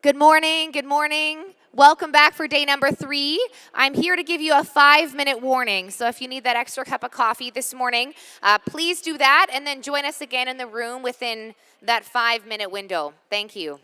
Good morning, good morning. Welcome back for day number 3. I'm here to give you a 5-minute warning. So if you need that extra cup of coffee this morning, please do that and then join us again in the room within that 5-minute window. Thank you.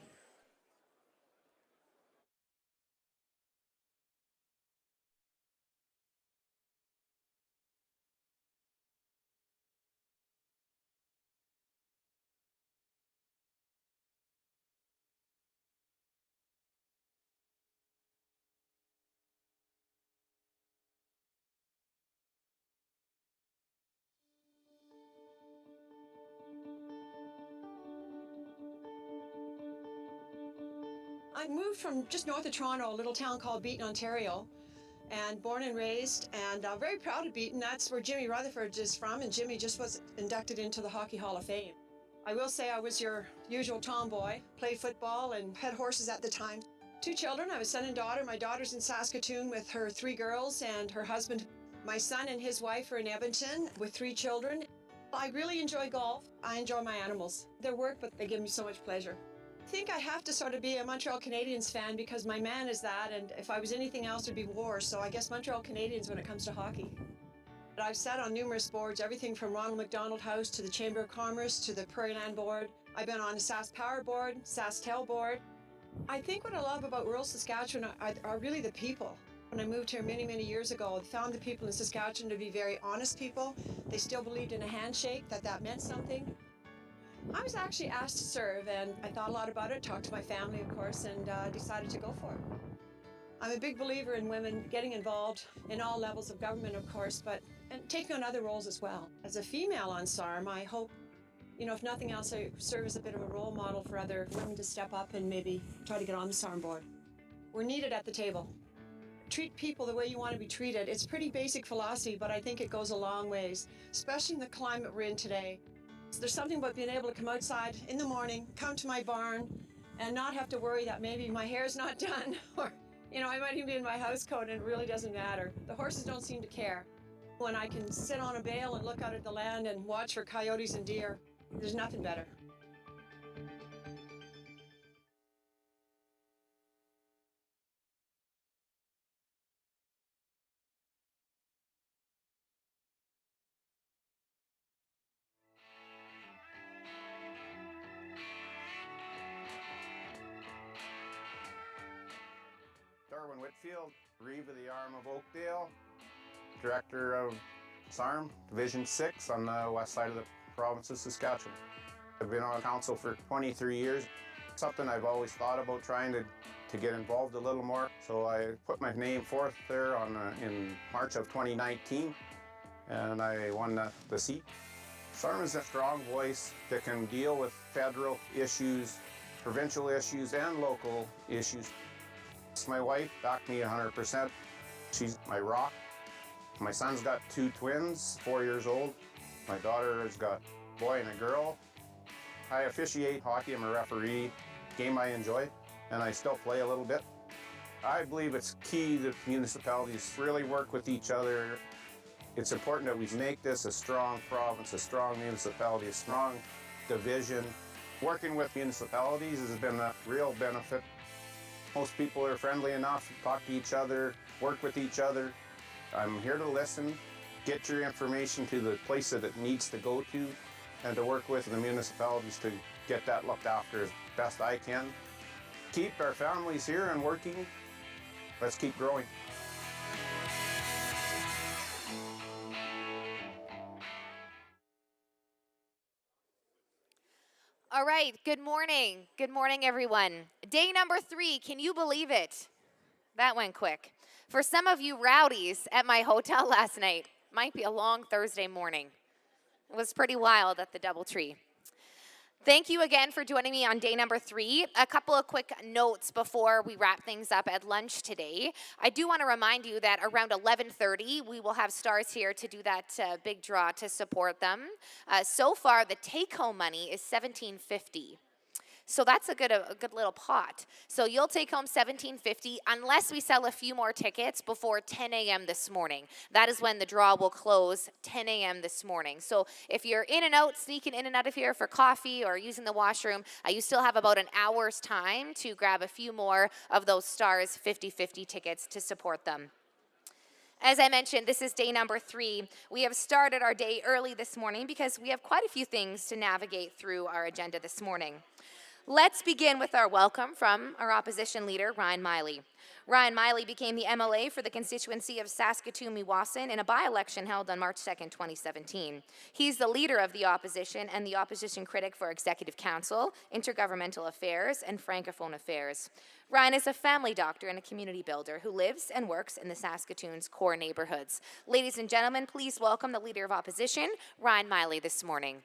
I moved from just north of Toronto, a little town called Beaton, Ontario, and born and raised, and very proud of Beaton. That's where Jimmy Rutherford is from, and Jimmy just was inducted into the Hockey Hall of Fame. I will say I was your usual tomboy, played football and had horses at the time. 2 children, I have a son and daughter. My daughter's in Saskatoon with her 3 girls and her husband. My son and his wife are in Edmonton with 3 children. I really enjoy golf. I enjoy my animals. They're work, but they give me so much pleasure. I think I have to sort of be a Montreal Canadiens fan because my man is that, and if I was anything else, it'd be war. So I guess Montreal Canadiens when it comes to hockey. I've sat on numerous boards, everything from Ronald McDonald House to the Chamber of Commerce to the Prairie Land Board. I've been on the Sask Power Board, SaskTel Board. I think what I love about rural Saskatchewan are really the people. When I moved here many, many years ago, I found the people in Saskatchewan to be very honest people. They still believed in a handshake, that meant something. I was actually asked to serve, and I thought a lot about it, talked to my family, of course, and decided to go for it. I'm a big believer in women getting involved in all levels of government, of course, and taking on other roles as well. As a female on Sarm, I hope, if nothing else, I serve as a bit of a role model for other women to step up and maybe try to get on the Sarm board. We're needed at the table. Treat people the way you want to be treated. It's pretty basic philosophy, but I think it goes a long ways, especially in the climate we're in today. There's something about being able to come outside in the morning, come to my barn, and not have to worry that maybe my hair's not done, or, I might even be in my house coat and it really doesn't matter. The horses don't seem to care. When I can sit on a bale and look out at the land and watch for coyotes and deer, there's nothing better. Darwin Whitfield, Reeve of the Arm of Oakdale, Director of Sarm, Division 6 on the west side of the province of Saskatchewan. I've been on council for 23 years. Something I've always thought about trying to get involved a little more. So I put my name forth there in March of 2019, and I won the seat. Sarm is a strong voice that can deal with federal issues, provincial issues, and local issues. My wife backed me 100%. She's my rock. My son's got 2 twins, 4 years old. My daughter has got a boy and a girl. I officiate hockey. I'm a referee. Game I enjoy, and I still play a little bit. I believe it's key that municipalities really work with each other. It's important that we make this a strong province, a strong municipality, a strong division. Working with municipalities has been a real benefit. Most people are friendly enough to talk to each other, work with each other. I'm here to listen, get your information to the place that it needs to go to, and to work with the municipalities to get that looked after as best I can. Keep our families here and working. Let's keep growing. All right, good morning. Good morning, everyone. Day number 3, can you believe it? That went quick. For some of you rowdies at my hotel last night, might be a long Thursday morning. It was pretty wild at the DoubleTree. Thank you again for joining me on day number 3. A couple of quick notes before we wrap things up at lunch today. I do want to remind you that around 11:30, we will have stars here to do that big draw to support them. So far, the take-home money is $17.50. So that's a good little pot. So you'll take home $17.50 unless we sell a few more tickets before 10 a.m. this morning. That is when the draw will close, 10 a.m. this morning. So if you're in and out, sneaking in and out of here for coffee or using the washroom, you still have about an hour's time to grab a few more of those Stars 50/50 tickets to support them. As I mentioned, this is day number 3. We have started our day early this morning because we have quite a few things to navigate through our agenda this morning. Let's begin with our welcome from our opposition leader, Ryan Miley. Ryan Miley became the MLA for the constituency of Saskatoon-Meewasin in a by-election held on March 2nd, 2017. He's the leader of the opposition and the opposition critic for Executive Council, Intergovernmental Affairs, and Francophone Affairs. Ryan is a family doctor and a community builder who lives and works in the Saskatoon's core neighborhoods. Ladies and gentlemen, please welcome the leader of opposition, Ryan Miley, this morning.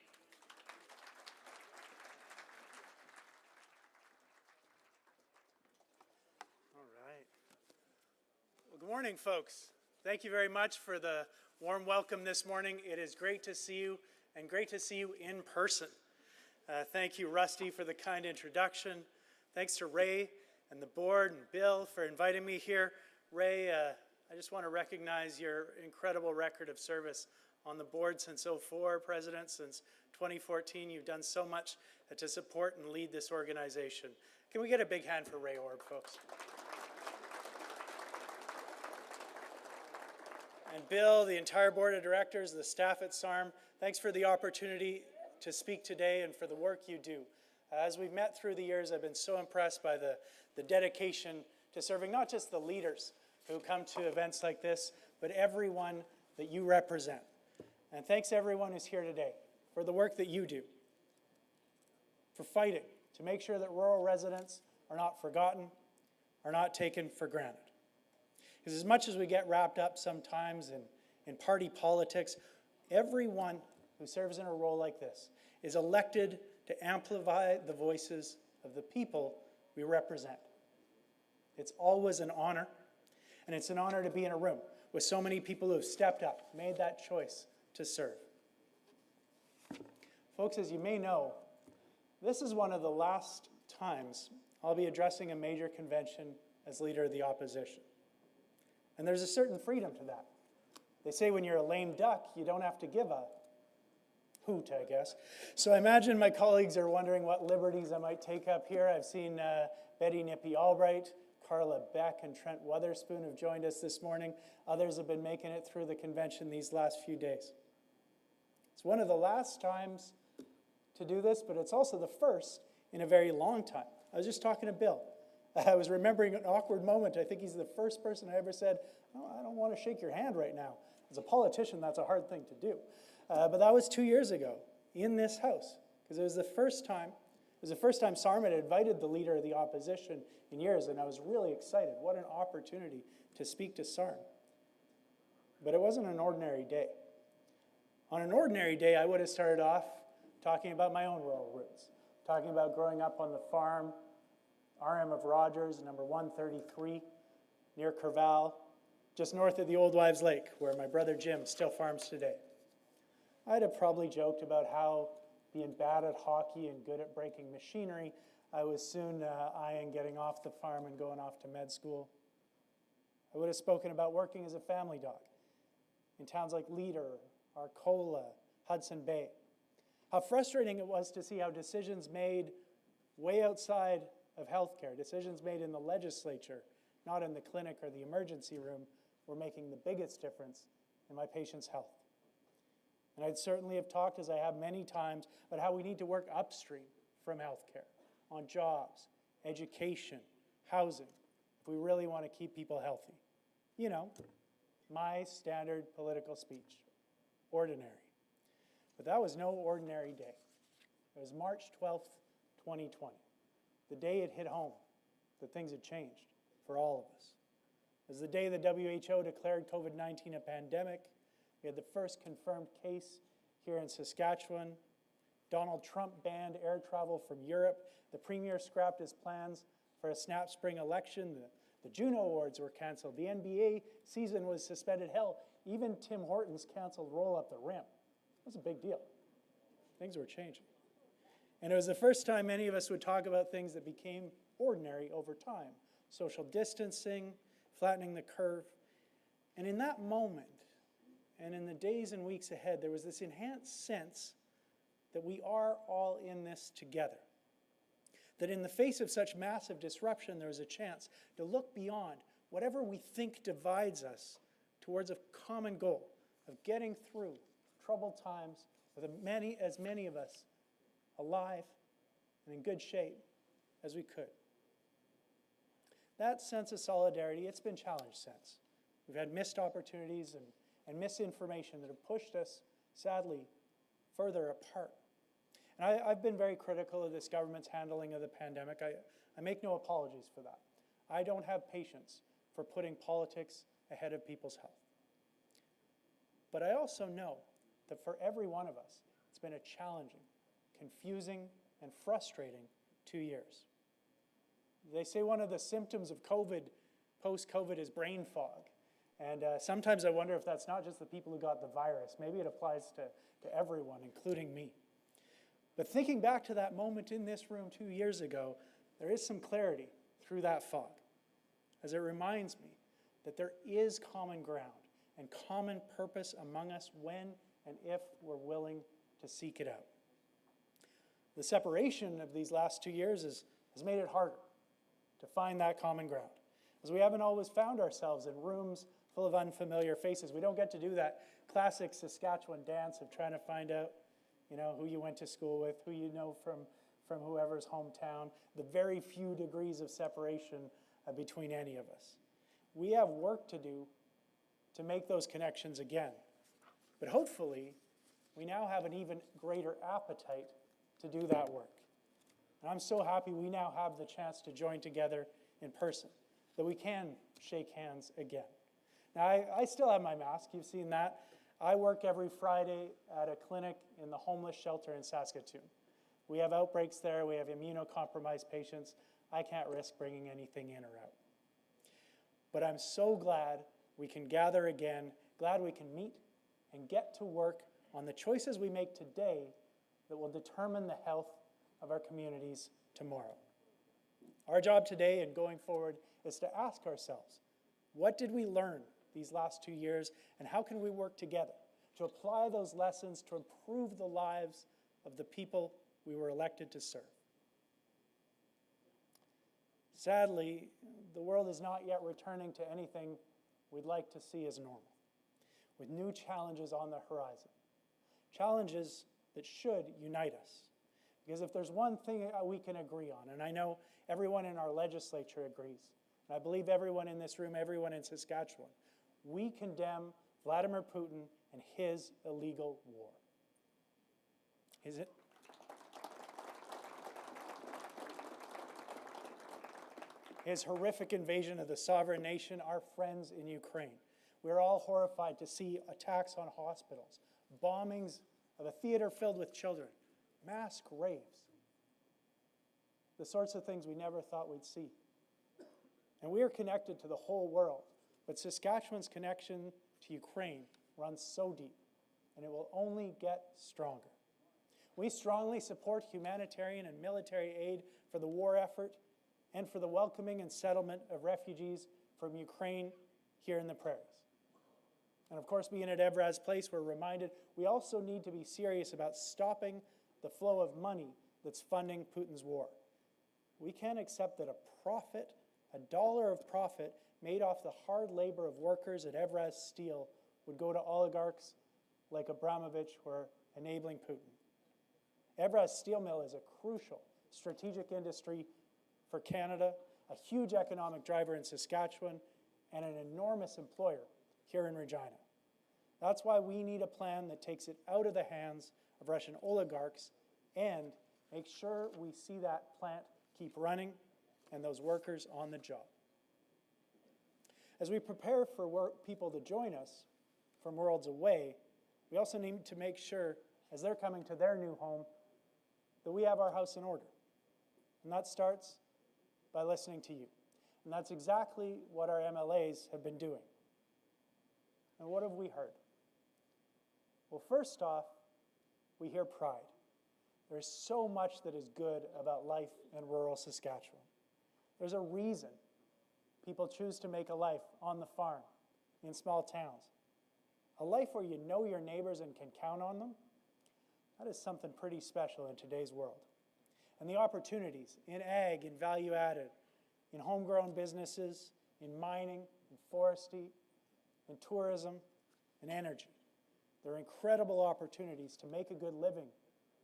Good morning, folks. Thank you very much for the warm welcome this morning. It is great to see you, and great to see you in person. Thank you, Rusty, for the kind introduction. Thanks to Ray and the board and Bill for inviting me here. Ray, I just want to recognize your incredible record of service on the board since 2004, President, since 2014. You've done so much to support and lead this organization. Can we get a big hand for Ray Orb, folks? And Bill, the entire board of directors, the staff at Sarm, thanks for the opportunity to speak today and for the work you do. As we've met through the years, I've been so impressed by the dedication to serving not just the leaders who come to events like this, but everyone that you represent. And thanks to everyone who's here today for the work that you do, for fighting to make sure that rural residents are not forgotten, are not taken for granted. Because as much as we get wrapped up sometimes in party politics, everyone who serves in a role like this is elected to amplify the voices of the people we represent. It's always an honor, and it's an honor to be in a room with so many people who have stepped up, made that choice to serve. Folks, as you may know, this is one of the last times I'll be addressing a major convention as leader of the opposition. And there's a certain freedom to that. They say when you're a lame duck, you don't have to give a hoot, I guess. So I imagine my colleagues are wondering what liberties I might take up here. I've seen Betty Nippy-Albright, Carla Beck, and Trent Weatherspoon have joined us this morning. Others have been making it through the convention these last few days. It's one of the last times to do this, but it's also the first in a very long time. I was just talking to Bill. I was remembering an awkward moment. I think he's the first person I ever said, oh, I don't want to shake your hand right now. As a politician, that's a hard thing to do. But that was 2 years ago in this house, because it was the first time Sarm had invited the leader of the opposition in years, and I was really excited. What an opportunity to speak to Sarm. But it wasn't an ordinary day. On an ordinary day, I would have started off talking about my own rural roots, talking about growing up on the farm, RM of Rogers, number 133, near Kerval, just north of the Old Wives Lake, where my brother Jim still farms today. I'd have probably joked about how, being bad at hockey and good at breaking machinery, I was soon eyeing getting off the farm and going off to med school. I would have spoken about working as a family dog in towns like Leader, Arcola, Hudson Bay. How frustrating it was to see how decisions made way outside of healthcare, decisions made in the legislature, not in the clinic or the emergency room, were making the biggest difference in my patient's health. And I'd certainly have talked, as I have many times, about how we need to work upstream from healthcare, on jobs, education, housing, if we really want to keep people healthy. You know, my standard political speech, ordinary. But that was no ordinary day. It was March 12th, 2020. The day it hit home that things had changed for all of us. It was the day the WHO declared COVID-19 a pandemic. We had the first confirmed case here in Saskatchewan. Donald Trump banned air travel from Europe. The Premier scrapped his plans for a snap spring election. The Juno Awards were canceled. The NBA season was suspended. Hell, even Tim Hortons canceled Roll Up the Rim. That's a big deal. Things were changing. And it was the first time many of us would talk about things that became ordinary over time. Social distancing, flattening the curve. And in that moment, and in the days and weeks ahead, there was this enhanced sense that we are all in this together. That in the face of such massive disruption, there was a chance to look beyond whatever we think divides us towards a common goal of getting through troubled times with as many of us alive and in good shape as we could. That sense of solidarity, it's been challenged since. We've had missed opportunities and misinformation that have pushed us, sadly, further apart. And I've been very critical of this government's handling of the pandemic. I make no apologies for that. I don't have patience for putting politics ahead of people's health. But I also know that for every one of us, it's been a challenging, confusing, and frustrating 2 years. They say one of the symptoms of COVID, post-COVID, is brain fog. And sometimes I wonder if that's not just the people who got the virus. Maybe it applies to everyone, including me. But thinking back to that moment in this room 2 years ago, there is some clarity through that fog, as it reminds me that there is common ground and common purpose among us when and if we're willing to seek it out. The separation of these last 2 years has made it harder to find that common ground, as we haven't always found ourselves in rooms full of unfamiliar faces. We don't get to do that classic Saskatchewan dance of trying to find out, who you went to school with, who you know from whoever's hometown, the very few degrees of separation between any of us. We have work to do to make those connections again. But hopefully, we now have an even greater appetite to do that work. And I'm so happy we now have the chance to join together in person, that we can shake hands again. Now, I still have my mask. You've seen that. I work every Friday at a clinic in the homeless shelter in Saskatoon. We have outbreaks there. We have immunocompromised patients. I can't risk bringing anything in or out. But I'm so glad we can gather again, glad we can meet and get to work on the choices we make today that will determine the health of our communities tomorrow. Our job today and going forward is to ask ourselves, what did we learn these last 2 years, and how can we work together to apply those lessons to improve the lives of the people we were elected to serve? Sadly, the world is not yet returning to anything we'd like to see as normal, with new challenges on the horizon, challenges that should unite us. Because if there's one thing we can agree on, and I know everyone in our legislature agrees, and I believe everyone in this room, everyone in Saskatchewan, we condemn Vladimir Putin and his illegal war. Is it? His horrific invasion of the sovereign nation, our friends in Ukraine. We're all horrified to see attacks on hospitals, bombings of a theater filled with children, mass graves, the sorts of things we never thought we'd see. And we are connected to the whole world, but Saskatchewan's connection to Ukraine runs so deep, and it will only get stronger. We strongly support humanitarian and military aid for the war effort and for the welcoming and settlement of refugees from Ukraine here in the prairies. And of course, being at Evraz Place, we're reminded we also need to be serious about stopping the flow of money that's funding Putin's war. We can't accept that a dollar of profit made off the hard labor of workers at Evraz Steel would go to oligarchs like Abramovich who are enabling Putin. Evraz Steel Mill is a crucial strategic industry for Canada, a huge economic driver in Saskatchewan, and an enormous employer here in Regina. That's why we need a plan that takes it out of the hands of Russian oligarchs and makes sure we see that plant keep running and those workers on the job. As we prepare for people to join us from worlds away, we also need to make sure, as they're coming to their new home, that we have our house in order. And that starts by listening to you. And that's exactly what our MLAs have been doing. And what have we heard? Well, first off, we hear pride. There's so much that is good about life in rural Saskatchewan. There's a reason people choose to make a life on the farm, in small towns. A life where you know your neighbors and can count on them, that is something pretty special in today's world. And the opportunities in ag, in value added, in homegrown businesses, in mining, in forestry, in tourism, and energy. There are incredible opportunities to make a good living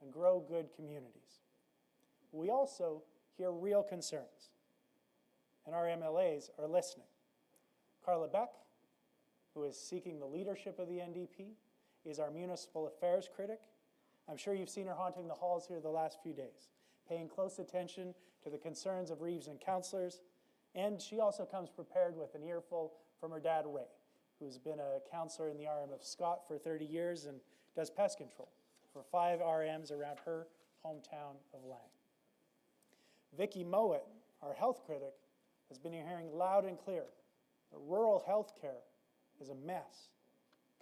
and grow good communities. We also hear real concerns, and our MLAs are listening. Carla Beck, who is seeking the leadership of the NDP, is our municipal affairs critic. I'm sure you've seen her haunting the halls here the last few days, paying close attention to the concerns of Region councillors, and she also comes prepared with an earful from her dad, Ray, who's been a councillor in the RM of Scott for 30 years and does pest control for 5 RMs around her hometown of Lang. Vicki Mowat, our health critic, has been hearing loud and clear that rural health care is a mess.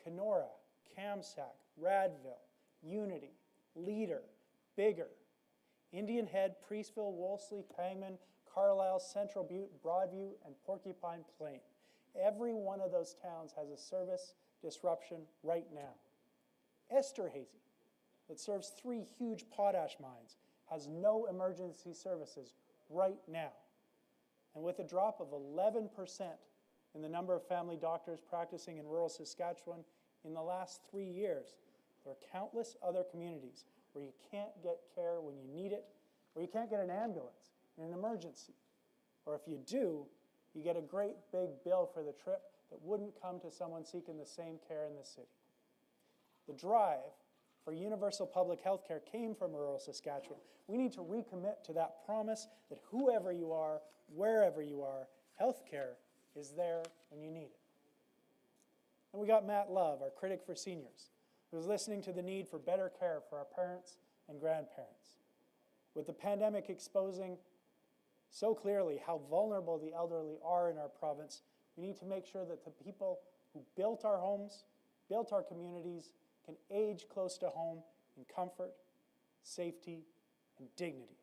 Kenora, Comstock, Radville, Unity, Leader, Bigger, Indian Head, Priestville, Wolseley, Pangman, Carlisle, Central Butte, Broadview, and Porcupine Plain. Every one of those towns has a service disruption right now. Esterhazy, that serves 3 huge potash mines, has no emergency services right now. And with a drop of 11% in the number of family doctors practicing in rural Saskatchewan in the last 3 years, there are countless other communities where you can't get care when you need it, or you can't get an ambulance in an emergency. Or if you do, you get a great big bill for the trip that wouldn't come to someone seeking the same care in the city. The drive for universal public health care came from rural Saskatchewan. We need to recommit to that promise that whoever you are, wherever you are, health care is there when you need it. And we got Matt Love, our critic for seniors, who's listening to the need for better care for our parents and grandparents. With the pandemic exposing so clearly how vulnerable the elderly are in our province, we need to make sure that the people who built our homes, built our communities, can age close to home in comfort, safety, and dignity.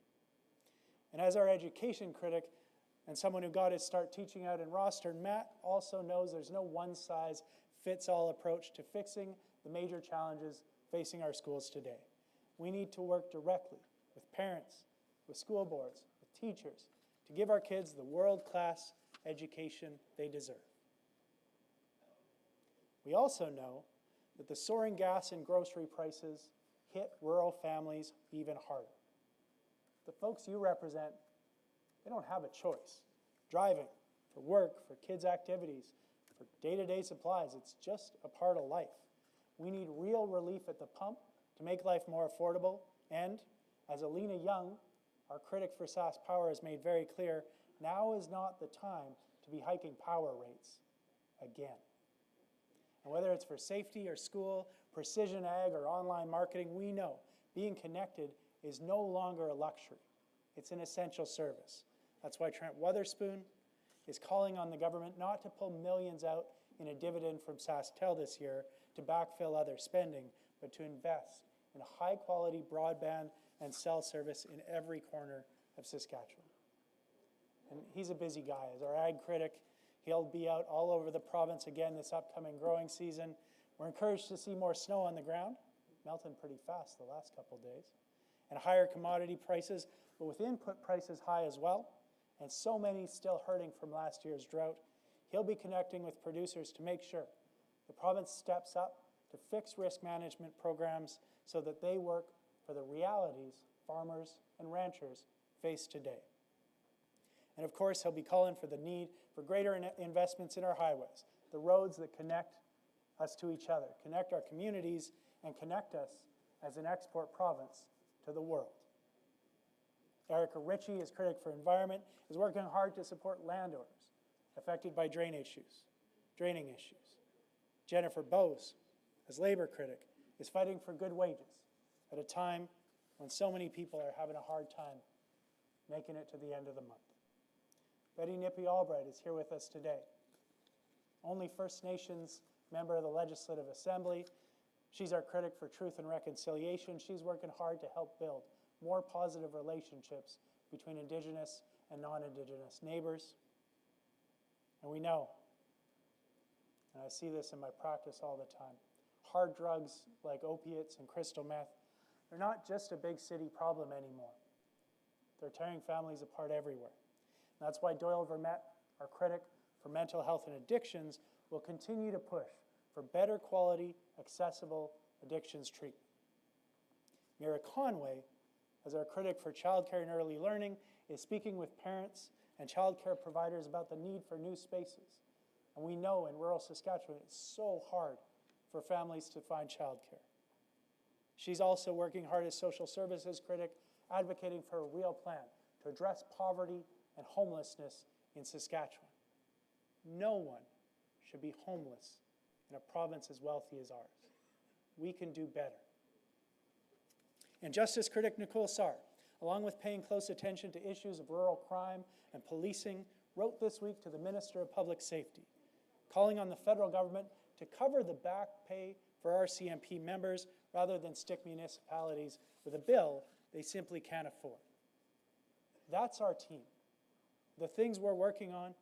And as our education critic and someone who got his start teaching out in Rostern, Matt also knows there's no one-size-fits-all approach to fixing the major challenges facing our schools today. We need to work directly with parents, with school boards, with teachers, to give our kids the world-class education they deserve. We also know that the soaring gas and grocery prices hit rural families even harder. The folks you represent, they don't have a choice. Driving, for work, for kids' activities, for day-to-day supplies, it's just a part of life. We need real relief at the pump to make life more affordable, and as Alina Young, our critic for Sask Power, has made very clear, now is not the time to be hiking power rates again. And whether it's for safety or school, precision ag, or online marketing, we know being connected is no longer a luxury. It's an essential service. That's why Trent Wotherspoon is calling on the government not to pull millions out in a dividend from SaskTel this year to backfill other spending, but to invest in a high-quality broadband and cell service in every corner of Saskatchewan. And he's a busy guy. As our ag critic, he'll be out all over the province again this upcoming growing season. We're encouraged to see more snow on the ground, melting pretty fast the last couple of days, and higher commodity prices, but with input prices high as well, and so many still hurting from last year's drought. He'll be connecting with producers to make sure the province steps up to fix risk management programs so that they work for the realities farmers and ranchers face today. And of course, he'll be calling for the need for greater investments in our highways, the roads that connect us to each other, connect our communities, and connect us as an export province to the world. Erica Ritchie, as critic for environment, is working hard to support landowners affected by draining issues. Jennifer Bose, as labor critic, is fighting for good wages at a time when so many people are having a hard time making it to the end of the month. Betty Nippy Albright is here with us today. Only First Nations member of the Legislative Assembly, She's our critic for truth and reconciliation. She's working hard to help build more positive relationships between Indigenous and non-Indigenous neighbors. And we know, and I see this in my practice all the time, hard drugs like opiates and crystal meth, they're not just a big city problem anymore. They're tearing families apart everywhere. And that's why Doyle Vermette, our critic for mental health and addictions, will continue to push for better quality, accessible addictions treatment. Mira Conway, as our critic for childcare and early learning, is speaking with parents and childcare providers about the need for new spaces. And we know in rural Saskatchewan it's so hard for families to find childcare. She's also working hard as social services critic, advocating for a real plan to address poverty and homelessness in Saskatchewan. No one should be homeless in a province as wealthy as ours. We can do better. And Justice critic Nicole Sarm, along with paying close attention to issues of rural crime and policing, wrote this week to the Minister of Public Safety, calling on the federal government to cover the back pay for RCMP members rather than stick municipalities with a bill they simply can't afford. That's our team. The things we're working on,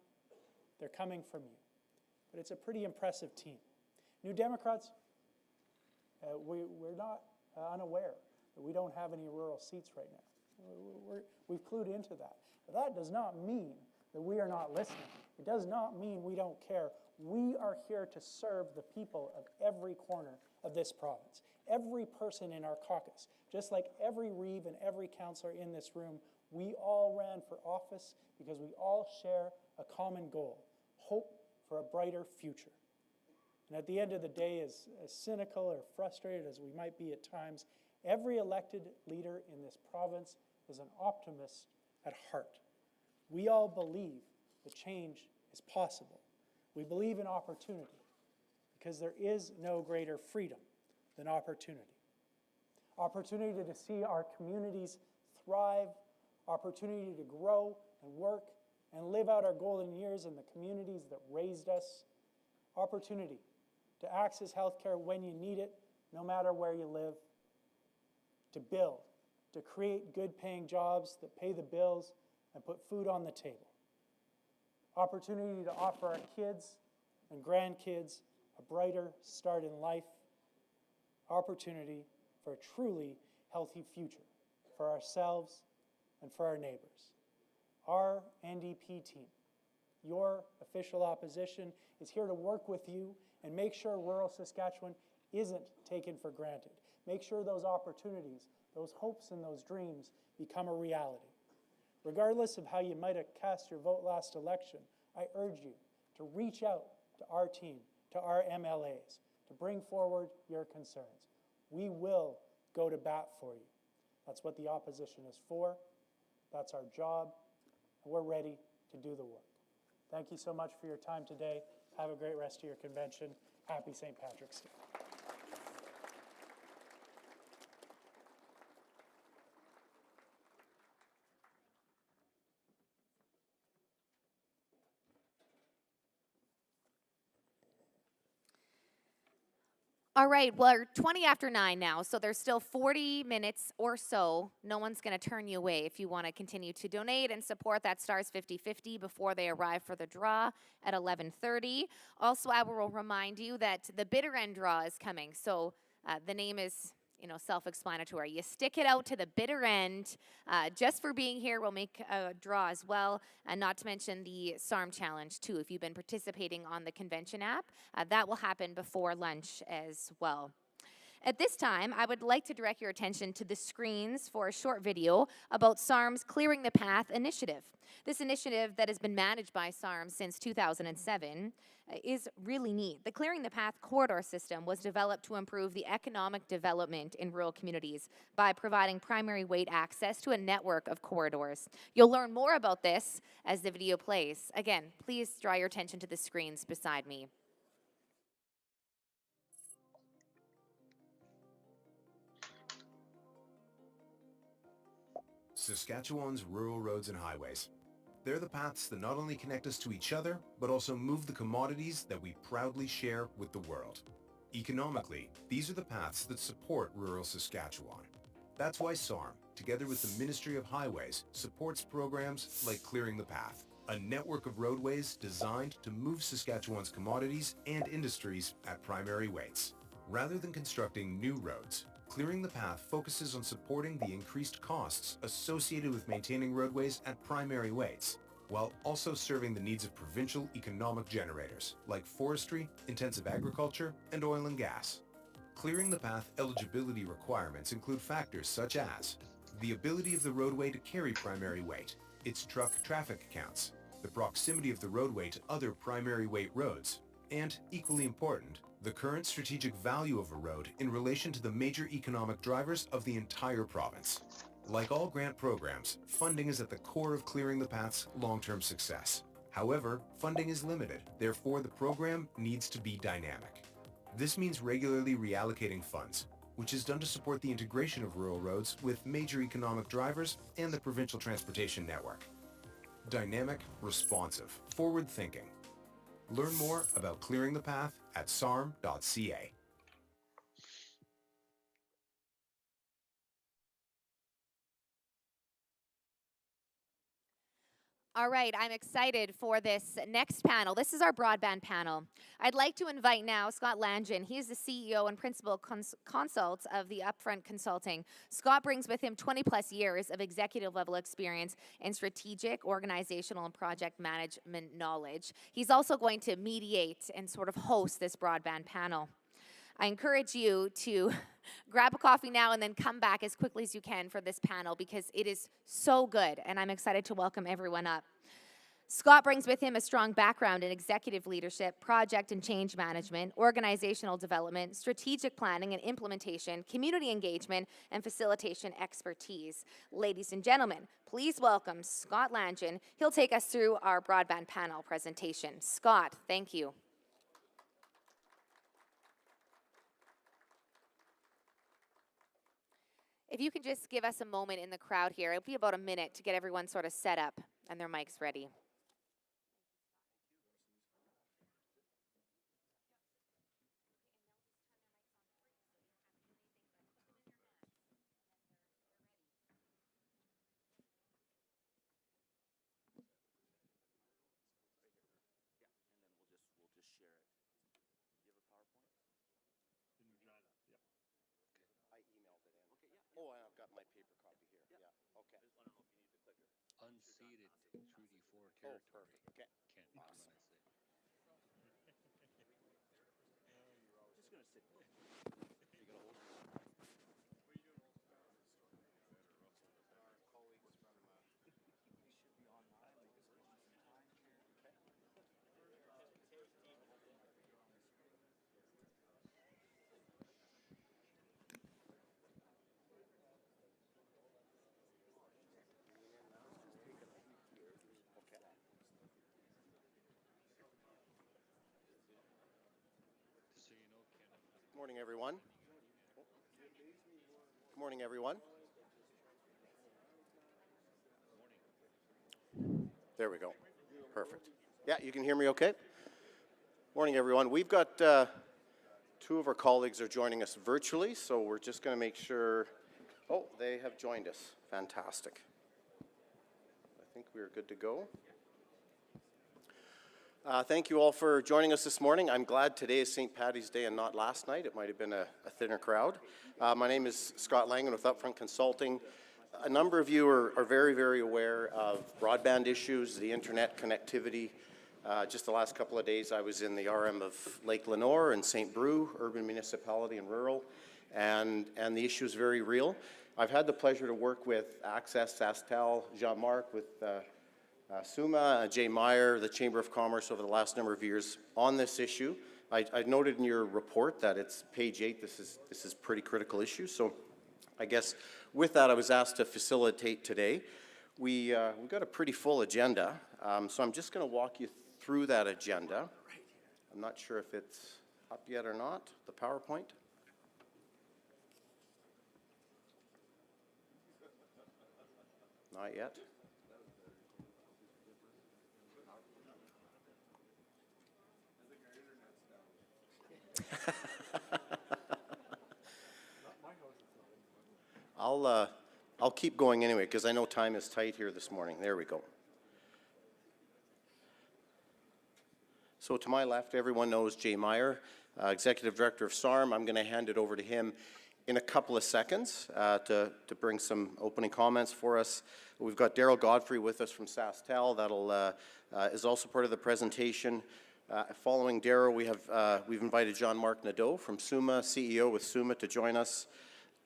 they're coming from you. But it's a pretty impressive team. New Democrats, we're not unaware that we don't have any rural seats right now. We've clued into that. But that does not mean that we are not listening. It does not mean we don't care. We are here to serve the people of every corner of this province. Every person in our caucus, just like every Reeve and every councillor in this room, we all ran for office because we all share a common goal, hope for a brighter future. And at the end of the day, as cynical or frustrated as we might be at times, every elected leader in this province is an optimist at heart. We all believe that change is possible. We believe in opportunity because there is no greater freedom than opportunity. Opportunity to see our communities thrive, opportunity to grow and work and live out our golden years in the communities that raised us, opportunity to access healthcare when you need it, no matter where you live, to build, to create good-paying jobs that pay the bills and put food on the table. Opportunity to offer our kids and grandkids a brighter start in life. Opportunity for a truly healthy future for ourselves and for our neighbors. Our NDP team, your official opposition, is here to work with you and make sure rural Saskatchewan isn't taken for granted. Make sure those opportunities, those hopes and those dreams become a reality. Regardless of how you might have cast your vote last election, I urge you to reach out to our team, to our MLAs, to bring forward your concerns. We will go to bat for you. That's what the opposition is for. That's our job, and we're ready to do the work. Thank you so much for your time today. Have a great rest of your convention. Happy St. Patrick's Day. All right, well, we're 20 after 9 now, so there's still 40 minutes or so. No one's going to turn you away if you want to continue to donate and support that Stars 50/50 before they arrive for the draw at 11:30. Also, I will remind you that the bitter end draw is coming, so the name is self-explanatory. You stick it out to the bitter end. Just for being here, we'll make a draw as well, and not to mention the Sarm Challenge, too. If you've been participating on the convention app, that will happen before lunch as well. At this time, I would like to direct your attention to the screens for a short video about Sarm's Clearing the Path initiative. This initiative that has been managed by Sarm since 2007 is really neat. The Clearing the Path corridor system was developed to improve the economic development in rural communities by providing primary weight access to a network of corridors. You'll learn more about this as the video plays. Again, please draw your attention to the screens beside me. Saskatchewan's rural roads and highways. They're the paths that not only connect us to each other, but also move the commodities that we proudly share with the world. Economically, these are the paths that support rural Saskatchewan. That's why Sarm, together with the Ministry of Highways, supports programs like Clearing the Path, a network of roadways designed to move Saskatchewan's commodities and industries at primary weights. Rather than constructing new roads, Clearing the Path focuses on supporting the increased costs associated with maintaining roadways at primary weights, while also serving the needs of provincial economic generators like forestry, intensive agriculture, and oil and gas. Clearing the Path eligibility requirements include factors such as the ability of the roadway to carry primary weight, its truck traffic counts, the proximity of the roadway to other primary weight roads, and, equally important, the current strategic value of a road in relation to the major economic drivers of the entire province. Like all grant programs, funding is at the core of Clearing the Path's long-term success. However, funding is limited, therefore the program needs to be dynamic. This means regularly reallocating funds, which is done to support the integration of rural roads with major economic drivers and the provincial transportation network. Dynamic, responsive, forward-thinking. Learn more about Clearing the Path at sarm.ca. All right, I'm excited for this next panel. This is our broadband panel. I'd like to invite now Scott Langin. He is the CEO and principal consult of the Upfront Consulting. Scott brings with him 20 plus years of executive level experience in strategic, organizational, and project management knowledge. He's also going to mediate and sort of host this broadband panel. I encourage you to grab a coffee now and then come back as quickly as you can for this panel because it is so good, and I'm excited to welcome everyone up. Scott brings with him a strong background in executive leadership, project and change management, organizational development, strategic planning and implementation, community engagement, and facilitation expertise. Ladies and gentlemen, please welcome Scott Langin. He'll take us through our broadband panel presentation. Scott, thank you. If you can just give us a moment in the crowd here, it'll be about a minute to get everyone sort of set up and their mics ready. Oh, I've got my paper copy here. Yeah. Okay. I just want to know if you need the clicker. Unseated 2D4 Oh, territory. perfect. Okay. Can't do Awesome. what I say. Just gonna sit. You gonna hold it? So you know, Ken. Good morning, everyone. Good morning, everyone. There we go. Perfect. Yeah, you can hear me okay? Morning, everyone. We've got two of our colleagues are joining us virtually, so we're just going to make sure. Oh, they have joined us. Fantastic. I think we're good to go. Thank you all for joining us this morning. I'm glad today is St. Paddy's Day and not last night. It might have been a thinner crowd. My name is Scott Langin with Upfront Consulting. A number of you are very, very aware of broadband issues, the internet connectivity. Just the last couple of days I was in the RM of Lake Lenore and St. Brew, urban municipality and rural, and the issue is very real. I've had the pleasure to work with Access, SaskTel, Jean-Marc, with SUMA, Jay Meyer, the Chamber of Commerce over the last number of years on this issue. I noted in your report that it's page 8. This is pretty critical issue. So I guess with that, I was asked to facilitate today. We've got a pretty full agenda, so I'm just going to walk you through that agenda. I'm not sure if it's up yet or not, the PowerPoint. Not yet. I'll keep going anyway, because I know time is tight here this morning. There we go. So to my left, everyone knows Jay Meyer, Executive Director of Sarm. I'm going to hand it over to him in a couple of seconds to bring some opening comments for us. We've got Daryl Godfrey with us from SaskTel. That'll is also part of the presentation. Following Daryl, we've invited Jean-Marc Nadeau from SUMA, CEO with SUMA, to join us.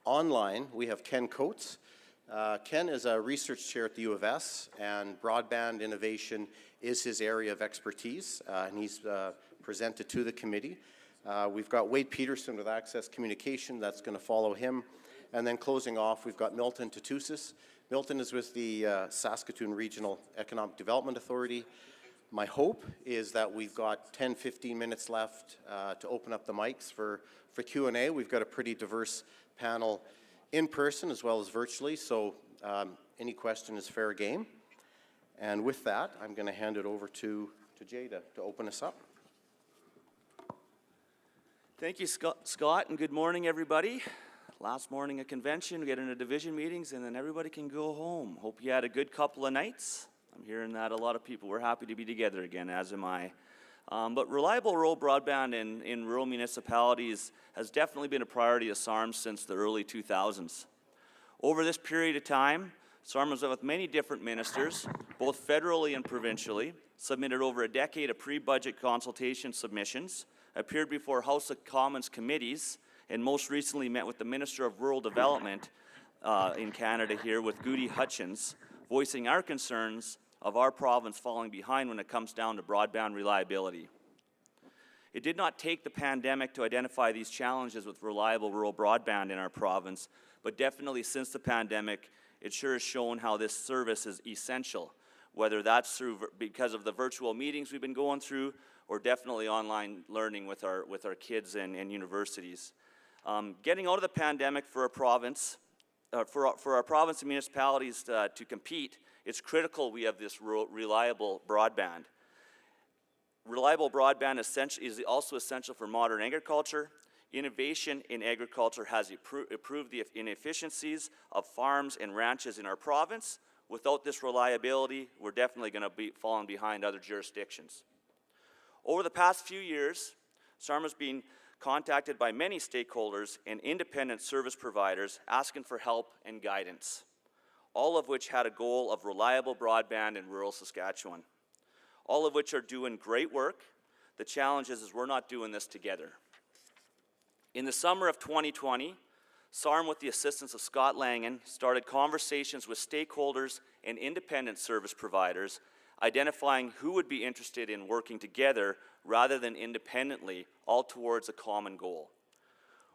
Online, we have Ken Coates. Ken is a research chair at the U of S, and broadband innovation is his area of expertise, and he's presented to the committee. We've got Wade Peterson with Access Communication, that's going to follow him. And then closing off, we've got Milton Tatusis. Milton is with the Saskatoon Regional Economic Development Authority. My hope is that we've got 10-15 minutes left to open up the mics for Q&A. We've got a pretty diverse panel in person as well as virtually, so any question is fair game. And with that, I'm going to hand it over to Jay to open us up. Thank you, Scott, and good morning, everybody. Last morning at convention, we get into division meetings, and then everybody can go home. Hope you had a good couple of nights. I'm hearing that a lot of people were happy to be together again, as am I. But reliable rural broadband in rural municipalities has definitely been a priority of Sarm since the early 2000s. Over this period of time, Sarm has, with many different ministers, both federally and provincially, submitted over a decade of pre-budget consultation submissions, appeared before House of Commons committees, and most recently met with the Minister of Rural Development in Canada here with Goody Hutchins, voicing our concerns of our province falling behind when it comes down to broadband reliability. It did not take the pandemic to identify these challenges with reliable rural broadband in our province, but definitely since the pandemic, it sure has shown how this service is essential, whether that's because of the virtual meetings we've been going through, or definitely online learning with our kids and universities. Getting out of the pandemic for a province, for our province and municipalities to compete, it's critical we have this reliable broadband. Reliable broadband is also essential for modern agriculture. Innovation in agriculture has improved the inefficiencies of farms and ranches in our province. Without this reliability, we're definitely going to be falling behind other jurisdictions. Over the past few years, Sarm has been contacted by many stakeholders and independent service providers asking for help and guidance, all of which had a goal of reliable broadband in rural Saskatchewan, all of which are doing great work. The challenge is we're not doing this together. In the summer of 2020, Sarm, with the assistance of Scott Langan, started conversations with stakeholders and independent service providers, identifying who would be interested in working together rather than independently, all towards a common goal.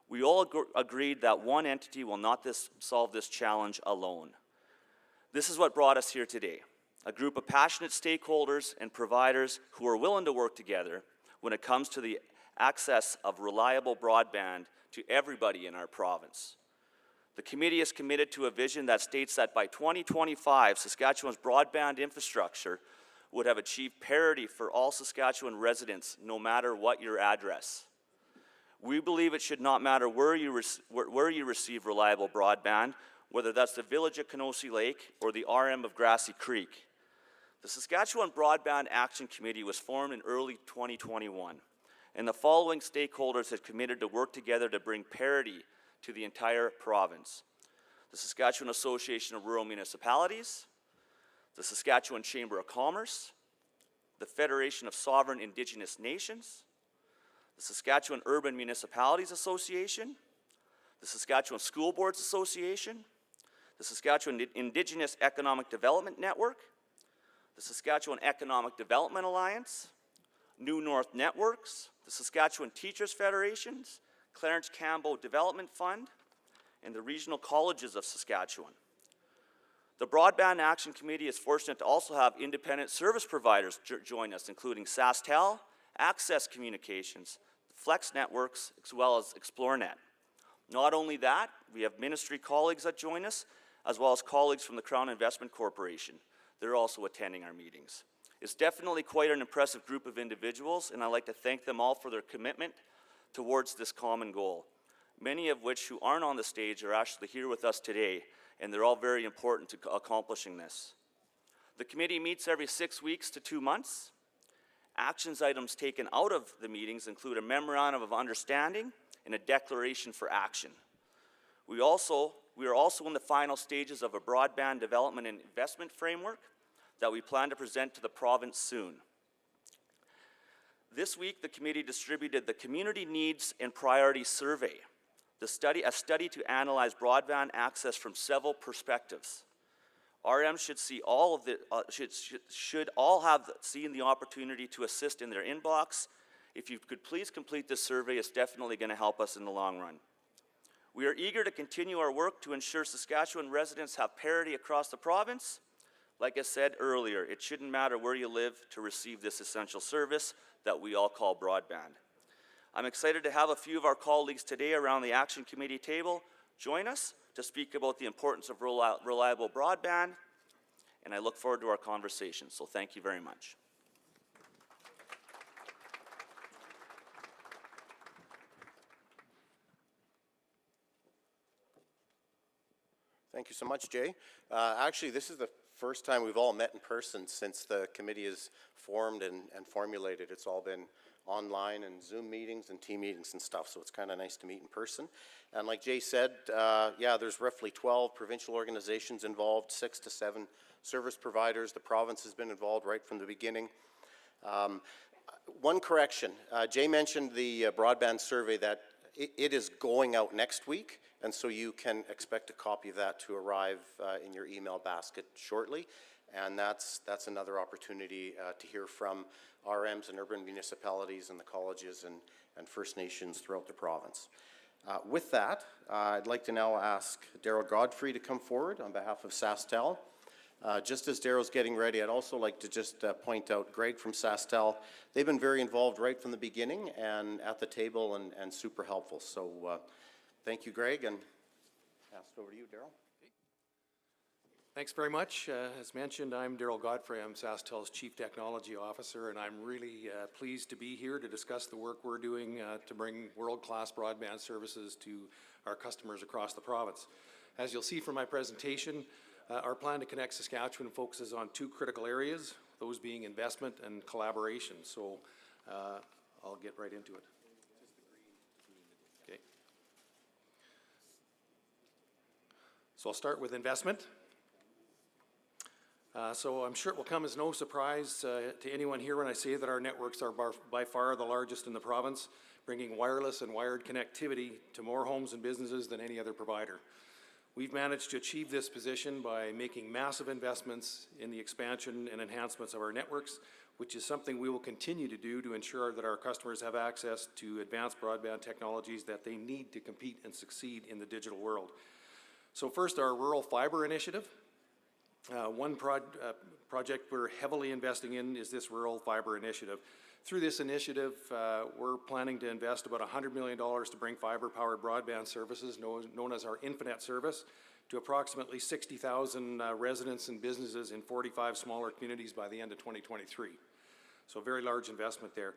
We all agreed that one entity will not solve this challenge alone. This is what brought us here today, a group of passionate stakeholders and providers who are willing to work together when it comes to the access of reliable broadband to everybody in our province. The committee is committed to a vision that states that by 2025, Saskatchewan's broadband infrastructure would have achieved parity for all Saskatchewan residents, no matter what your address. We believe it should not matter where you receive reliable broadband, whether that's the village of Kenosi Lake or the RM of Grassy Creek. The Saskatchewan Broadband Action Committee was formed in early 2021, and the following stakeholders have committed to work together to bring parity to the entire province: the Saskatchewan Association of Rural Municipalities, the Saskatchewan Chamber of Commerce, the Federation of Sovereign Indigenous Nations, the Saskatchewan Urban Municipalities Association, the Saskatchewan School Boards Association, the Saskatchewan Indigenous Economic Development Network, the Saskatchewan Economic Development Alliance, New North Networks, the Saskatchewan Teachers Federations, Clarence Campbell Development Fund, and the Regional Colleges of Saskatchewan. The Broadband Action Committee is fortunate to also have independent service providers join us, including SaskTel, Access Communications, Flex Networks, as well as ExploreNet. Not only that, we have ministry colleagues that join us, as well as colleagues from the Crown Investment Corporation. They're also attending our meetings. It's definitely quite an impressive group of individuals, and I'd like to thank them all for their commitment towards this common goal. many of which who aren't on the stage are actually here with us today, and they're all very important to accomplishing this. The committee meets every 6 weeks to 2 months. Actions items taken out of the meetings include a memorandum of understanding and a declaration for action. We are also in the final stages of a broadband development and investment framework that we plan to present to the province soon. This week, the committee distributed the Community Needs and Priorities Survey, a study to analyze broadband access from several perspectives. RMs should all have seen the opportunity to assist in their inbox. If you could please complete this survey, it's definitely going to help us in the long run. We are eager to continue our work to ensure Saskatchewan residents have parity across the province. Like I said earlier, it shouldn't matter where you live to receive this essential service that we all call broadband. I'm excited to have a few of our colleagues today around the Action Committee table join us to speak about the importance of reliable broadband, and I look forward to our conversation, so thank you very much. Thank you so much, Jay. Actually, this is the first time we've all met in person since the committee is formed and formulated. It's all been online and Zoom meetings and team meetings and stuff, so it's kind of nice to meet in person. And like Jay said, yeah, there's roughly 12 provincial organizations involved, 6 to 7 service providers. The province has been involved right from the beginning. One correction, Jay mentioned the broadband survey that it is going out next week, and so you can expect a copy of that to arrive in your email basket shortly. And that's another opportunity to hear from RMs and urban municipalities and the colleges and First Nations throughout the province. With that, I'd like to now ask Daryl Godfrey to come forward on behalf of SaskTel. Just as Daryl's getting ready, I'd also like to just point out Greg from SaskTel. They've been very involved right from the beginning and at the table and super helpful. So thank you, Greg, and pass it over to you, Daryl. Thanks very much. As mentioned, I'm Daryl Godfrey. I'm SaskTel's Chief Technology Officer, and I'm really pleased to be here to discuss the work we're doing to bring world-class broadband services to our customers across the province. As you'll see from my presentation, our plan to connect Saskatchewan focuses on 2 critical areas, those being investment and collaboration. So I'll get right into it. Okay. So I'll start with investment. So I'm sure it will come as no surprise to anyone here when I say that our networks are by far the largest in the province, bringing wireless and wired connectivity to more homes and businesses than any other provider. We've managed to achieve this position by making massive investments in the expansion and enhancements of our networks, which is something we will continue to do to ensure that our customers have access to advanced broadband technologies that they need to compete and succeed in the digital world. So first, our rural fiber initiative. One project we're heavily investing in is this rural fiber initiative. Through this initiative, we're planning to invest about $100 million to bring fiber-powered broadband services, known as our Infinet service, to approximately 60,000 residents and businesses in 45 smaller communities by the end of 2023. So a very large investment there.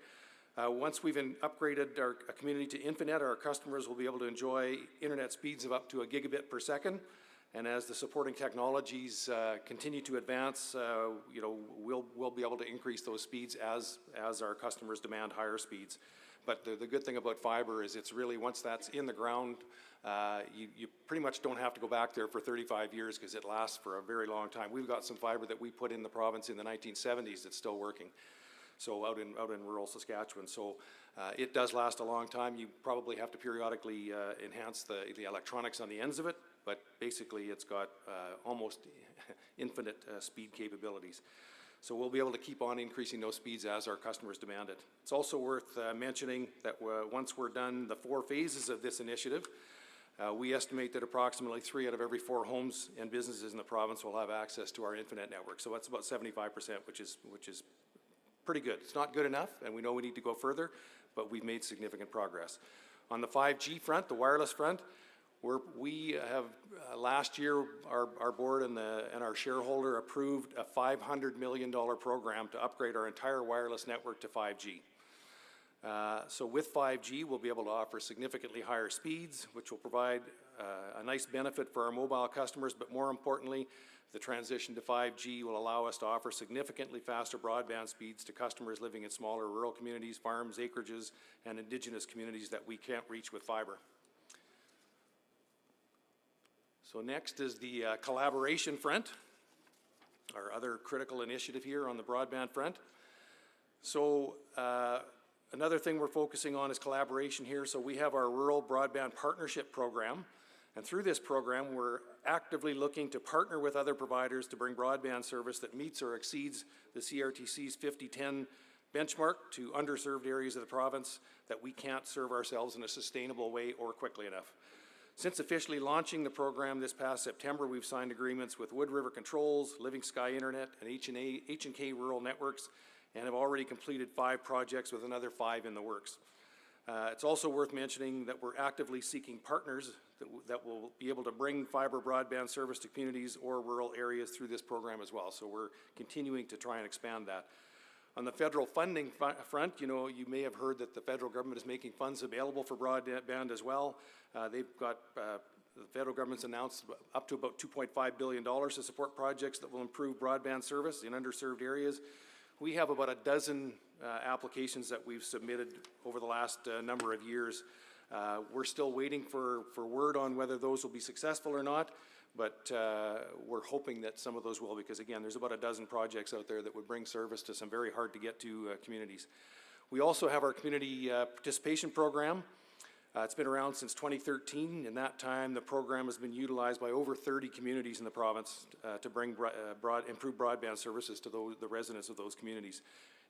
Once we've upgraded our community to Infinet, our customers will be able to enjoy internet speeds of up to 1 gigabit per second. And as the supporting technologies continue to advance, we'll be able to increase those speeds as our customers demand higher speeds. But the good thing about fiber is it's really, once that's in the ground, you pretty much don't have to go back there for 35 years because it lasts for a very long time. We've got some fiber that we put in the province in the 1970s that's still working. So out in rural Saskatchewan. So it does last a long time. You probably have to periodically enhance the electronics on the ends of it, but basically it's got almost infinite speed capabilities. So we'll be able to keep on increasing those speeds as our customers demand it. It's also worth mentioning that once we're done the 4 phases of this initiative, we estimate that approximately 3 out of every 4 homes and businesses in the province will have access to our Infinet network. So that's about 75%, which is pretty good. It's not good enough, and we know we need to go further, but we've made significant progress. On the 5G front, the wireless front, we have last year our board and our shareholder approved a $500 million program to upgrade our entire wireless network to 5G. So with 5G, we'll be able to offer significantly higher speeds, which will provide a nice benefit for our mobile customers, but more importantly, the transition to 5G will allow us to offer significantly faster broadband speeds to customers living in smaller rural communities, farms, acreages, and Indigenous communities that we can't reach with fiber. So next is the collaboration front, our other critical initiative here on the broadband front. So another thing we're focusing on is collaboration here. So we have our Rural Broadband Partnership Program. And through this program, we're actively looking to partner with other providers to bring broadband service that meets or exceeds the CRTC's 50/10 benchmark to underserved areas of the province that we can't serve ourselves in a sustainable way or quickly enough. Since officially launching the program this past September, we've signed agreements with Wood River Controls, Living Sky Internet, and H&K Rural Networks, and have already completed 5 projects with another 5 in the works. It's also worth mentioning that we're actively seeking partners that will be able to bring fiber broadband service to communities or rural areas through this program as well. So we're continuing to try and expand that. On the federal funding front, you may have heard that the federal government is making funds available for broadband as well. They've got, the federal government's announced up to about $2.5 billion to support projects that will improve broadband service in underserved areas. We have about a dozen applications that we've submitted over the last number of years. We're still waiting for word on whether those will be successful or not, but we're hoping that some of those will, because again, there's about a dozen projects out there that would bring service to some very hard to get to communities. We also have our community participation program. It's been around since 2013. In that time, the program has been utilized by over 30 communities in the province to bring improved broadband services to the residents of those communities.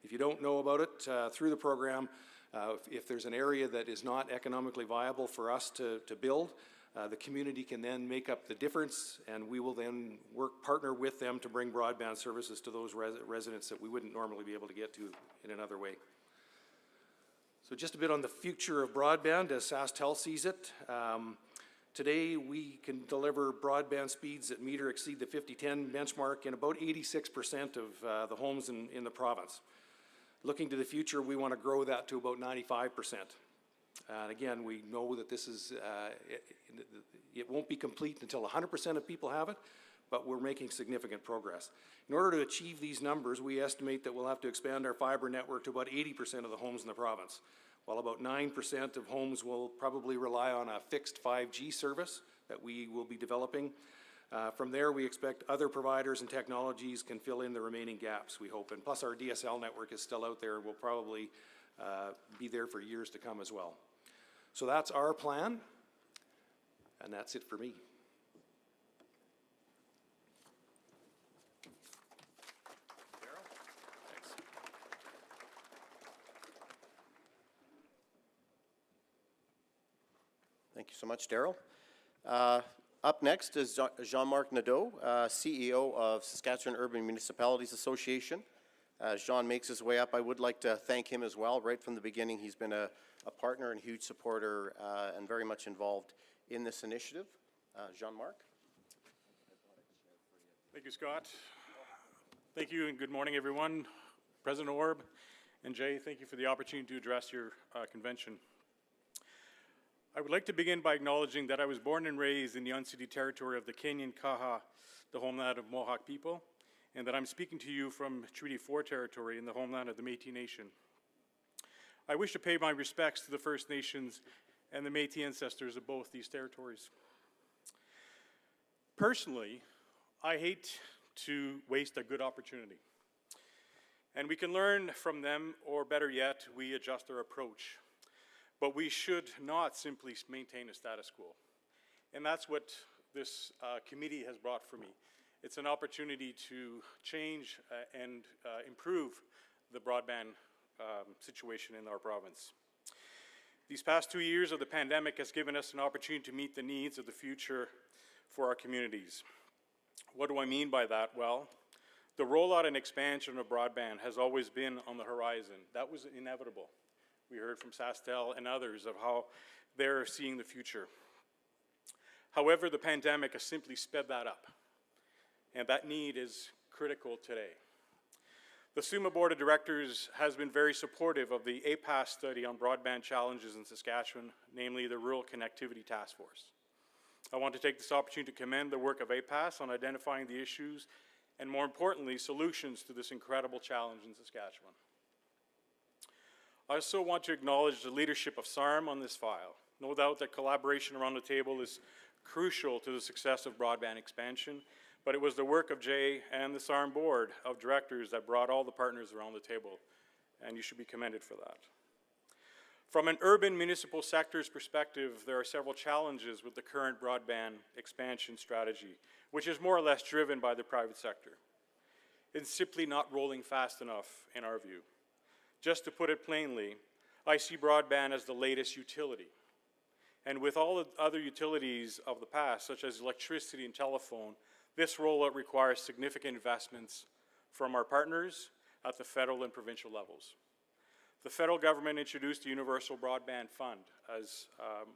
If you don't know about it, through the program, if there's an area that is not economically viable for us to build, the community can then make up the difference, and we will then partner with them to bring broadband services to those residents that we wouldn't normally be able to get to in another way. So just a bit on the future of broadband as SaskTel sees it. Today we can deliver broadband speeds that meet or exceed the 50/10 benchmark in about 86% of the homes in the province. Looking to the future, we want to grow that to about 95%. And again, we know that this is, it won't be complete until 100% of people have it, but we're making significant progress. In order to achieve these numbers, we estimate that we'll have to expand our fiber network to about 80% of the homes in the province, while about 9% of homes will probably rely on a fixed 5G service that we will be developing. From there, we expect other providers and technologies can fill in the remaining gaps, we hope. And plus, our DSL network is still out there and will probably be there for years to come as well. So that's our plan, and that's it for me. Thank you so much, Daryl. Up next is Jean-Marc Nadeau, CEO of Saskatchewan Urban Municipalities Association. As Jean makes his way up, I would like to thank him as well. Right from the beginning, he's been a partner and huge supporter and very much involved in this initiative. Jean-Marc. Thank you, Scott. Thank you and good morning, everyone. President Orb and Jay, thank you for the opportunity to address your convention. I would like to begin by acknowledging that I was born and raised in the unceded territory of the Kenyan Kaha, the homeland of Mohawk people, and that I'm speaking to you from Treaty 4 territory in the homeland of the Métis Nation. I wish to pay my respects to the First Nations and the Métis ancestors of both these territories. Personally, I hate to waste a good opportunity. And we can learn from them, or better yet, we adjust our approach. But we should not simply maintain a status quo. And that's what this committee has brought for me. It's an opportunity to change and improve the broadband situation in our province. These past 2 years of the pandemic has given us an opportunity to meet the needs of the future for our communities. What do I mean by that? Well, the rollout and expansion of broadband has always been on the horizon. That was inevitable. We heard from SaskTel and others of how they're seeing the future. However, the pandemic has simply sped that up, and that need is critical today. The SUMA Board of Directors has been very supportive of the APAS study on broadband challenges in Saskatchewan, namely the Rural Connectivity Task Force. I want to take this opportunity to commend the work of APAS on identifying the issues and, more importantly, solutions to this incredible challenge in Saskatchewan. I also want to acknowledge the leadership of Sarm on this file. No doubt that collaboration around the table is crucial to the success of broadband expansion, but it was the work of Jay and the Sarm Board of Directors that brought all the partners around the table, and you should be commended for that. From an urban municipal sector's perspective, there are several challenges with the current broadband expansion strategy, which is more or less driven by the private sector. It's simply not rolling fast enough in our view. Just to put it plainly, I see broadband as the latest utility. And with all the other utilities of the past, such as electricity and telephone, this rollout requires significant investments from our partners at the federal and provincial levels. The federal government introduced the Universal Broadband Fund, as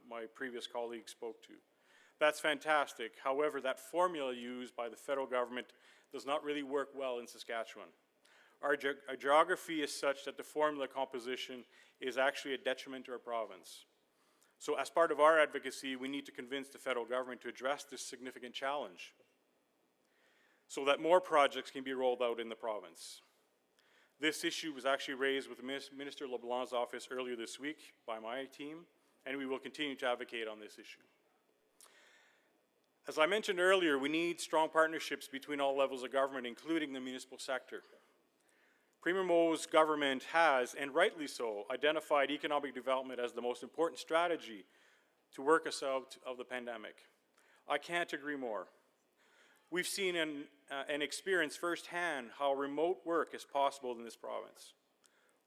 my previous colleague spoke to. That's fantastic. However, that formula used by the federal government does not really work well in Saskatchewan. Our geography is such that the formula composition is actually a detriment to our province. So as part of our advocacy, we need to convince the federal government to address this significant challenge so that more projects can be rolled out in the province. This issue was actually raised with Minister LeBlanc's office earlier this week by my team, and we will continue to advocate on this issue. As I mentioned earlier, we need strong partnerships between all levels of government, including the municipal sector. Premier Moe's government has, and rightly so, identified economic development as the most important strategy to work us out of the pandemic. I can't agree more. We've seen and experienced firsthand how remote work is possible in this province.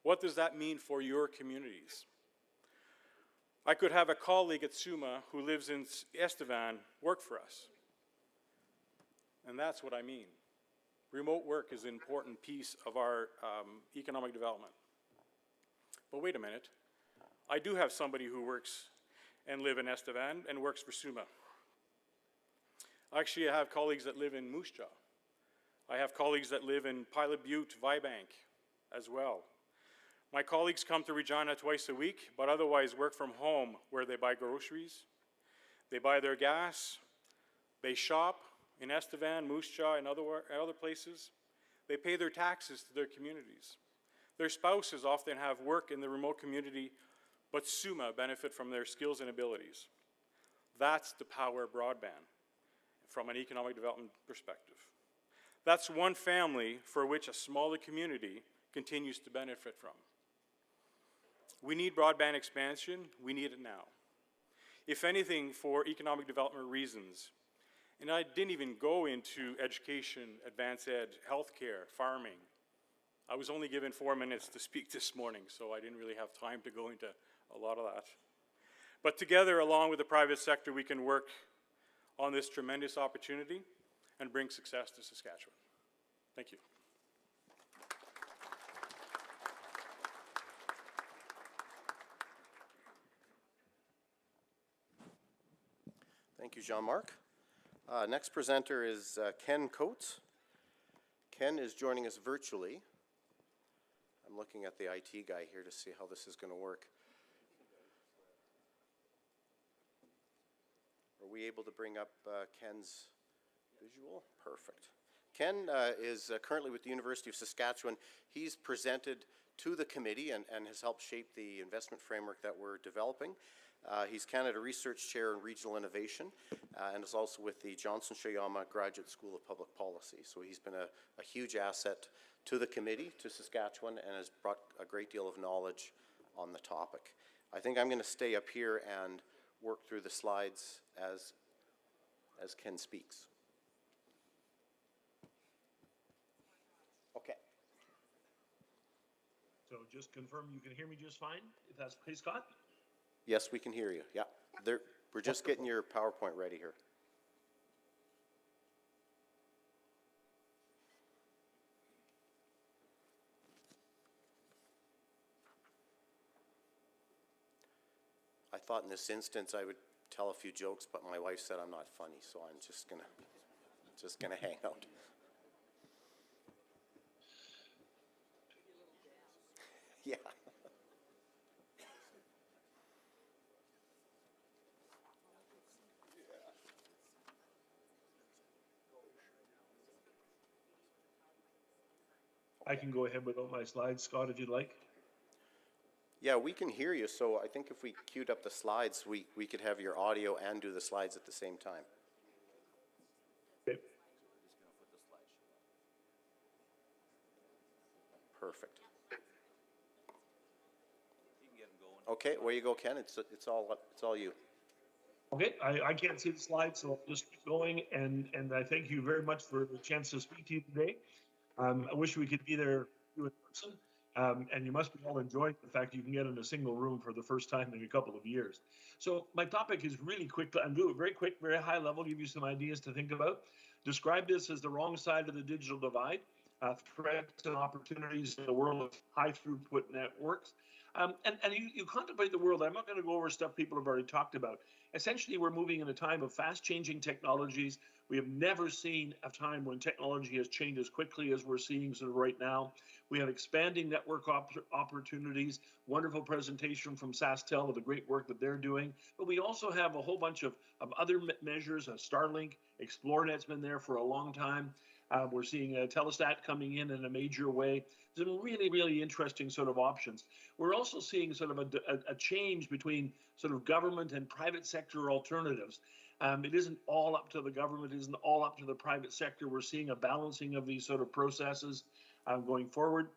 What does that mean for your communities? I could have a colleague at SUMA who lives in Estevan work for us. And that's what I mean. Remote work is an important piece of our economic development. But wait a minute. I do have somebody who works and live in Estevan and works for SUMA. Actually, I have colleagues that live in Moose Jaw. I have colleagues that live in Pilot Butte, Vibank as well. My colleagues come to Regina twice a week, but otherwise work from home where they buy groceries, they buy their gas, they shop in Estevan, Moose Jaw, and other places. They pay their taxes to their communities. Their spouses often have work in the remote community, but SUMA benefit from their skills and abilities. That's the power of broadband from an economic development perspective. That's one family for which a smaller community continues to benefit from. We need broadband expansion. We need it now. If anything, for economic development reasons. And I didn't even go into education, advanced ed, healthcare, farming. I was only given 4 minutes to speak this morning, so I didn't really have time to go into a lot of that. But together, along with the private sector, we can work on this tremendous opportunity and bring success to Saskatchewan. Thank you. Thank you, Jean-Marc. Next presenter is Ken Coates. Ken is joining us virtually. I'm looking at the IT guy here to see how this is going to work. Are we able to bring up Ken's visual? Perfect. Ken is currently with the University of Saskatchewan. He's presented to the committee and has helped shape the investment framework that we're developing. He's Canada Research Chair in Regional Innovation and is also with the Johnson Shayama Graduate School of Public Policy. So he's been a huge asset to the committee, to Saskatchewan, and has brought a great deal of knowledge on the topic. I think I'm going to stay up here and work through the slides as Ken speaks. Okay. So just confirm you can hear me just fine, if that's okay, Scott? Yes, we can hear you. Yeah, we're just getting your PowerPoint ready here. I thought in this instance I would tell a few jokes, but my wife said I'm not funny, so I'm just gonna hang out. Yeah. I can go ahead without my slides, Scott, if you'd like. Yeah, we can hear you, so I think if we queued up the slides, we could have your audio and do the slides at the same time. Okay. Perfect. Okay, where you go, Ken. It's all you. Okay, I can't see the slides, so I'll just keep going, and I thank you very much for the chance to speak to you today. I wish we could be there in person, and you must be all enjoying the fact you can get in a single room for the first time in a couple of years. So my topic is really quick. I'm doing it very quick, very high level, give you some ideas to think about. Describe this as the wrong side of the digital divide, threats and opportunities in the world of high throughput networks. And you contemplate the world. I'm not going to go over stuff people have already talked about. Essentially, we're moving in a time of fast-changing technologies. We have never seen a time when technology has changed as quickly as we're seeing sort of right now. We have expanding network opportunities, wonderful presentation from SaskTel of the great work that they're doing. But we also have a whole bunch of other measures. Starlink, ExploreNet's been there for a long time. We're seeing Telesat coming in a major way. Some really, really interesting sort of options. We're also seeing sort of a change between sort of government and private sector alternatives. It isn't all up to the government, it isn't all up to the private sector. We're seeing a balancing of these sort of processes going forward.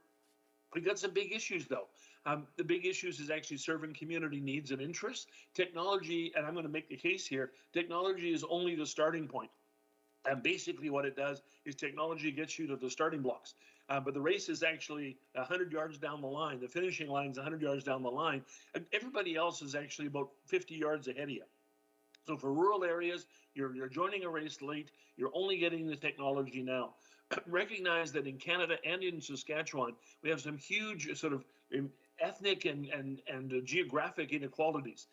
We've got some big issues, though. The big issues is actually serving community needs and interests. Technology, and I'm going to make the case here, technology is only the starting point. And basically what it does is technology gets you to the starting blocks. But the race is actually 100 yards down the line. The finishing line is 100 yards down the line. And everybody else is actually about 50 yards ahead of you. So for rural areas, you're joining a race late. You're only getting the technology now. Recognize that in Canada and in Saskatchewan, we have some huge sort of ethnic and geographic inequalities.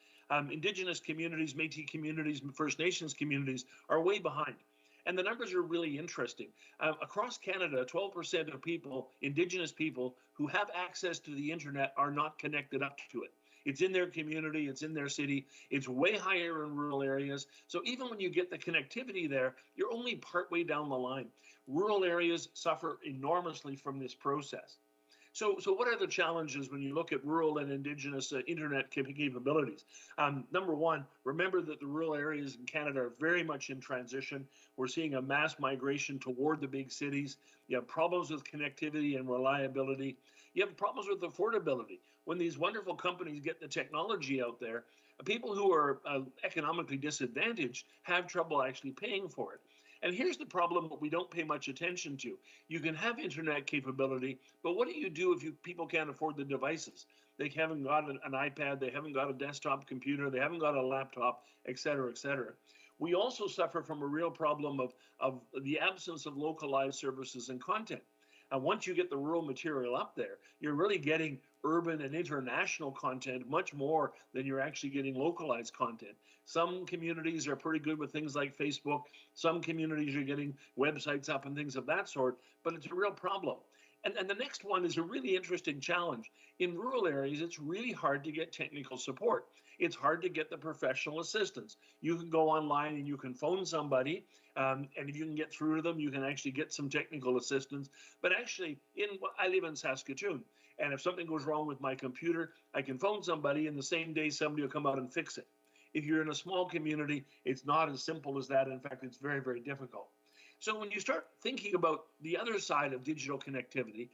Indigenous communities, Métis communities, First Nations communities are way behind. And the numbers are really interesting. Across Canada, 12% of people, Indigenous people, who have access to the internet are not connected up to it. It's in their community, it's in their city, it's way higher in rural areas. So even when you get the connectivity there, you're only partway down the line. Rural areas suffer enormously from this process. So what are the challenges when you look at rural and Indigenous internet capabilities? Number one, remember that the rural areas in Canada are very much in transition. We're seeing a mass migration toward the big cities. You have problems with connectivity and reliability. You have problems with affordability. When these wonderful companies get the technology out there, people who are economically disadvantaged have trouble actually paying for it. And here's the problem that we don't pay much attention to. You can have internet capability, but what do you do if people can't afford the devices? They haven't got an iPad, they haven't got a desktop computer, they haven't got a laptop, et cetera, et cetera. We also suffer from a real problem of the absence of localized services and content. And once you get the rural material up there, you're really getting urban and international content much more than you're actually getting localized content. Some communities are pretty good with things like Facebook. Some communities are getting websites up and things of that sort, but it's a real problem. And the next one is a really interesting challenge. In rural areas, it's really hard to get technical support. It's hard to get the professional assistance. You can go online and you can phone somebody, and if you can get through to them, you can actually get some technical assistance. But actually, I live in Saskatoon, and if something goes wrong with my computer, I can phone somebody, and the same day somebody will come out and fix it. If you're in a small community, it's not as simple as that. In fact, it's very, very difficult. So when you start thinking about the other side of digital connectivity,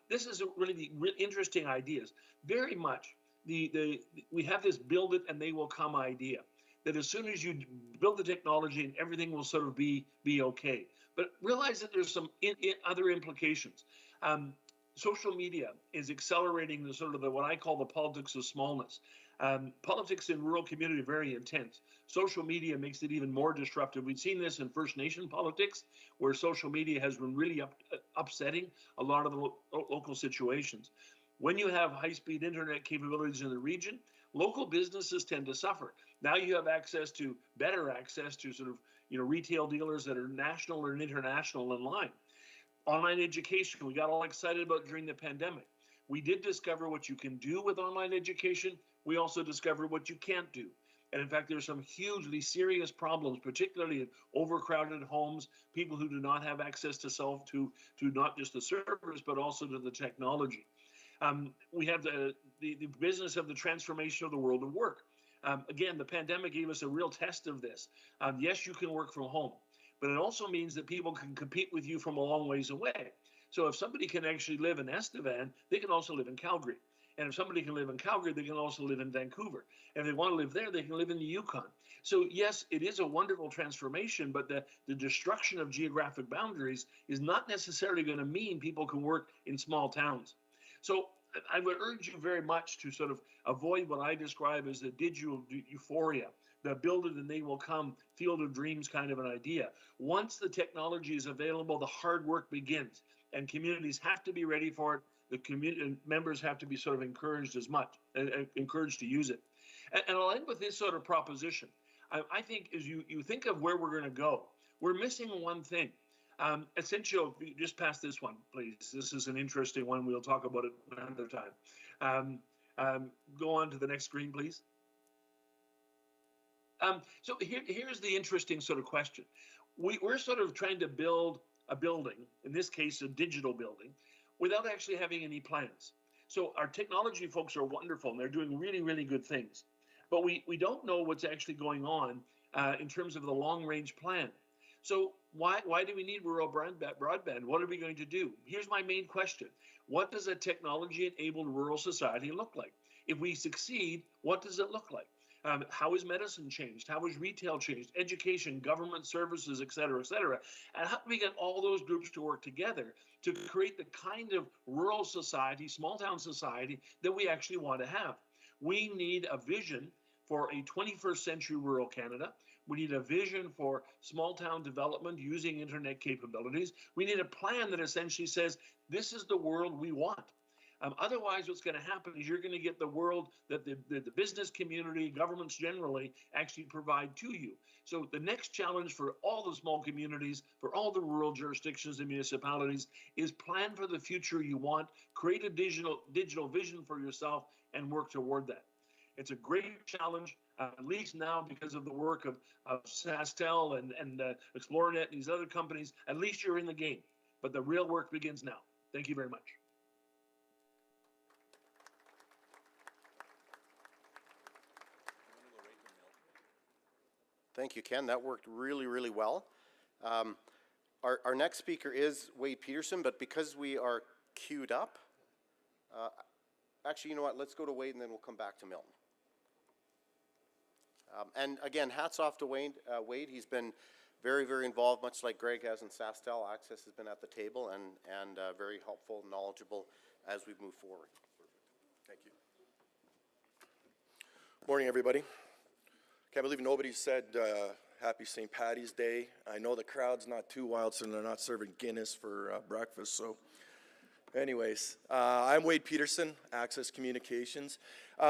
this is really interesting ideas. Very much, we have this build it and they will come idea, that as soon as you build the technology and everything will sort of be okay. But realize that there's some other implications. Social media is accelerating the sort of what I call the politics of smallness. Politics in rural community are very intense. Social media makes it even more disruptive. We've seen this in First Nation politics, where social media has been really upsetting a lot of the local situations. When you have high-speed internet capabilities in the region, local businesses tend to suffer. Now you have better access to sort of retail dealers that are national or international in line. Online education, we got all excited about during the pandemic. We did discover what you can do with online education. We also discovered what you can't do. And in fact, there's some hugely serious problems, particularly in overcrowded homes, people who do not have access to not just the servers, but also to the technology. We have the business of the transformation of the world of work. Again, the pandemic gave us a real test of this. Yes, you can work from home, but it also means that people can compete with you from a long ways away. So if somebody can actually live in Estevan, they can also live in Calgary. And if somebody can live in Calgary, they can also live in Vancouver. And if they want to live there, they can live in the Yukon. So yes, it is a wonderful transformation, but the destruction of geographic boundaries is not necessarily going to mean people can work in small towns. So I would urge you very much to sort of avoid what I describe as the digital euphoria, the build it and they will come, field of dreams kind of an idea. Once the technology is available, the hard work begins, and communities have to be ready for it. The community members have to be sort of encouraged encouraged to use it. And I'll end with this sort of proposition. I think as you think of where we're going to go, we're missing one thing. Essential, just pass this one, please. This is an interesting one. We'll talk about it another time. Go on to the next screen, please. So here's the interesting sort of question. We're sort of trying to build a building, in this case, a digital building, without actually having any plans. So our technology folks are wonderful, and they're doing really, really good things. But we don't know what's actually going on in terms of the long-range plan. So why do we need rural broadband? What are we going to do? Here's my main question. What does a technology-enabled rural society look like? If we succeed, what does it look like? How is medicine changed? How is retail changed? Education, government services, et cetera, et cetera. And how do we get all those groups to work together to create the kind of rural society, small town society that we actually want to have? We need a vision for a 21st century rural Canada. We need a vision for small town development using internet capabilities. We need a plan that essentially says, this is the world we want. Otherwise, what's going to happen is you're going to get the world that the business community, governments generally, actually provide to you. So the next challenge for all the small communities, for all the rural jurisdictions and municipalities, is plan for the future you want, create a digital vision for yourself, and work toward that. It's a great challenge, at least now because of the work of SaskTel and ExploreNet and these other companies. At least you're in the game, but the real work begins now. Thank you very much. Thank you, Ken. That worked really, really well. Our next speaker is Wade Peterson, but because we are queued up, actually, you know what? Let's go to Wade and then we'll come back to Milton. And again, hats off to Wade. He's been very, very involved, much like Greg has in SaskTel. Access has been at the table and very helpful, knowledgeable as we move forward. Thank you. Morning, everybody. Can't believe nobody said Happy St. Paddy's Day. I know the crowd's not too wild, so they're not serving Guinness for breakfast. So anyways, I'm Wade Peterson, Access Communications.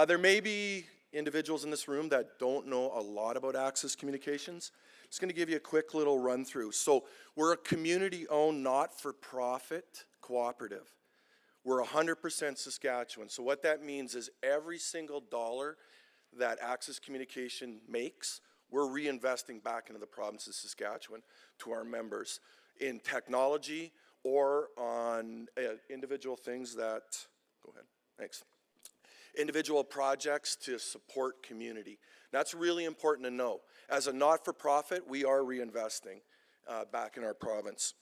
There may be individuals in this room that don't know a lot about Access Communications. Just going to give you a quick little run through. So we're a community-owned, not-for-profit cooperative. We're 100% Saskatchewan. So what that means is every single dollar that Access Communication makes, we're reinvesting back into the province of Saskatchewan to our members in technology or on individual things that, go ahead, thanks. Individual projects to support community. That's really important to know. As a not-for-profit, we are reinvesting back in our province.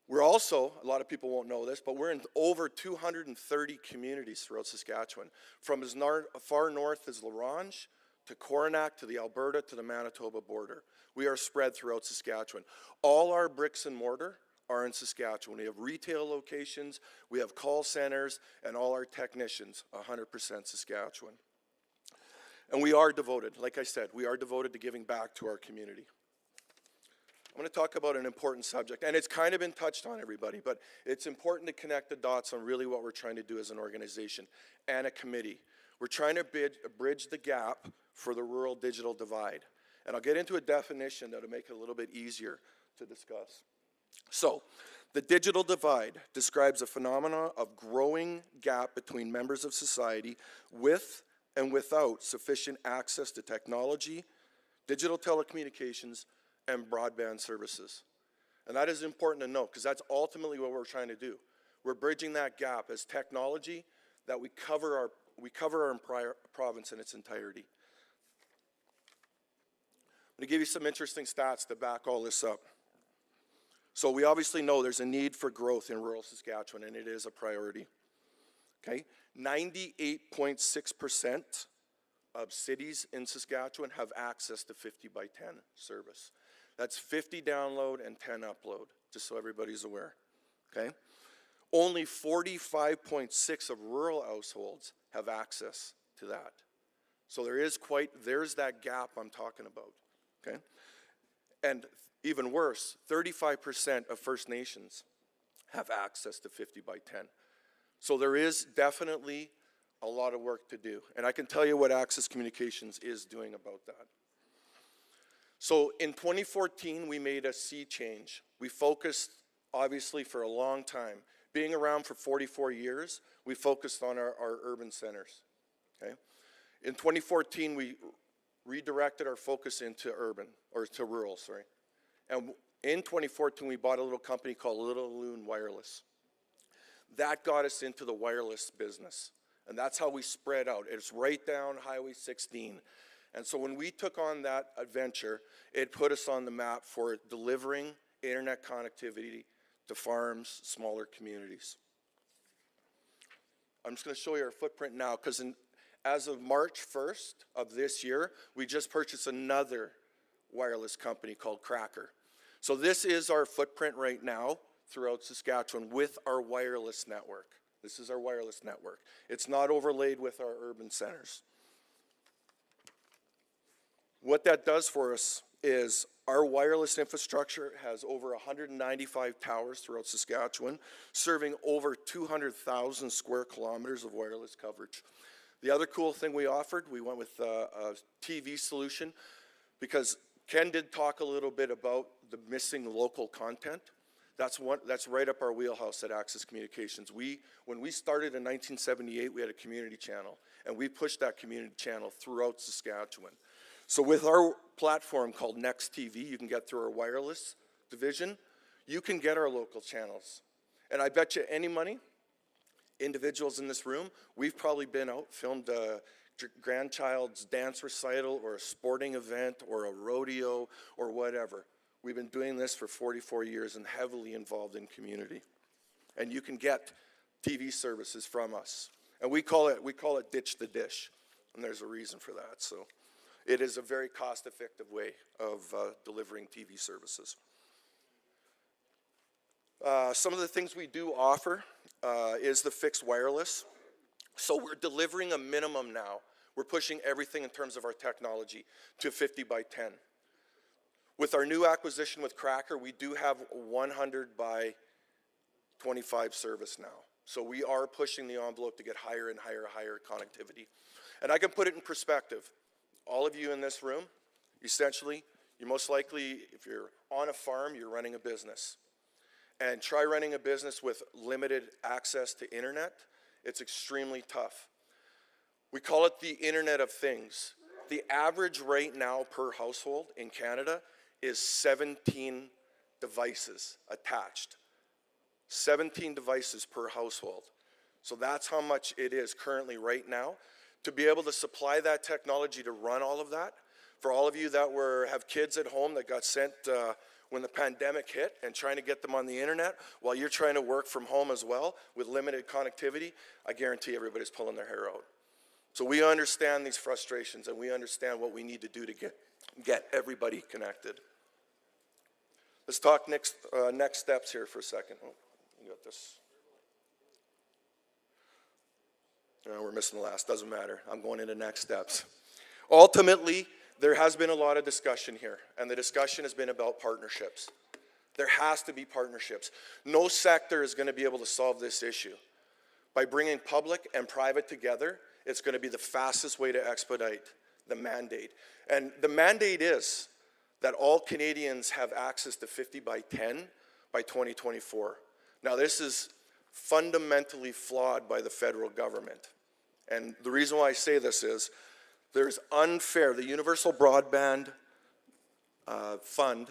We're also, a lot of people won't know this, but we're in over 230 communities throughout Saskatchewan, from as far north as La Ronge, to Coronach, to the Alberta, to the Manitoba border. We are spread throughout Saskatchewan. All our bricks and mortar are in Saskatchewan. We have retail locations, we have call centers, and all our technicians, 100% Saskatchewan. And we are devoted, like I said, we are devoted to giving back to our community. I'm going to talk about an important subject, and it's kind of been touched on, everybody, but it's important to connect the dots on really what we're trying to do as an organization and a committee. We're trying to bridge the gap for the rural digital divide. And I'll get into a definition that'll make it a little bit easier to discuss. So, The digital divide describes a phenomenon of growing gap between members of society with and without sufficient access to technology, digital telecommunications, and broadband services. And that is important to note because that's ultimately what we're trying to do. We're bridging that gap as technology that we cover our province in its entirety. I'm going to give you some interesting stats to back all this up. So we obviously know there's a need for growth in rural Saskatchewan, and it is a priority. Okay, 98.6% of cities in Saskatchewan have access to 50 by 10 service. That's 50 download and 10 upload, just so everybody's aware. Okay, only 45.6 of rural households have access to that. So there's that gap I'm talking about. Okay, and even worse, 35% of First Nations have access to 50 by 10. So there is definitely a lot of work to do. And I can tell you what Access Communications is doing about that. So in 2014, we made a sea change. We focused, obviously, for a long time. Being around for 44 years, we focused on our urban centers. Okay? In 2014, we redirected our focus into rural, sorry. And in 2014, we bought a little company called Little Loon Wireless. That got us into the wireless business. And that's how we spread out. It's right down Highway 16. And so when we took on that adventure, it put us on the map for delivering internet connectivity to farms, smaller communities. I'm just going to show you our footprint now, because as of March 1st of this year, we just purchased another wireless company called Cracker. So this is our footprint right now throughout Saskatchewan with our wireless network. This is our wireless network. It's not overlaid with our urban centers. What that does for us is our wireless infrastructure has over 195 towers throughout Saskatchewan, serving over 200,000 square kilometers of wireless coverage. The other cool thing we offered, we went with a TV solution, because Ken did talk a little bit about the missing local content. That's right up our wheelhouse at Access Communications. When we started in 1978, we had a community channel, and we pushed that community channel throughout Saskatchewan. So with our platform called Next TV, you can get through our wireless division, you can get our local channels. And I bet you any money, individuals in this room, we've probably been out, filmed a grandchild's dance recital or a sporting event or a rodeo or whatever. We've been doing this for 44 years and heavily involved in community. And you can get TV services from us. And we call it ditch the dish. And there's a reason for that. So it is a very cost-effective way of delivering TV services. Some of the things we do offer is the fixed wireless. So we're delivering a minimum now. We're pushing everything in terms of our technology to 50 by 10. With our new acquisition with Cracker, we do have 100 by 25 service now. So we are pushing the envelope to get higher and higher connectivity. And I can put it in perspective. All of you in this room, essentially, you're most likely, if you're on a farm, you're running a business. And try running a business with limited access to internet. It's extremely tough. We call it the Internet of Things. The average right now per household in Canada is 17 devices attached. 17 devices per household. So that's how much it is currently right now. To be able to supply that technology to run all of that, for all of you that have kids at home that got sent when the pandemic hit and trying to get them on the internet while you're trying to work from home as well with limited connectivity, I guarantee everybody's pulling their hair out. So we understand these frustrations and we understand what we need to do to get everybody connected. Let's talk next steps here for a second. Oh, you got this. No, we're missing the last, doesn't matter. I'm going into next steps. Ultimately, there has been a lot of discussion here, and the discussion has been about partnerships. There has to be partnerships. No sector is going to be able to solve this issue. By bringing public and private together, it's going to be the fastest way to expedite the mandate. And the mandate is that all Canadians have access to 50 by 10 by 2024. Now, this is fundamentally flawed by the federal government. And the reason why I say this is there's unfair, the Universal Broadband Fund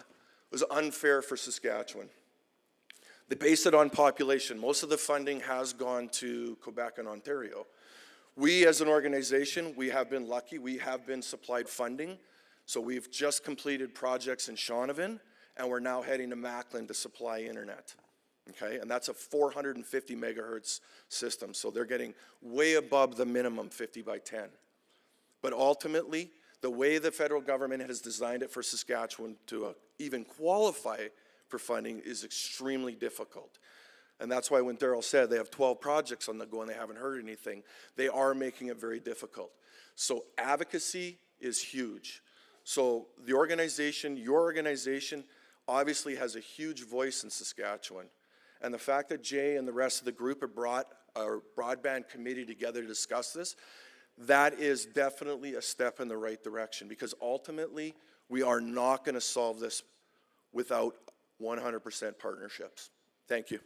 was unfair for Saskatchewan. They base it on population. Most of the funding has gone to Quebec and Ontario. We as an organization, we have been lucky. We have been supplied funding. So we've just completed projects in Shaunavon, and we're now heading to Macklin to supply internet. Okay, and that's a 450 megahertz system. So they're getting way above the minimum 50 by 10. But ultimately, the way the federal government has designed it for Saskatchewan to even qualify for funding is extremely difficult. And that's why when Daryl said they have 12 projects on the go and they haven't heard anything, they are making it very difficult. So advocacy is huge. So the organization, your organization, obviously has a huge voice in Saskatchewan. And the fact that Jay and the rest of the group have brought a broadband committee together to discuss this, that is definitely a step in the right direction, because ultimately we are not going to solve this without 100% partnerships. Thank you.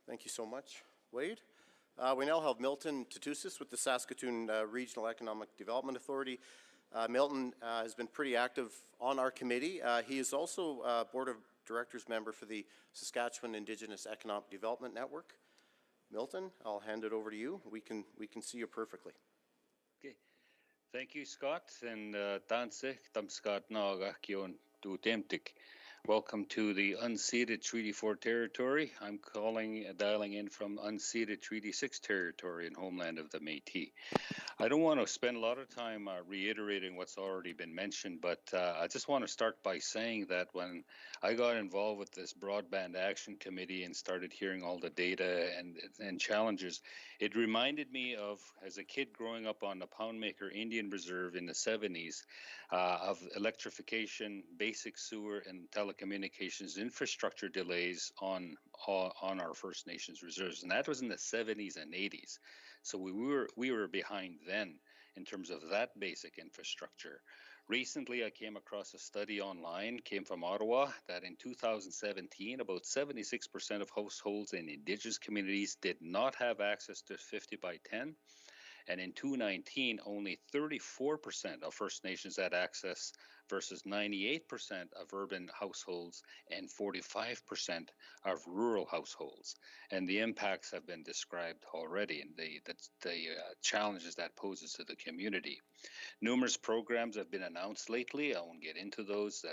Thank you so much, Wade. We now have Milton Tatusis with the Saskatoon Regional Economic Development Authority. Milton has been pretty active on our committee. He is also a Board of Directors member for the Saskatchewan Indigenous Economic Development Network. Milton, I'll hand it over to you. We can see you perfectly. Okay. Thank you, Scott, and Danse, Scott Naga, Kion Temtik. Welcome to the unceded Treaty 4 territory. I'm dialing in from unceded Treaty 6 territory and homeland of the Métis. I don't want to spend a lot of time reiterating what's already been mentioned, but I just want to start by saying that when I got involved with this Broadband Action Committee and started hearing all the data and challenges, it reminded me of, as a kid growing up on the Poundmaker Indian Reserve in the 70s, of electrification, basic sewer, and telecommunications infrastructure delays on our First Nations reserves. And that was in the 70s and 80s. So we were behind then in terms of that basic infrastructure. Recently, I came across a study online, came from Ottawa, that in 2017, about 76% of households in Indigenous communities did not have access to 50 by 10. And in 2019, only 34% of First Nations had access versus 98% of urban households and 45% of rural households. And the impacts have been described already, and the challenges that poses to the community. Numerous programs have been announced lately. I won't get into those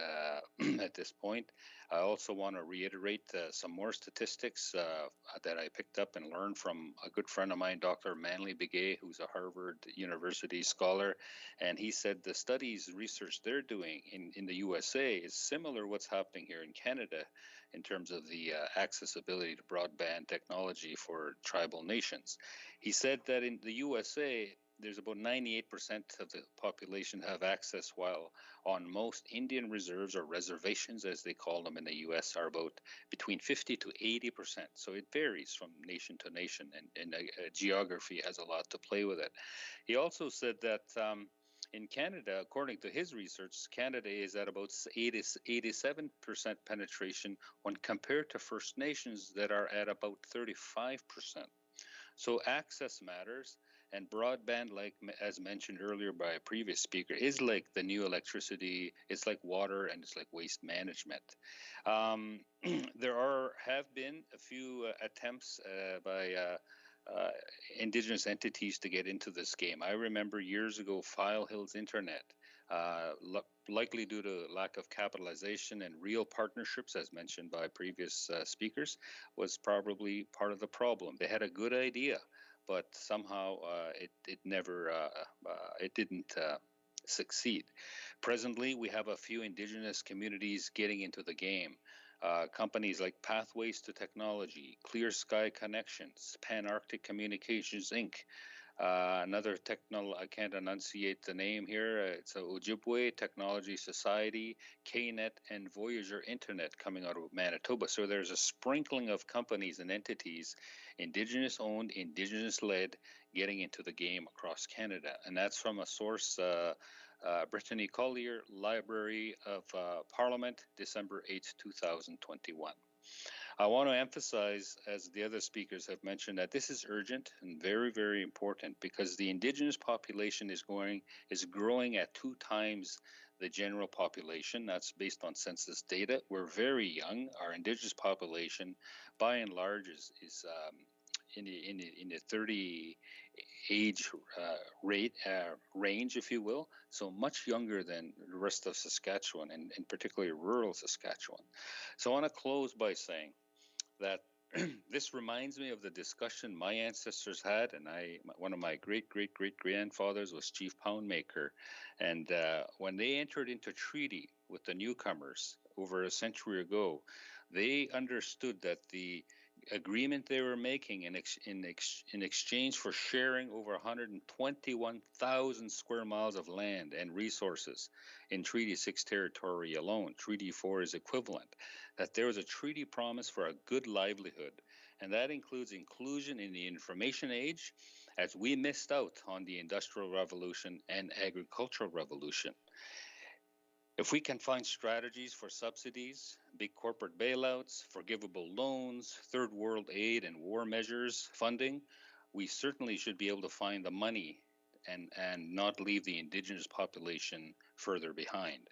at this point. I also want to reiterate some more statistics that I picked up and learned from a good friend of mine, Dr. Miley, who's a Harvard University scholar. And he said the studies, research they're doing in the USA is similar to what's happening here in Canada in terms of the accessibility to broadband technology for tribal nations. He said that in the USA, there's about 98% of the population have access, while on most Indian reserves, or reservations as they call them in the US, are about between 50 to 80%. So it varies from nation to nation, and geography has a lot to play with it. He also said that in Canada, according to his research, Canada is at about 87% penetration when compared to First Nations that are at about 35%. So access matters. And broadband, like as mentioned earlier by a previous speaker, is like the new electricity. It's like water, and it's like waste management. There have been a few attempts by Indigenous entities to get into this game. I remember years ago, File Hills Internet, likely due to lack of capitalization and real partnerships, as mentioned by previous speakers, was probably part of the problem. They had a good idea, but somehow it didn't succeed. Presently, we have a few Indigenous communities getting into the game. Companies like Pathways to Technology, Clear Sky Connections, Pan Arctic Communications Inc., Another I can't enunciate the name here. It's a Ojibwe Technology Society, KNet, and Voyager Internet coming out of Manitoba. So there's a sprinkling of companies and entities, Indigenous owned, Indigenous led, getting into the game across Canada. And that's from a source, Brittany Collier, Library of Parliament, December 8th, 2021. I want to emphasize, as the other speakers have mentioned, that this is urgent and very, very important because the Indigenous population is growing at 2 times the general population. That's based on census data. We're very young. Our Indigenous population, by and large, is in the 30 age range, if you will, so much younger than the rest of Saskatchewan, and particularly rural Saskatchewan. So I want to close by saying that this reminds me of the discussion my ancestors had, and one of my great-great-great-grandfathers was Chief Poundmaker, and when they entered into treaty with the newcomers over a century ago, they understood that the agreement they were making in exchange for sharing over 121,000 square miles of land and resources in Treaty 6 territory alone, Treaty 4 is equivalent, that there was a treaty promise for a good livelihood, and that includes inclusion in the information age, as we missed out on the Industrial Revolution and Agricultural Revolution. If we can find strategies for subsidies, big corporate bailouts, forgivable loans, third world aid and war measures funding, we certainly should be able to find the money and not leave the Indigenous population further behind.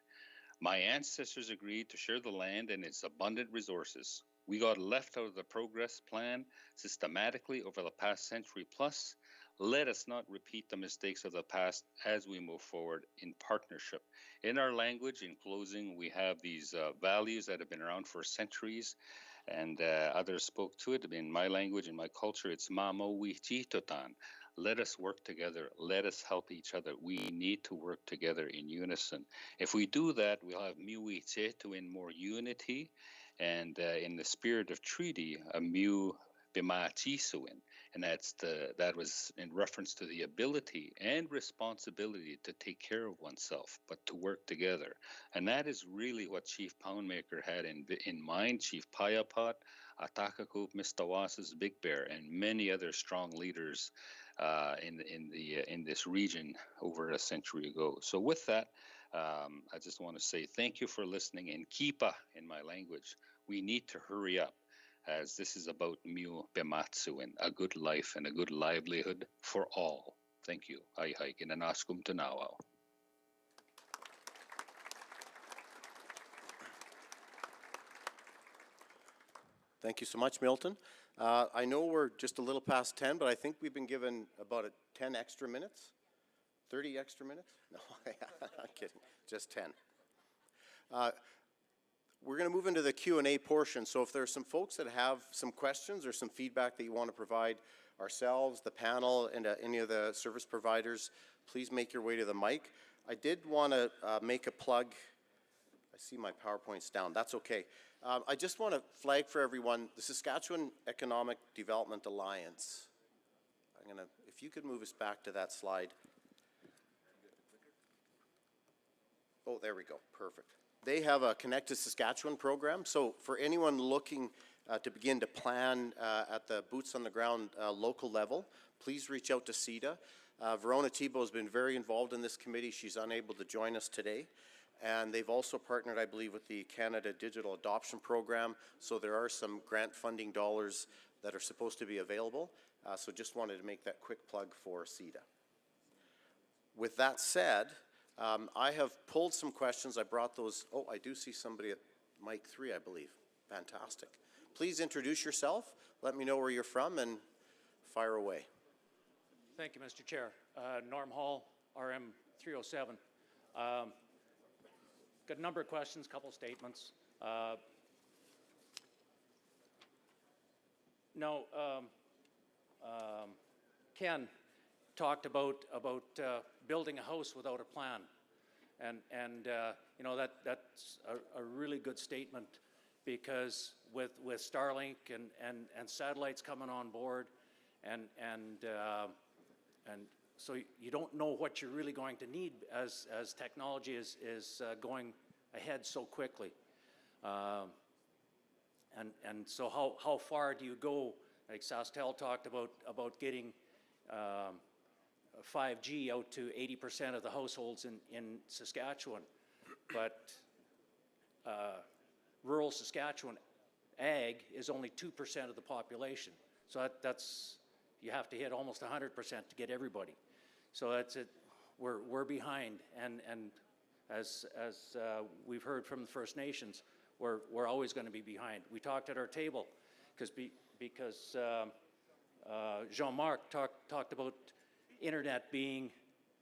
My ancestors agreed to share the land and its abundant resources. We got left out of the progress plan systematically over the past century plus. Let us not repeat the mistakes of the past as we move forward in partnership. In our language, in closing, we have these values that have been around for centuries, and others spoke to it. In my language, in my culture, it's Mamo Wichitotan. Let us work together. Let us help each other. We need to work together in unison. If we do that, we'll have Miwi Chetu in more unity, and in the spirit of treaty, a Miu Bimachisuin. And that was in reference to the ability and responsibility to take care of oneself, but to work together. And that is really what Chief Poundmaker had in mind, Chief Payapot, Atakakup, Mistawas's Big Bear, and many other strong leaders in this region over a century ago. So with that, I just want to say thank you for listening, and kipa in my language. We need to hurry up, as this is about Miu Bematsuin, a good life and a good livelihood for all. Thank you. Ai hai kinanaskum tanawao. Thank you so much, Milton. I know we're just a little past 10, but I think we've been given about 10 extra minutes. 30 extra minutes? No, I'm kidding. Just 10. We're going to move into the Q&A portion, so if there are some folks that have some questions or some feedback that you want to provide ourselves, the panel, and any of the service providers, please make your way to the mic. I did want to make a plug. I see my PowerPoint's down. That's okay. I just want to flag for everyone the Saskatchewan Economic Development Alliance. If you could move us back to that slide. Oh, there we go. Perfect. They have a Connect to Saskatchewan program. So for anyone looking to begin to plan at the boots on the ground local level, please reach out to CEDA. Verona Thibault has been very involved in this committee. She's unable to join us today. And they've also partnered, I believe, with the Canada Digital Adoption Program. So there are some grant funding dollars that are supposed to be available. So just wanted to make that quick plug for CEDA. With that said, I have pulled some questions. I brought those. Oh, I do see somebody at mic 3, I believe. Fantastic. Please introduce yourself. Let me know where you're from and fire away. Thank you, Mr. Chair. Norm Hall, RM 307. Got a number of questions, couple statements. Ken talked about building a house without a plan, and you know that's a really good statement, because with Starlink and satellites coming on board, and and so you don't know what you're really going to need as technology is going ahead so quickly. And so how far do you go? Like Sastel talked about getting 5G out to 80% of the households in Saskatchewan, but rural Saskatchewan ag is only 2% of the population. So that's you have to hit almost 100% to get everybody. So that's it. We're behind, and as we've heard from the First Nations, we're always going to be behind. We talked at our table because Jean-Marc talked about internet being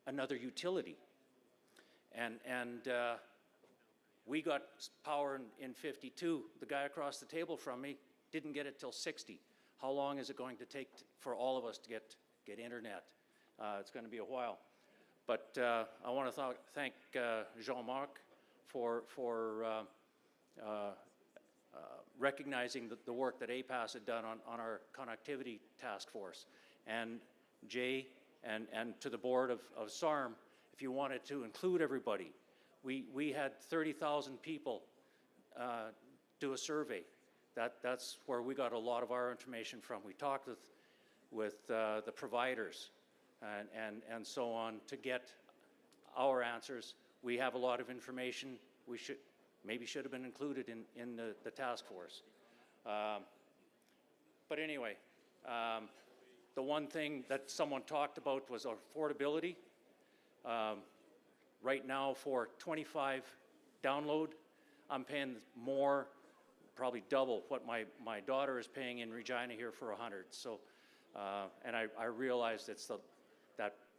another utility, and we got power in 52. The guy across the table from me didn't get it till 60. How long is it going to take for all of us to get internet? It's going to be a while. But I want to thank Jean-Marc for recognizing the work that APAS had done on our connectivity task force. And Jay and to the board of Sarm, if you wanted to include everybody, we had 30,000 people do a survey. That's where we got a lot of our information from. We talked with the providers and so on to get our answers. We have a lot of information. We should have been included in the task force. But anyway, the one thing that someone talked about was affordability. Right now for 25 download, I'm paying more, probably double what my daughter is paying in Regina here for 100. So, and I realized it's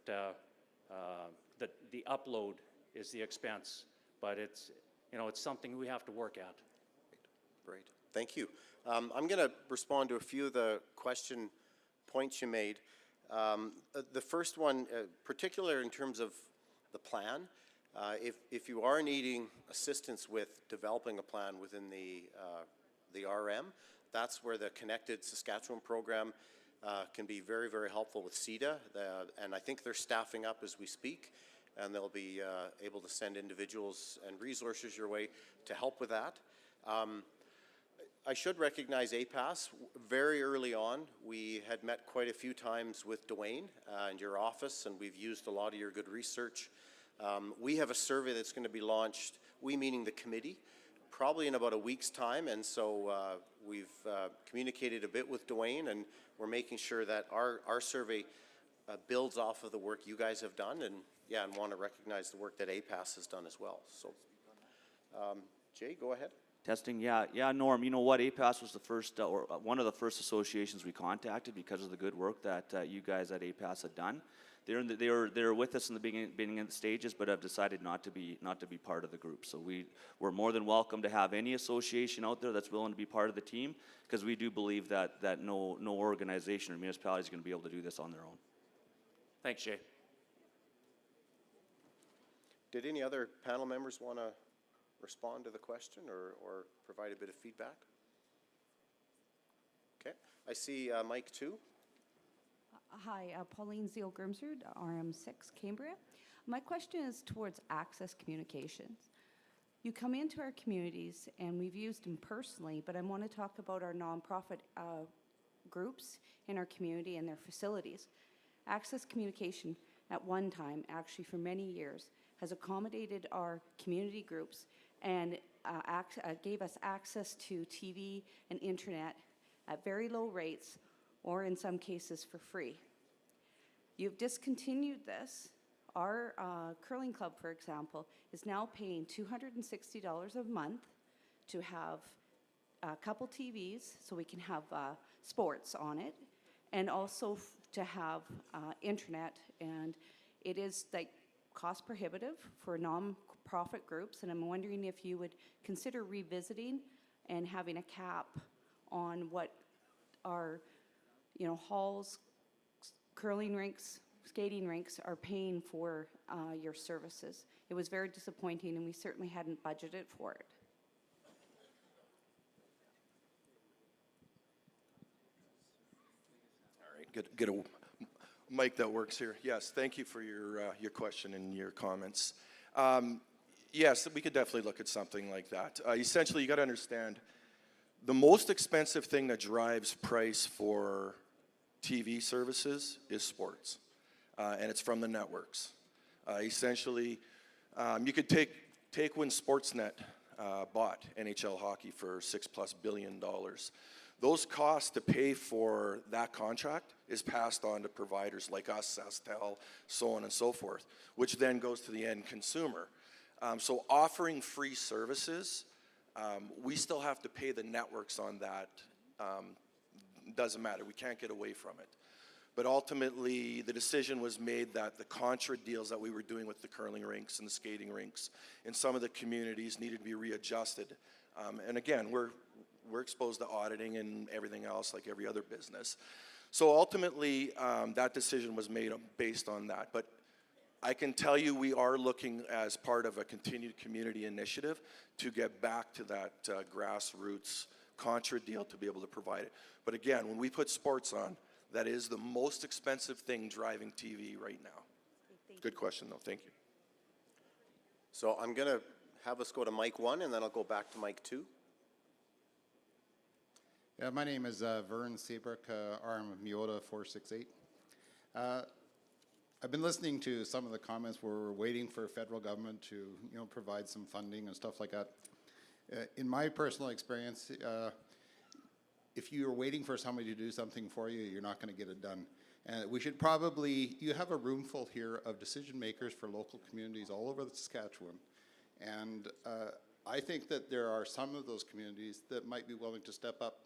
the upload is the expense, but it's something we have to work at. Great, thank you. I'm going to respond to a few of the question points you made. The first one, particular in terms of the plan, if you are needing assistance with developing a plan within the RM, that's where the Connected Saskatchewan program can be very, very helpful with CEDA, and I think they're staffing up as we speak, and they'll be able to send individuals and resources your way to help with that. I should recognize APAS. Very early on, we had met quite a few times with Dwayne and your office, and we've used a lot of your good research. We have a survey that's going to be launched, we meaning the committee, probably in about a week's time, and so we've communicated a bit with Dwayne, and we're making sure that our survey builds off of the work you guys have done, and want to recognize the work that APAS has done as well. So, Jay, go ahead. Testing, yeah, Norm. You know what? APAS was the first, or one of the first associations we contacted because of the good work that you guys at APAS had done. They were with us in the beginning of the stages, but have decided not to be part of the group. So we're more than welcome to have any association out there that's willing to be part of the team, because we do believe that no organization or municipality is going to be able to do this on their own. Thanks, Jay. Did any other panel members want to respond to the question or provide a bit of feedback? Okay, I see Mike 2. Hi, Pauline Zeal-Grimsrud, RM6, Cambria. My question is towards access communications. You come into our communities, and we've used them personally, but I want to talk about our nonprofit groups in our community and their facilities. Access communication at one time, actually for many years, has accommodated our community groups and gave us access to TV and internet at very low rates, or in some cases for free. You've discontinued this. Our curling club, for example, is now paying $260 a month to have a couple TVs so we can have sports on it, and also to have internet. And it is like cost prohibitive for non-profit groups, and I'm wondering if you would consider revisiting and having a cap on what our halls, curling rinks, skating rinks are paying for your services. It was very disappointing, and we certainly hadn't budgeted for it. All right, get a Mike that works here. Yes, thank you for your question and your comments. Yes, we could definitely look at something like that. Essentially, you got to understand, the most expensive thing that drives price for TV services is sports, and it's from the networks. Essentially, you could take when Sportsnet bought NHL hockey for $6+ billion. Those costs to pay for that contract is passed on to providers like us, SaskTel, so on and so forth, which then goes to the end consumer. So offering free services, we still have to pay the networks on that. Doesn't matter, we can't get away from it. But ultimately, the decision was made that the contra deals that we were doing with the curling rinks and the skating rinks in some of the communities needed to be readjusted. And again, we're exposed to auditing and everything else like every other business. So ultimately, that decision was made based on that. But I can tell you we are looking as part of a continued community initiative to get back to that grassroots contra deal to be able to provide it. But again, when we put sports on, that is the most expensive thing driving TV right now. Good question, though. Thank you. So I'm going to have us go to Mike 1, and then I'll go back to Mike 2. Yeah, my name is Vern Seabrook, RM of Miota 468. I've been listening to some of the comments where we're waiting for federal government to, provide some funding and stuff like that. In my personal experience, if you're waiting for somebody to do something for you, you're not going to get it done. And we should probably, you have a room full here of decision makers for local communities all over Saskatchewan. And I think that there are some of those communities that might be willing to step up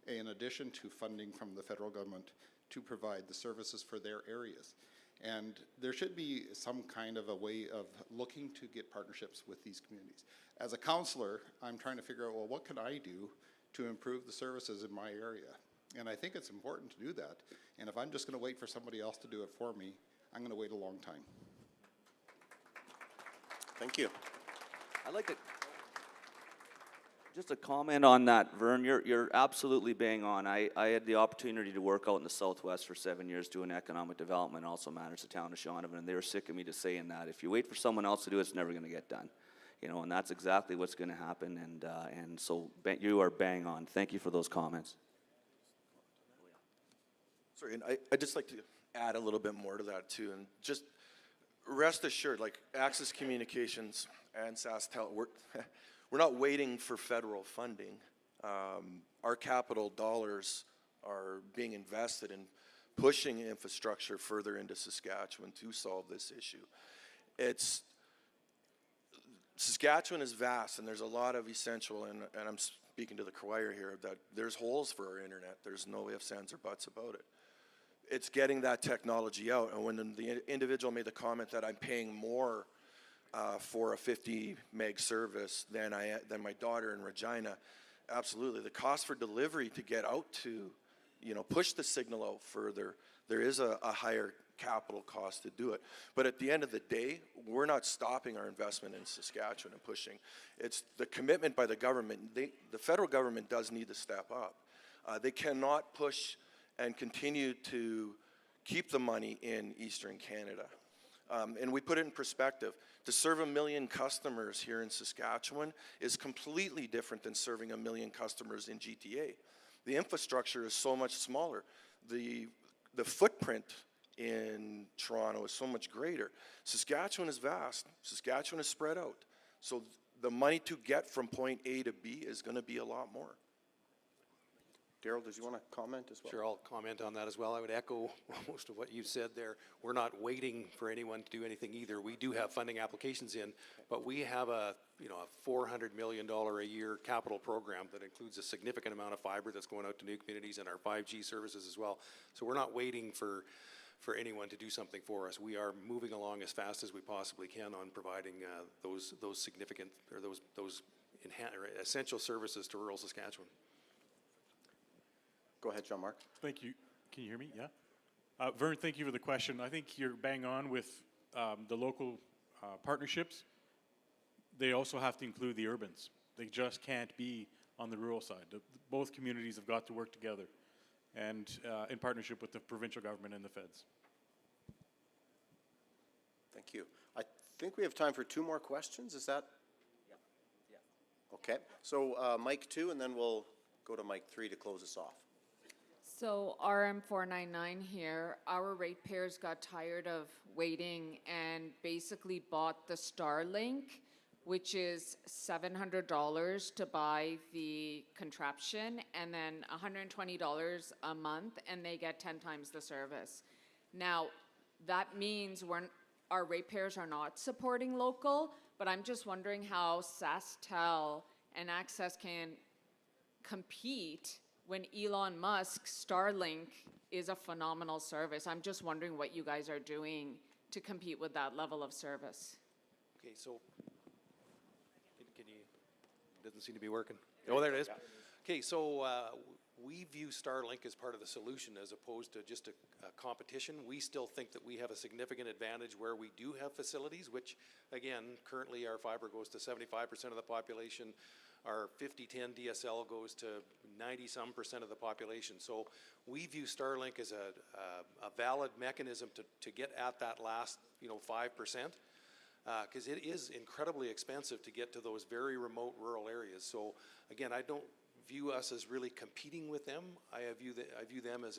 in addition to funding from the federal government to provide the services for their areas. And there should be some kind of a way of looking to get partnerships with these communities. As a counselor, I'm trying to figure out, well, what can I do to improve the services in my area? And I think it's important to do that. And if I'm just going to wait for somebody else to do it for me, I'm going to wait a long time. Thank you. I'd like to just a comment on that, Vern. You're absolutely bang on. I had the opportunity to work out in the Southwest for 7 years doing economic development, also managed the town of Shaunavon, and they were sick of me just saying that. If you wait for someone else to do it, it's never going to get done. And that's exactly what's going to happen, and so you are bang on. Thank you for those comments. Sorry, and I'd just like to add a little bit more to that too, and just rest assured, like Access Communications and SaskTel, we're not waiting for federal funding. Our capital dollars are being invested in pushing infrastructure further into Saskatchewan to solve this issue. Saskatchewan is vast, and there's a lot of essential, and I'm speaking to the choir here, that there's holes for our internet. There's no ifs, ands, or buts about it. It's getting that technology out, and when the individual made the comment that I'm paying more for a 50 meg service than my daughter in Regina, absolutely. The cost for delivery to get out to, push the signal out further, there is a higher capital cost to do it. But at the end of the day, we're not stopping our investment in Saskatchewan and pushing. It's the commitment by the government. The federal government does need to step up. They cannot push and continue to keep the money in Eastern Canada. And we put it in perspective. To serve 1 million customers here in Saskatchewan is completely different than serving 1 million customers in GTA. The infrastructure is so much smaller. The footprint in Toronto is so much greater. Saskatchewan is vast. Saskatchewan is spread out. So the money to get from point A to B is going to be a lot more. Daryl, did you want to comment as well? Sure, I'll comment on that as well. I would echo most of what you said there. We're not waiting for anyone to do anything either. We do have funding applications in, but we have a $400 million a year capital program that includes a significant amount of fiber that's going out to new communities and our 5G services as well. So we're not waiting for anyone to do something for us. We are moving along as fast as we possibly can on providing those significant or those essential services to rural Saskatchewan. Go ahead, Jean-Marc. Thank you. Can you hear me? Yeah. Vern, thank you for the question. I think you're bang on with the local partnerships. They also have to include the urbans. They just can't be on the rural side. Both communities have got to work together and in partnership with the provincial government and the feds. Thank you. I think we have time for 2 more questions. Is that? Yeah. Okay. So Mike 2, and then we'll go to Mike 3 to close us off. So RM499 here, our ratepayers got tired of waiting and basically bought the Starlink, which is $700 to buy the contraption and then $120 a month, and they get 10 times the service. Now, that means our ratepayers are not supporting local, but I'm just wondering how SaskTel and Access can compete when Elon Musk's Starlink is a phenomenal service. I'm just wondering what you guys are doing to compete with that level of service. Okay, so can you, doesn't seem to be working. Oh, there it is. Okay, so we view Starlink as part of the solution as opposed to just a competition. We still think that we have a significant advantage where we do have facilities, which again, currently our fiber goes to 75% of the population. Our 5010 DSL goes to 90-some% of the population. So we view Starlink as a valid mechanism to get at that last 5%, because it is incredibly expensive to get to those very remote rural areas. So again, I don't view us as really competing with them. I view them as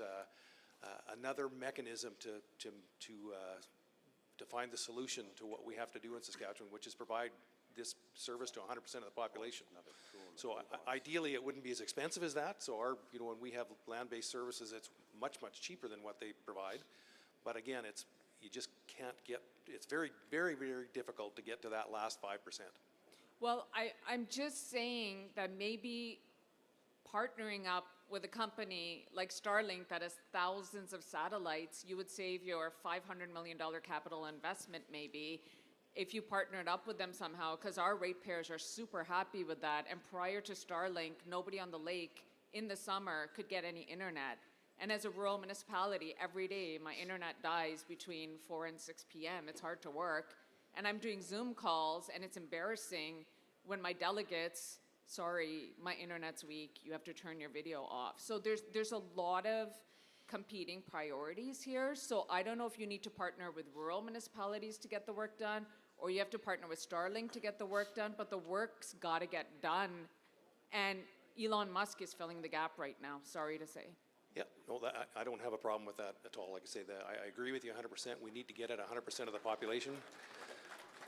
another mechanism to find the solution to what we have to do in Saskatchewan, which is provide this service to 100% of the population. So ideally, it wouldn't be as expensive as that. So when we have land-based services, it's much, much cheaper than what they provide. But again, you just can't get, it's very, very, very difficult to get to that last 5%. Well, I'm just saying that maybe partnering up with a company like Starlink that has thousands of satellites, you would save your $500 million capital investment maybe, if you partnered up with them somehow, because our ratepayers are super happy with that. And prior to Starlink, nobody on the lake in the summer could get any internet. And as a rural municipality, every day my internet dies between 4 and 6 p.m. It's hard to work. And I'm doing Zoom calls, and it's embarrassing when my delegates, sorry, my internet's weak, you have to turn your video off. So there's a lot of competing priorities here. So I don't know if you need to partner with rural municipalities to get the work done, or you have to partner with Starlink to get the work done, but the work's got to get done. And Elon Musk is filling the gap right now, sorry to say. Yeah, no, I don't have a problem with that at all. Like I say, I agree with you 100%. We need to get at 100% of the population.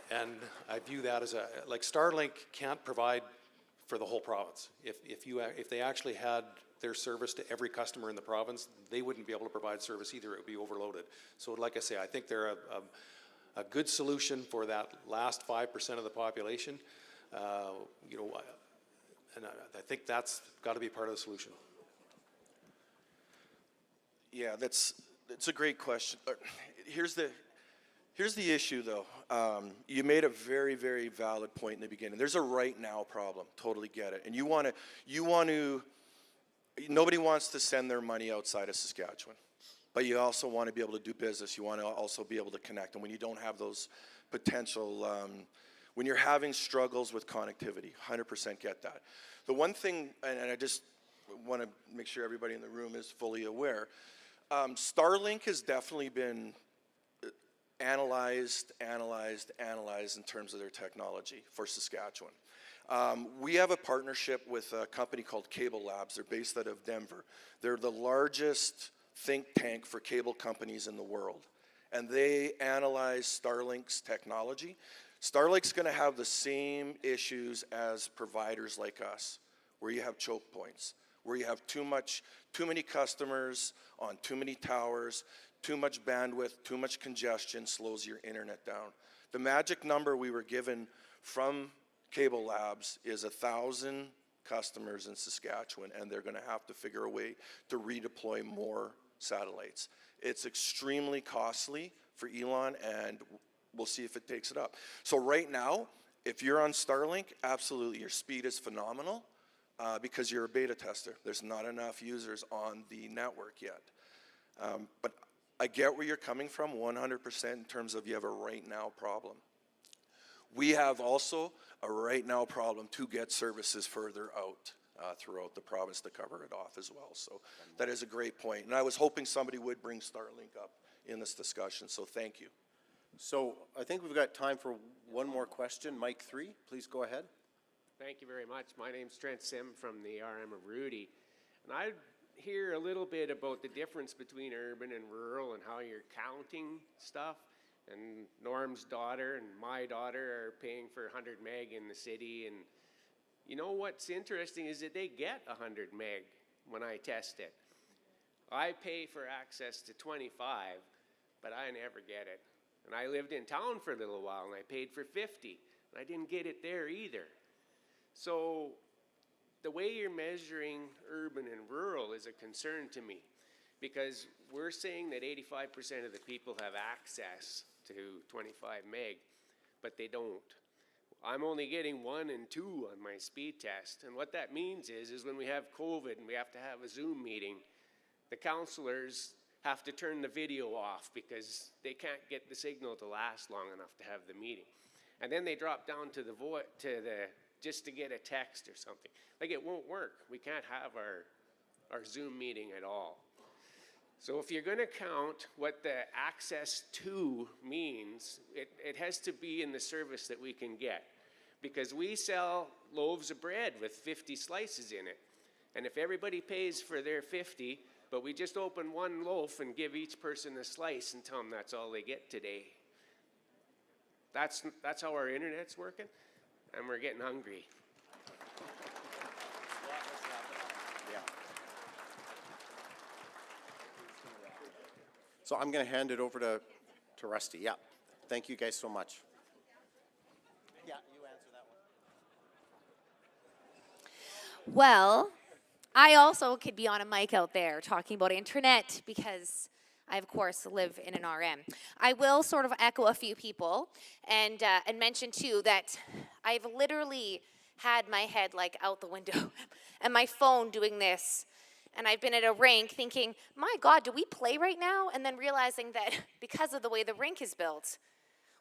And I view that as like Starlink can't provide for the whole province. If they actually had their service to every customer in the province, they wouldn't be able to provide service either. It would be overloaded. So like I say, I think they're a good solution for that last 5% of the population. And I think that's got to be part of the solution. Yeah, it's a great question. Here's the issue, though. You made a very, very valid point in the beginning. There's a right now problem. Totally get it. And you want to. Nobody wants to send their money outside of Saskatchewan, but you also want to be able to do business. You want to also be able to connect. And when you don't have those potential, when you're having struggles with connectivity, 100% get that. The one thing, and I just want to make sure everybody in the room is fully aware, Starlink has definitely been analyzed in terms of their technology for Saskatchewan. We have a partnership with a company called Cable Labs. They're based out of Denver. They're the largest think tank for cable companies in the world. And they analyze Starlink's technology. Starlink's going to have the same issues as providers like us, where you have choke points, where you have too many customers on too many towers, too much bandwidth, too much congestion slows your internet down. The magic number we were given from Cable Labs is 1,000 customers in Saskatchewan, and they're going to have to figure a way to redeploy more satellites. It's extremely costly for Elon, and we'll see if it takes it up. So right now, if you're on Starlink, absolutely, your speed is phenomenal because you're a beta tester. There's not enough users on the network yet. But I get where you're coming from 100% in terms of you have a right now problem. We have also a right now problem to get services further out throughout the province to cover it off as well. So that is a great point. And I was hoping somebody would bring Starlink up in this discussion, so thank you. So I think we've got time for one more question. Mike 3, please go ahead. Thank you very much. My name's Trent Sim from the RM of Rudy. And I hear a little bit about the difference between urban and rural and how you're counting stuff. And Norm's daughter and my daughter are paying for 100 meg in the city. And you know what's interesting is that they get 100 meg when I test it. I pay for access to 25, but I never get it. And I lived in town for a little while and I paid for 50. And I didn't get it there either. So the way you're measuring urban and rural is a concern to me, because we're saying that 85% of the people have access to 25 meg, but they don't. I'm only getting 1 and 2 on my speed test. And what that means is when we have COVID and we have to have a Zoom meeting, the counselors have to turn the video off because they can't get the signal to last long enough to have the meeting. And then they drop down to the just to get a text or something. Like, it won't work. We can't have our Zoom meeting at all. So if you're going to count what the access to means, it has to be in the service that we can get. Because we sell loaves of bread with 50 slices in it. And if everybody pays for their 50, but we just open one loaf and give each person a slice and tell them that's all they get today. That's how our internet's working, and we're getting hungry. Yeah. So I'm going to hand it over to Rusty. Yeah. Thank you guys so much. Yeah, you answer that one. Well, I also could be on a mic out there talking about internet because I, of course, live in an RM. I will sort of echo a few people and mention, too, that I've literally had my head, like, out the window and my phone doing this. And I've been at a rink thinking, my God, do we play right now? And then realizing that because of the way the rink is built,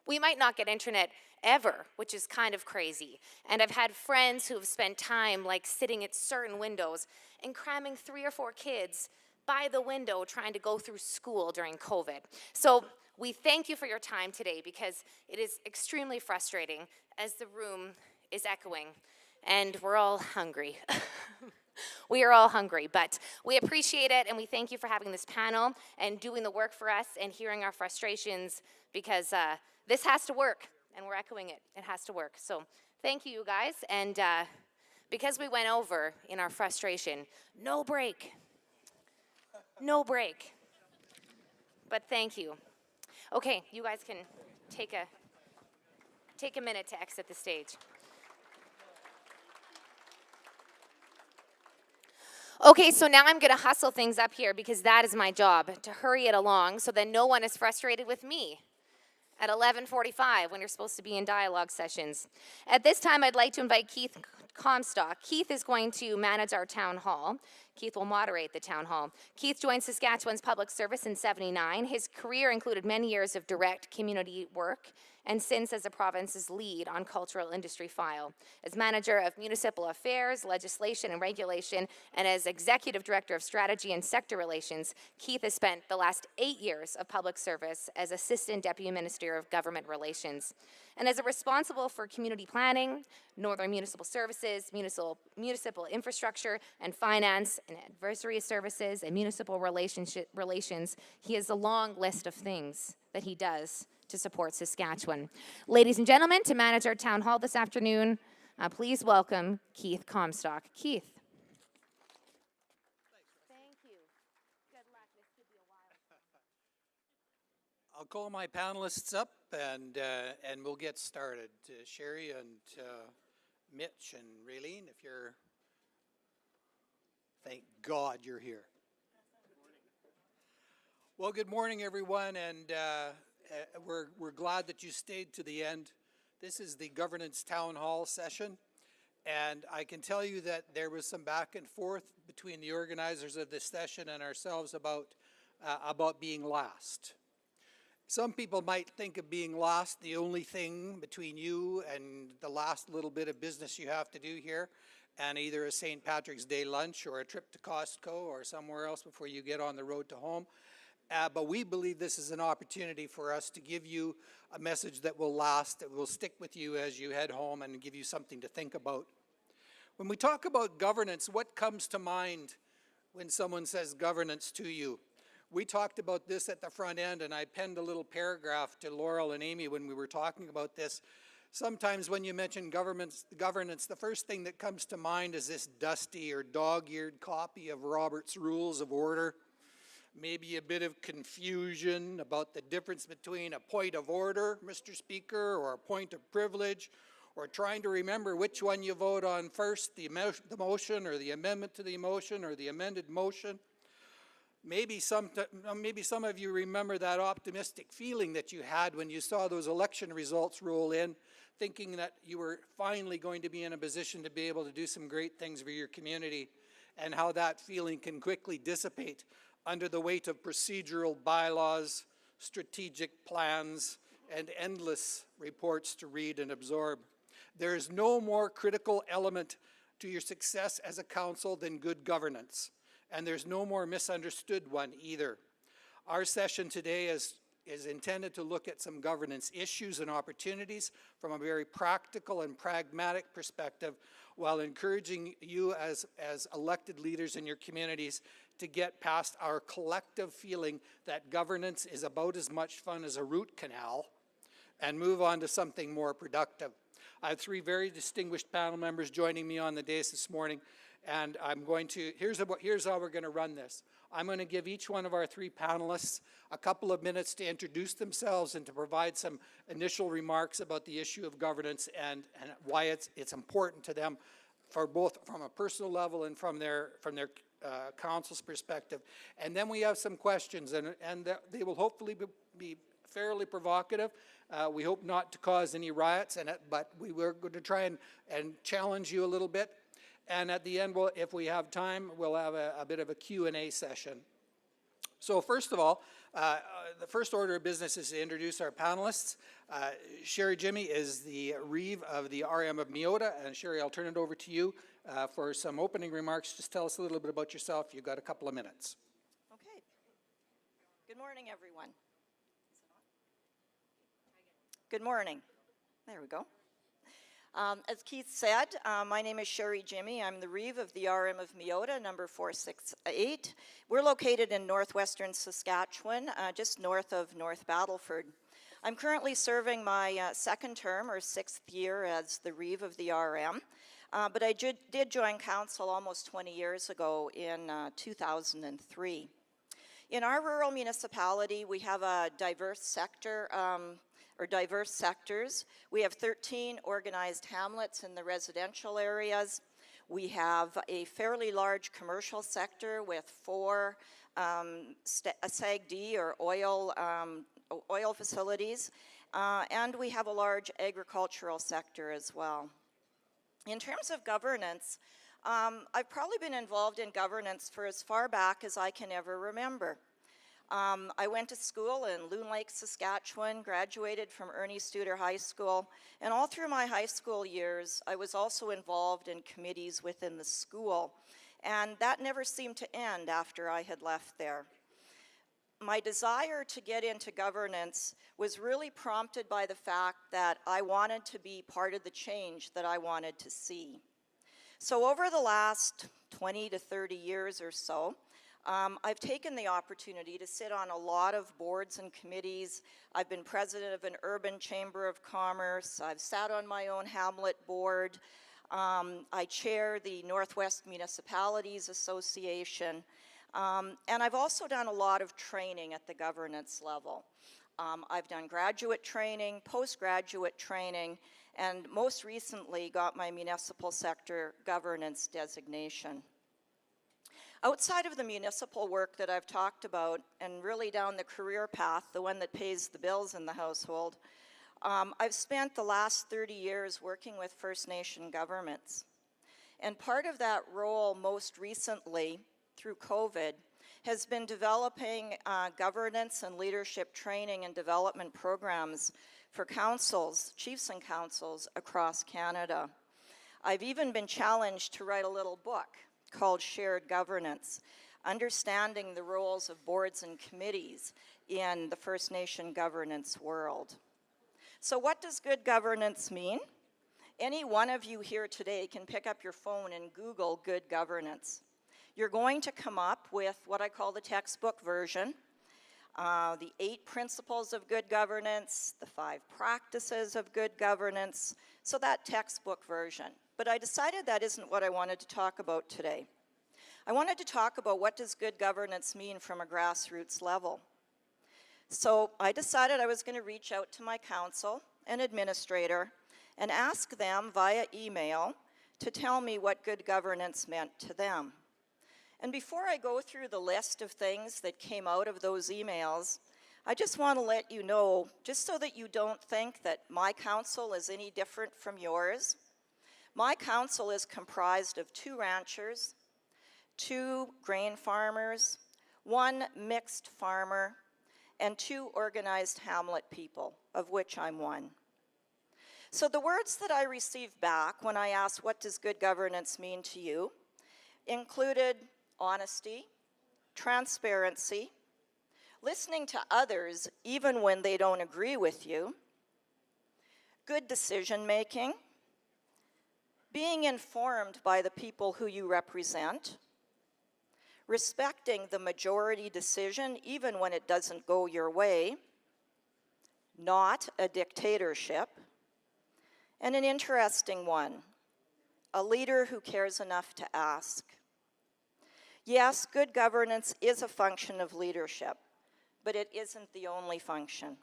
we might not get internet ever, which is kind of crazy. And I've had friends who have spent time like sitting at certain windows and cramming 3 or 4 kids by the window trying to go through school during COVID. So we thank you for your time today because it is extremely frustrating as the room is echoing and we're all hungry. We are all hungry, but we appreciate it and we thank you for having this panel and doing the work for us and hearing our frustrations because this has to work, and we're echoing it. It has to work. So thank you, you guys. And because we went over in our frustration, no break. No break. But thank you. Okay, you guys can take a minute to exit the stage. Okay, so now I'm going to hustle things up here because that is my job, to hurry it along so that no one is frustrated with me at 11:45 when you're supposed to be in dialogue sessions. At this time, I'd like to invite Keith Comstock. Keith is going to manage our town hall. Keith will moderate the town hall. Keith joined Saskatchewan's public service in '79. His career included many years of direct community work and since as the province's lead on cultural industry file. As manager of municipal affairs, legislation, and regulation, and as executive director of strategy and sector relations, Keith has spent the last 8 years of public service as assistant deputy minister of government relations. And as a responsible for community planning, northern municipal services, municipal infrastructure and finance, and advisory services and municipal relations, he has a long list of things that he does to support Saskatchewan. Ladies and gentlemen, to manage our town hall this afternoon, please welcome Keith Comstock. Keith. Thank you. Good luck. This could be a while. I'll call my panelists up and we'll get started. Sherry and Mitch and Raylene, if you're, thank God you're here. Well, good morning, everyone, and we're glad that you stayed to the end. This is the Governance Town Hall session, and I can tell you that there was some back and forth between the organizers of this session and ourselves about being last. Some people might think of being last the only thing between you and the last little bit of business you have to do here, and either a St. Patrick's Day lunch or a trip to Costco or somewhere else before you get on the road to home. but we believe this is an opportunity for us to give you a message that will last, that will stick with you as you head home and give you something to think about. When we talk about governance, what comes to mind when someone says governance to you? We talked about this at the front end, and I penned a little paragraph to Laurel and Amy when we were talking about this. Sometimes when you mention governance, the first thing that comes to mind is this dusty or dog-eared copy of Robert's Rules of Order. Maybe a bit of confusion about the difference between a point of order, Mr. Speaker, or a point of privilege, or trying to remember which one you vote on first, the motion or the amendment to the motion or the amended motion. Maybe some of you remember that optimistic feeling that you had when you saw those election results roll in, thinking that you were finally going to be in a position to be able to do some great things for your community, and how that feeling can quickly dissipate under the weight of procedural bylaws, strategic plans, and endless reports to read and absorb. There is no more critical element to your success as a council than good governance, and there's no more misunderstood one either. Our session today is intended to look at some governance issues and opportunities from a very practical and pragmatic perspective, while encouraging you as elected leaders in your communities to get past our collective feeling that governance is about as much fun as a root canal and move on to something more productive. I have three very distinguished panel members joining me on the dais this morning, and here's how we're going to run this. I'm going to give each one of our three panelists a couple of minutes to introduce themselves and to provide some initial remarks about the issue of governance and why it's important to them, for both from a personal level and from their council's perspective. And then we have some questions, and they will hopefully be fairly provocative. We hope not to cause any riots, but we were going to try and challenge you a little bit. And at the end, if we have time, we'll have a bit of a Q&A session. So first of all, the first order of business is to introduce our panelists. Sherry Jimmy is the Reeve of the RM of Meota. And Sherry, I'll turn it over to you for some opening remarks. Just tell us a little bit about yourself. You've got a couple of minutes. Okay. Good morning, everyone. Good morning. There we go. As Keith said, my name is Sherry Jimmy. I'm the Reeve of the RM of Meota, number 468. We're located in northwestern Saskatchewan, just north of North Battleford. I'm currently serving my second term, or sixth year, as the Reeve of the RM, but I did join council almost 20 years ago in 2003. In our rural municipality, we have a diverse sector, or diverse sectors. We have 13 organized hamlets in the residential areas. We have a fairly large commercial sector with 4 SAGD or oil facilities, and we have a large agricultural sector as well. In terms of governance, I've probably been involved in governance for as far back as I can ever remember. I went to school in Loon Lake, Saskatchewan, graduated from Ernie Studer High School, and all through my high school years, I was also involved in committees within the school, and that never seemed to end after I had left there. My desire to get into governance was really prompted by the fact that I wanted to be part of the change that I wanted to see. So over the last 20 to 30 years or so, I've taken the opportunity to sit on a lot of boards and committees. I've been president of an urban chamber of commerce. I've sat on my own hamlet board. I chair the Northwest Municipalities Association. And I've also done a lot of training at the governance level. I've done graduate training, postgraduate training, and most recently got my municipal sector governance designation. Outside of the municipal work that I've talked about, and really down the career path, the one that pays the bills in the household, I've spent the last 30 years working with First Nation governments. And part of that role most recently, through COVID, has been developing governance and leadership training and development programs for councils, chiefs and councils across Canada. I've even been challenged to write a little book called Shared Governance. understanding the roles of boards and committees in the First Nation governance world. So what does good governance mean? Any one of you here today can pick up your phone and Google good governance. You're going to come up with what I call the textbook version, the 8 principles of good governance, the 5 practices of good governance, so that textbook version. But I decided that isn't what I wanted to talk about today. I wanted to talk about what does good governance mean from a grassroots level. So I decided I was going to reach out to my council and administrator and ask them via email to tell me what good governance meant to them. And before I go through the list of things that came out of those emails, I just want to let you know, just so that you don't think that my council is any different from yours, my council is comprised of 2 ranchers, 2 grain farmers, 1 mixed farmer, and 2 organized hamlet people, of which I'm one. So the words that I received back when I asked what does good governance mean to you included honesty, transparency, listening to others even when they don't agree with you, good decision making, being informed by the people who you represent, respecting the majority decision even when it doesn't go your way, not a dictatorship, and an interesting one, a leader who cares enough to ask. Yes, good governance is a function of leadership, but it isn't the only function.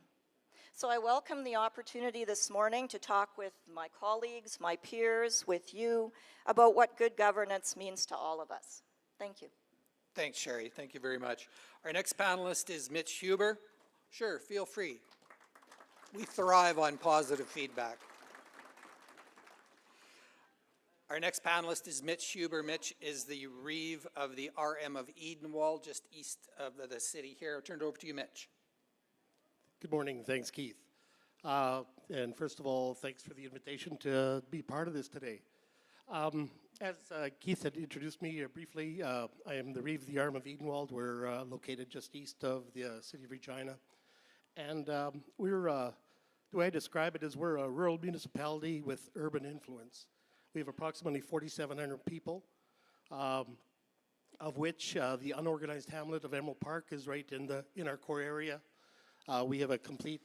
So I welcome the opportunity this morning to talk with my colleagues, my peers, with you, about what good governance means to all of us. Thank you. Thanks, Sherry. Thank you very much. Our next panelist is Mitch Huber. Sure, feel free. We thrive on positive feedback. Our next panelist is Mitch Huber. Mitch is the Reeve of the RM of Edenwald, just east of the city here. I'll turn it over to you, Mitch. Good morning. Thanks, Keith. And first of all, thanks for the invitation to be part of this today. As Keith had introduced me briefly, I am the Reeve of the RM of Edenwald. We're located just east of the city of Regina. And the way I describe it is we're a rural municipality with urban influence. We have approximately 4,700 people, of which the unorganized hamlet of Emerald Park is right in our core area. We have a complete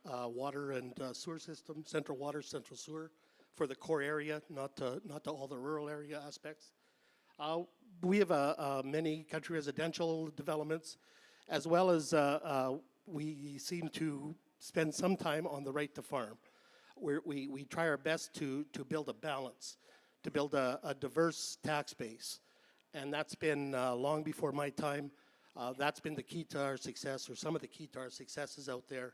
water and sewer system, central water, central sewer, for the core area, not to all the rural area aspects. We have many country residential developments, as well as we seem to spend some time on the right to farm. We try our best to build a balance, to build a diverse tax base. And that's been long before my time. That's been the key to our success, or some of the key to our successes out there.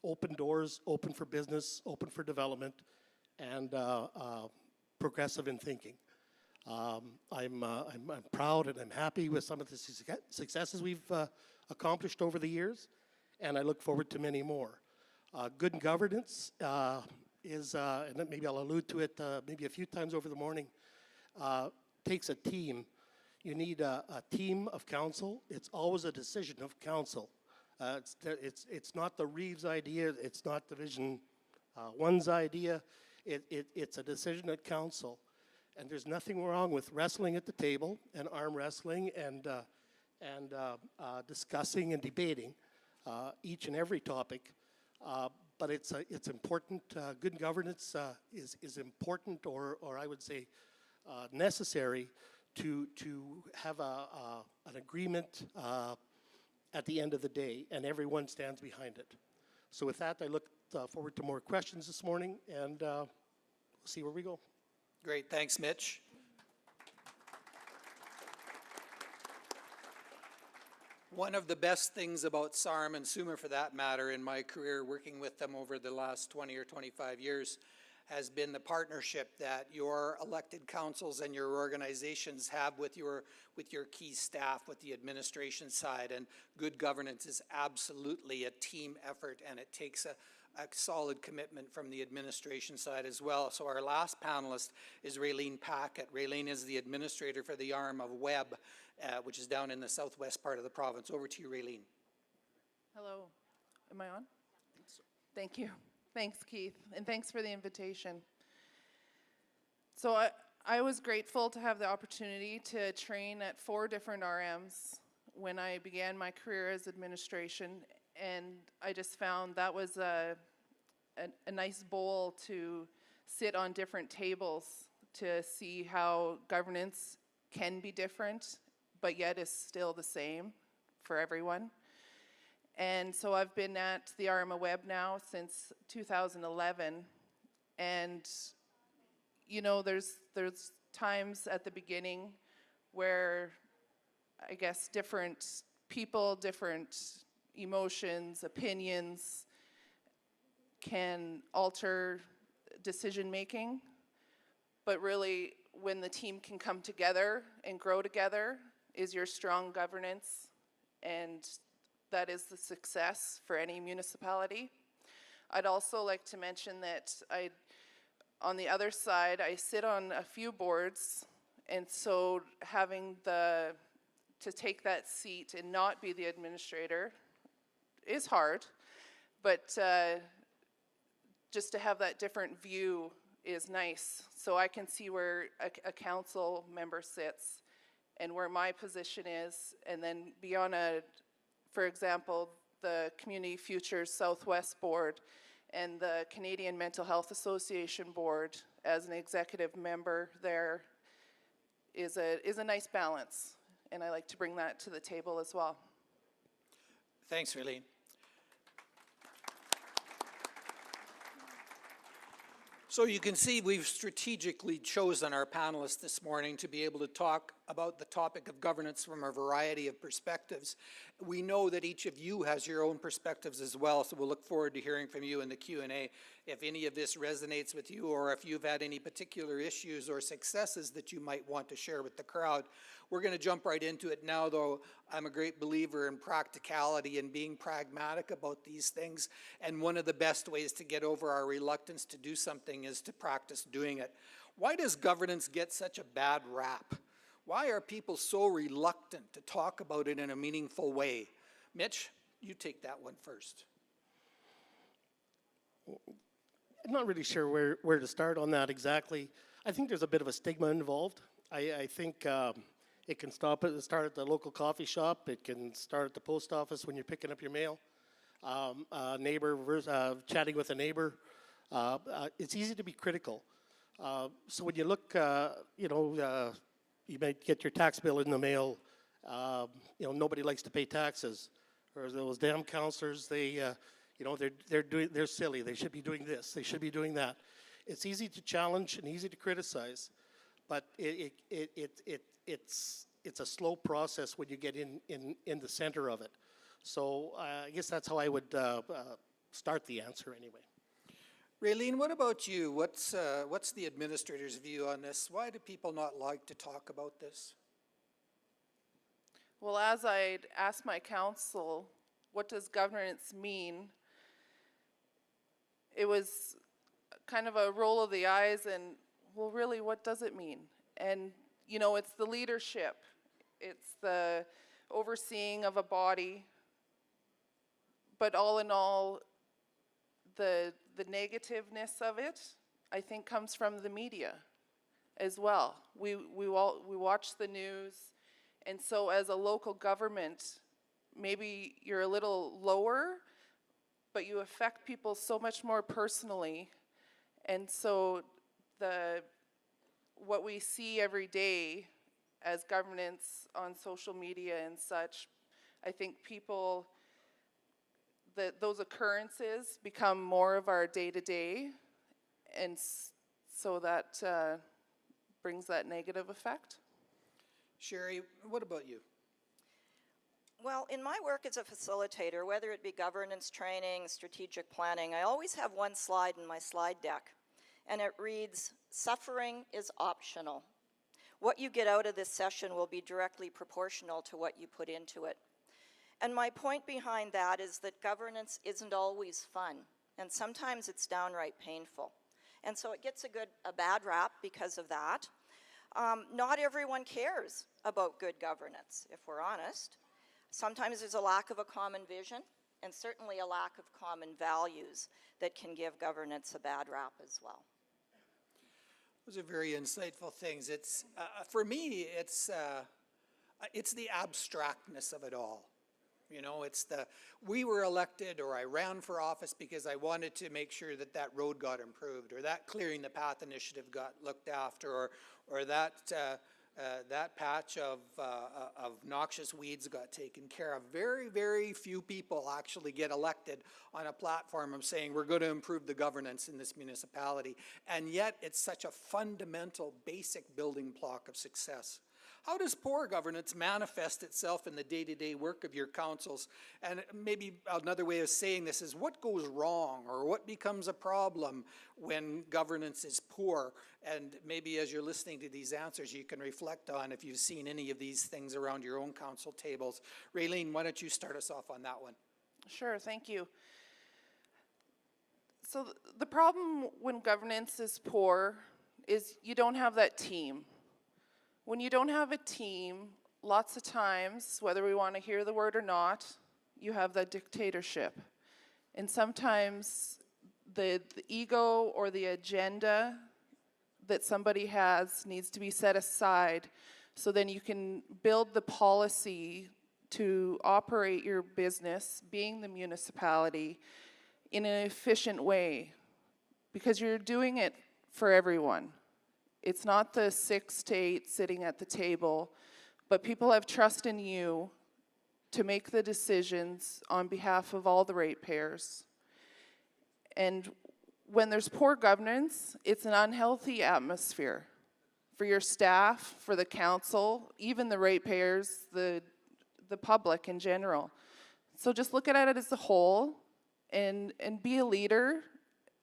Open doors, open for business, open for development, and progressive in thinking. I'm proud and I'm happy with some of the successes we've accomplished over the years, and I look forward to many more. Good governance is, and maybe I'll allude to it maybe a few times over the morning, takes a team. You need a team of council. It's always a decision of council. It's not the Reeves idea. It's not Division 1's idea. It's a decision at council. And there's nothing wrong with wrestling at the table and arm wrestling and discussing and debating each and every topic. But it's important. Good governance is important, or I would say necessary to have an agreement at the end of the day, and everyone stands behind it. So with that, I look forward to more questions this morning, and we'll see where we go. Great, thanks, Mitch. One of the best things about Sarm and SUMA, for that matter, in my career working with them over the last 20 or 25 years, has been the partnership that your elected councils and your organizations have with your key staff, with the administration side. And good governance is absolutely a team effort, and it takes a solid commitment from the administration side as well. So our last panelist is Raylene Packett. Raylene is the administrator for the arm of Webb, which is down in the southwest part of the province. Over to you, Raylene. Hello. Am I on? Thank you. Thanks, Keith, and thanks for the invitation. So I was grateful to have the opportunity to train at 4 different RMs when I began my career as administration, and I just found that was a nice bowl to sit on different tables to see how governance can be different, but yet is still the same for everyone. And so I've been at the RMA Web now since 2011, and you know, there's times at the beginning where I guess different people, different emotions, opinions can alter decision making, but really when the team can come together and grow together is your strong governance, and that is the success for any municipality. I'd also like to mention that on the other side, I sit on a few boards, and so having to take that seat and not be the administrator is hard, but just to have that different view is nice. So I can see where a council member sits and where my position is, and then be on for example, the Community Futures Southwest Board and the Canadian Mental Health Association Board as an executive member there is a nice balance, and I like to bring that to the table as well. Thanks, Raylene. So you can see we've strategically chosen our panelists this morning to be able to talk about the topic of governance from a variety of perspectives. We know that each of you has your own perspectives as well, so we'll look forward to hearing from you in the Q&A. If any of this resonates with you, or if you've had any particular issues or successes that you might want to share with the crowd. We're going to jump right into it now, though. I'm a great believer in practicality and being pragmatic about these things, and one of the best ways to get over our reluctance to do something is to practice doing it. Why does governance get such a bad rap? Why are people so reluctant to talk about it in a meaningful way? Mitch, you take that one first. I'm not really sure where to start on that exactly. I think there's a bit of a stigma involved. I think it can start at the local coffee shop. It can start at the post office when you're picking up your mail. Chatting with a neighbor. It's easy to be critical. So when you look, you might get your tax bill in the mail. Nobody likes to pay taxes. Or those damn counselors, they're silly. They should be doing this. They should be doing that. It's easy to challenge and easy to criticize, but it's a slow process when you get in the center of it. So I guess that's how I would start the answer anyway. Raylene, what about you? What's the administrator's view on this? Why do people not like to talk about this? Well, as I'd asked my council, what does governance mean? It was kind of a roll of the eyes and, well, really, what does it mean? And, it's the leadership. It's the overseeing of a body. But all in all, the negativeness of it, I think, comes from the media as well. We watch the news, and so as a local government, maybe you're a little lower, but you affect people so much more personally. And so what we see every day as governance on social media and such, I think people, those occurrences become more of our day-to-day, and so that brings that negative effect. Sherry, what about you? Well, in my work as a facilitator, whether it be governance training, strategic planning, I always have one slide in my slide deck, and it reads, "Suffering is optional. What you get out of this session will be directly proportional to what you put into it." And my point behind that is that governance isn't always fun. and sometimes it's downright painful. And so it gets a bad rap because of that. Not everyone cares about good governance, if we're honest. Sometimes there's a lack of a common vision, and certainly a lack of common values that can give governance a bad rap as well. Those are very insightful things. It's for me, it's the abstractness of it all. You know, it's we were elected, or I ran for office because I wanted to make sure that that road got improved, or that clearing the path initiative got looked after, or that patch of noxious weeds got taken care of. Very, very few people actually get elected on a platform of saying we're going to improve the governance in this municipality, and yet it's such a fundamental, basic building block of success. How does poor governance manifest itself in the day-to-day work of your councils? And maybe another way of saying this is, what goes wrong, or what becomes a problem when governance is poor? And maybe as you're listening to these answers, you can reflect on if you've seen any of these things around your own council tables. Raylene, why don't you start us off on that one? Sure, thank you. So the problem when governance is poor is you don't have that team. When you don't have a team, lots of times, whether we want to hear the word or not, you have that dictatorship. And sometimes the ego or the agenda that somebody has needs to be set aside, so then you can build the policy to operate your business, being the municipality, in an efficient way, because you're doing it for everyone. It's not the 6 to 8 sitting at the table, but people have trust in you to make the decisions on behalf of all the ratepayers. And when there's poor governance, it's an unhealthy atmosphere for your staff, for the council, even the ratepayers, the public in general. So just look at it as a whole and be a leader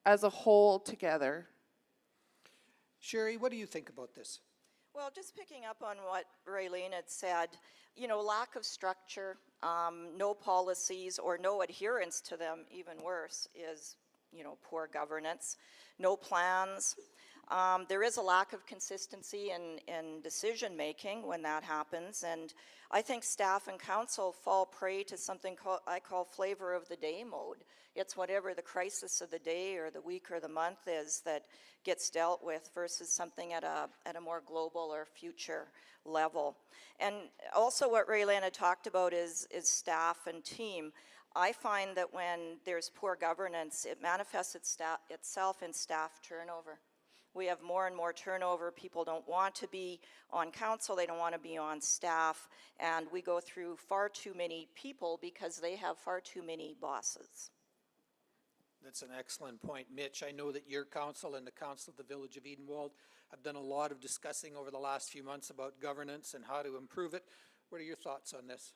as a whole together. Sherry, what do you think about this? Well, just picking up on what Raylene had said, you know, lack of structure, no policies or no adherence to them, even worse, is, you know, poor governance. No plans. There is a lack of consistency in decision making when that happens, and I think staff and council fall prey to something I call flavor of the day mode. It's whatever the crisis of the day or the week or the month is that gets dealt with versus something at a more global or future level. And also what Raylene had talked about is staff and team. I find that when there's poor governance, it manifests itself in staff turnover. We have more and more turnover. People don't want to be on council, they don't want to be on staff, and we go through far too many people because they have far too many bosses. That's an excellent point, Mitch. I know that your council and the council of the Village of Edenwald have done a lot of discussing over the last few months about governance and how to improve it. What are your thoughts on this?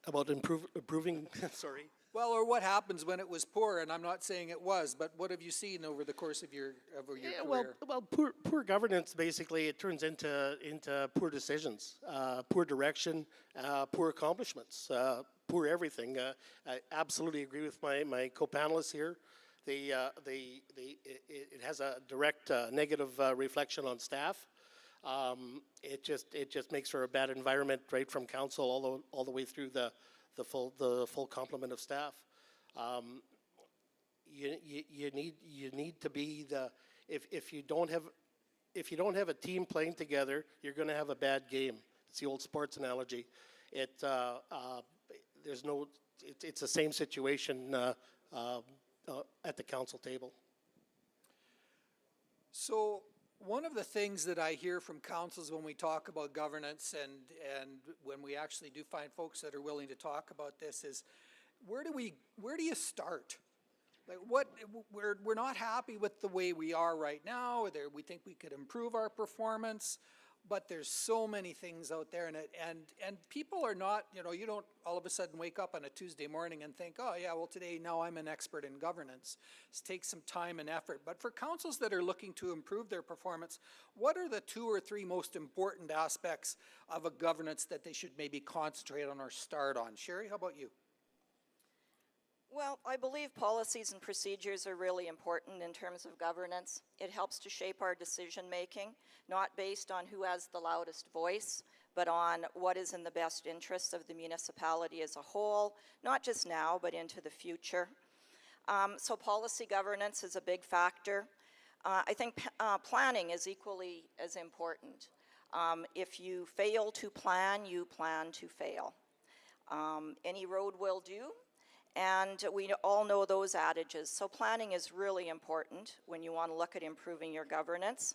About improving, sorry. Well, or what happens when it was poor, and I'm not saying it was, but what have you seen over the course of your career? Well, poor governance, basically, it turns into poor decisions, poor direction, poor accomplishments, poor everything. I absolutely agree with my co-panelists here. It has a direct negative reflection on staff. It just makes for a bad environment right from council all the way through the full complement of staff. You need to be if you don't have a team playing together, you're going to have a bad game. It's the old sports analogy. It's the same situation at the council table. So one of the things that I hear from councils when we talk about governance and when we actually do find folks that are willing to talk about this is, where do you start? Like we're not happy with the way we are right now. We think we could improve our performance, but there's so many things out there, and people are not, you don't all of a sudden wake up on a Tuesday morning and think, oh yeah, well today now I'm an expert in governance. It takes some time and effort. But for councils that are looking to improve their performance, what are the 2 or 3 most important aspects of a governance that they should maybe concentrate on or start on? Sherry, how about you? Well, I believe policies and procedures are really important in terms of governance. It helps to shape our decision-making, not based on who has the loudest voice, but on what is in the best interest of the municipality as a whole, not just now, but into the future. So policy governance is a big factor. I think planning is equally as important. If you fail to plan, you plan to fail. Any road will do. And we all know those adages. So planning is really important when you want to look at improving your governance.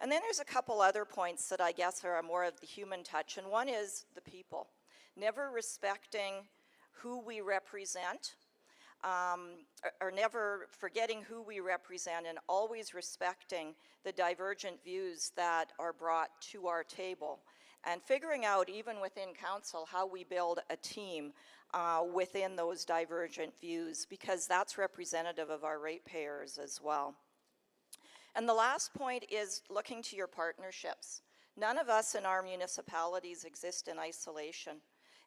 And then there's a couple other points that I guess are more of the human touch. And one is the people. Never respecting who we represent, or never forgetting who we represent, and always respecting the divergent views that are brought to our table. And figuring out, even within council, how we build a team within those divergent views, because that's representative of our ratepayers as well. And the last point is looking to your partnerships. None of us in our municipalities exist in isolation.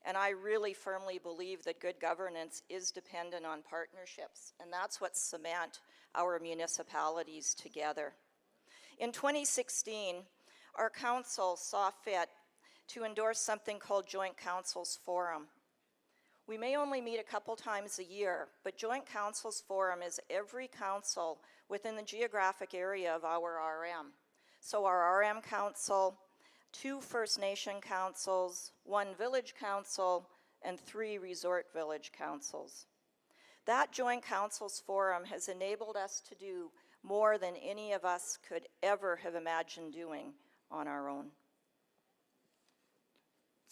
And I really firmly believe that good governance is dependent on partnerships. And that's what cement our municipalities together. In 2016, our council saw fit to endorse something called Joint Councils Forum. We may only meet a couple times a year, but Joint Councils Forum is every council within the geographic area of our RM. So our RM council, 2 First Nation councils, 1 village council, and 3 resort village councils. That Joint Councils Forum has enabled us to do more than any of us could ever have imagined doing on our own.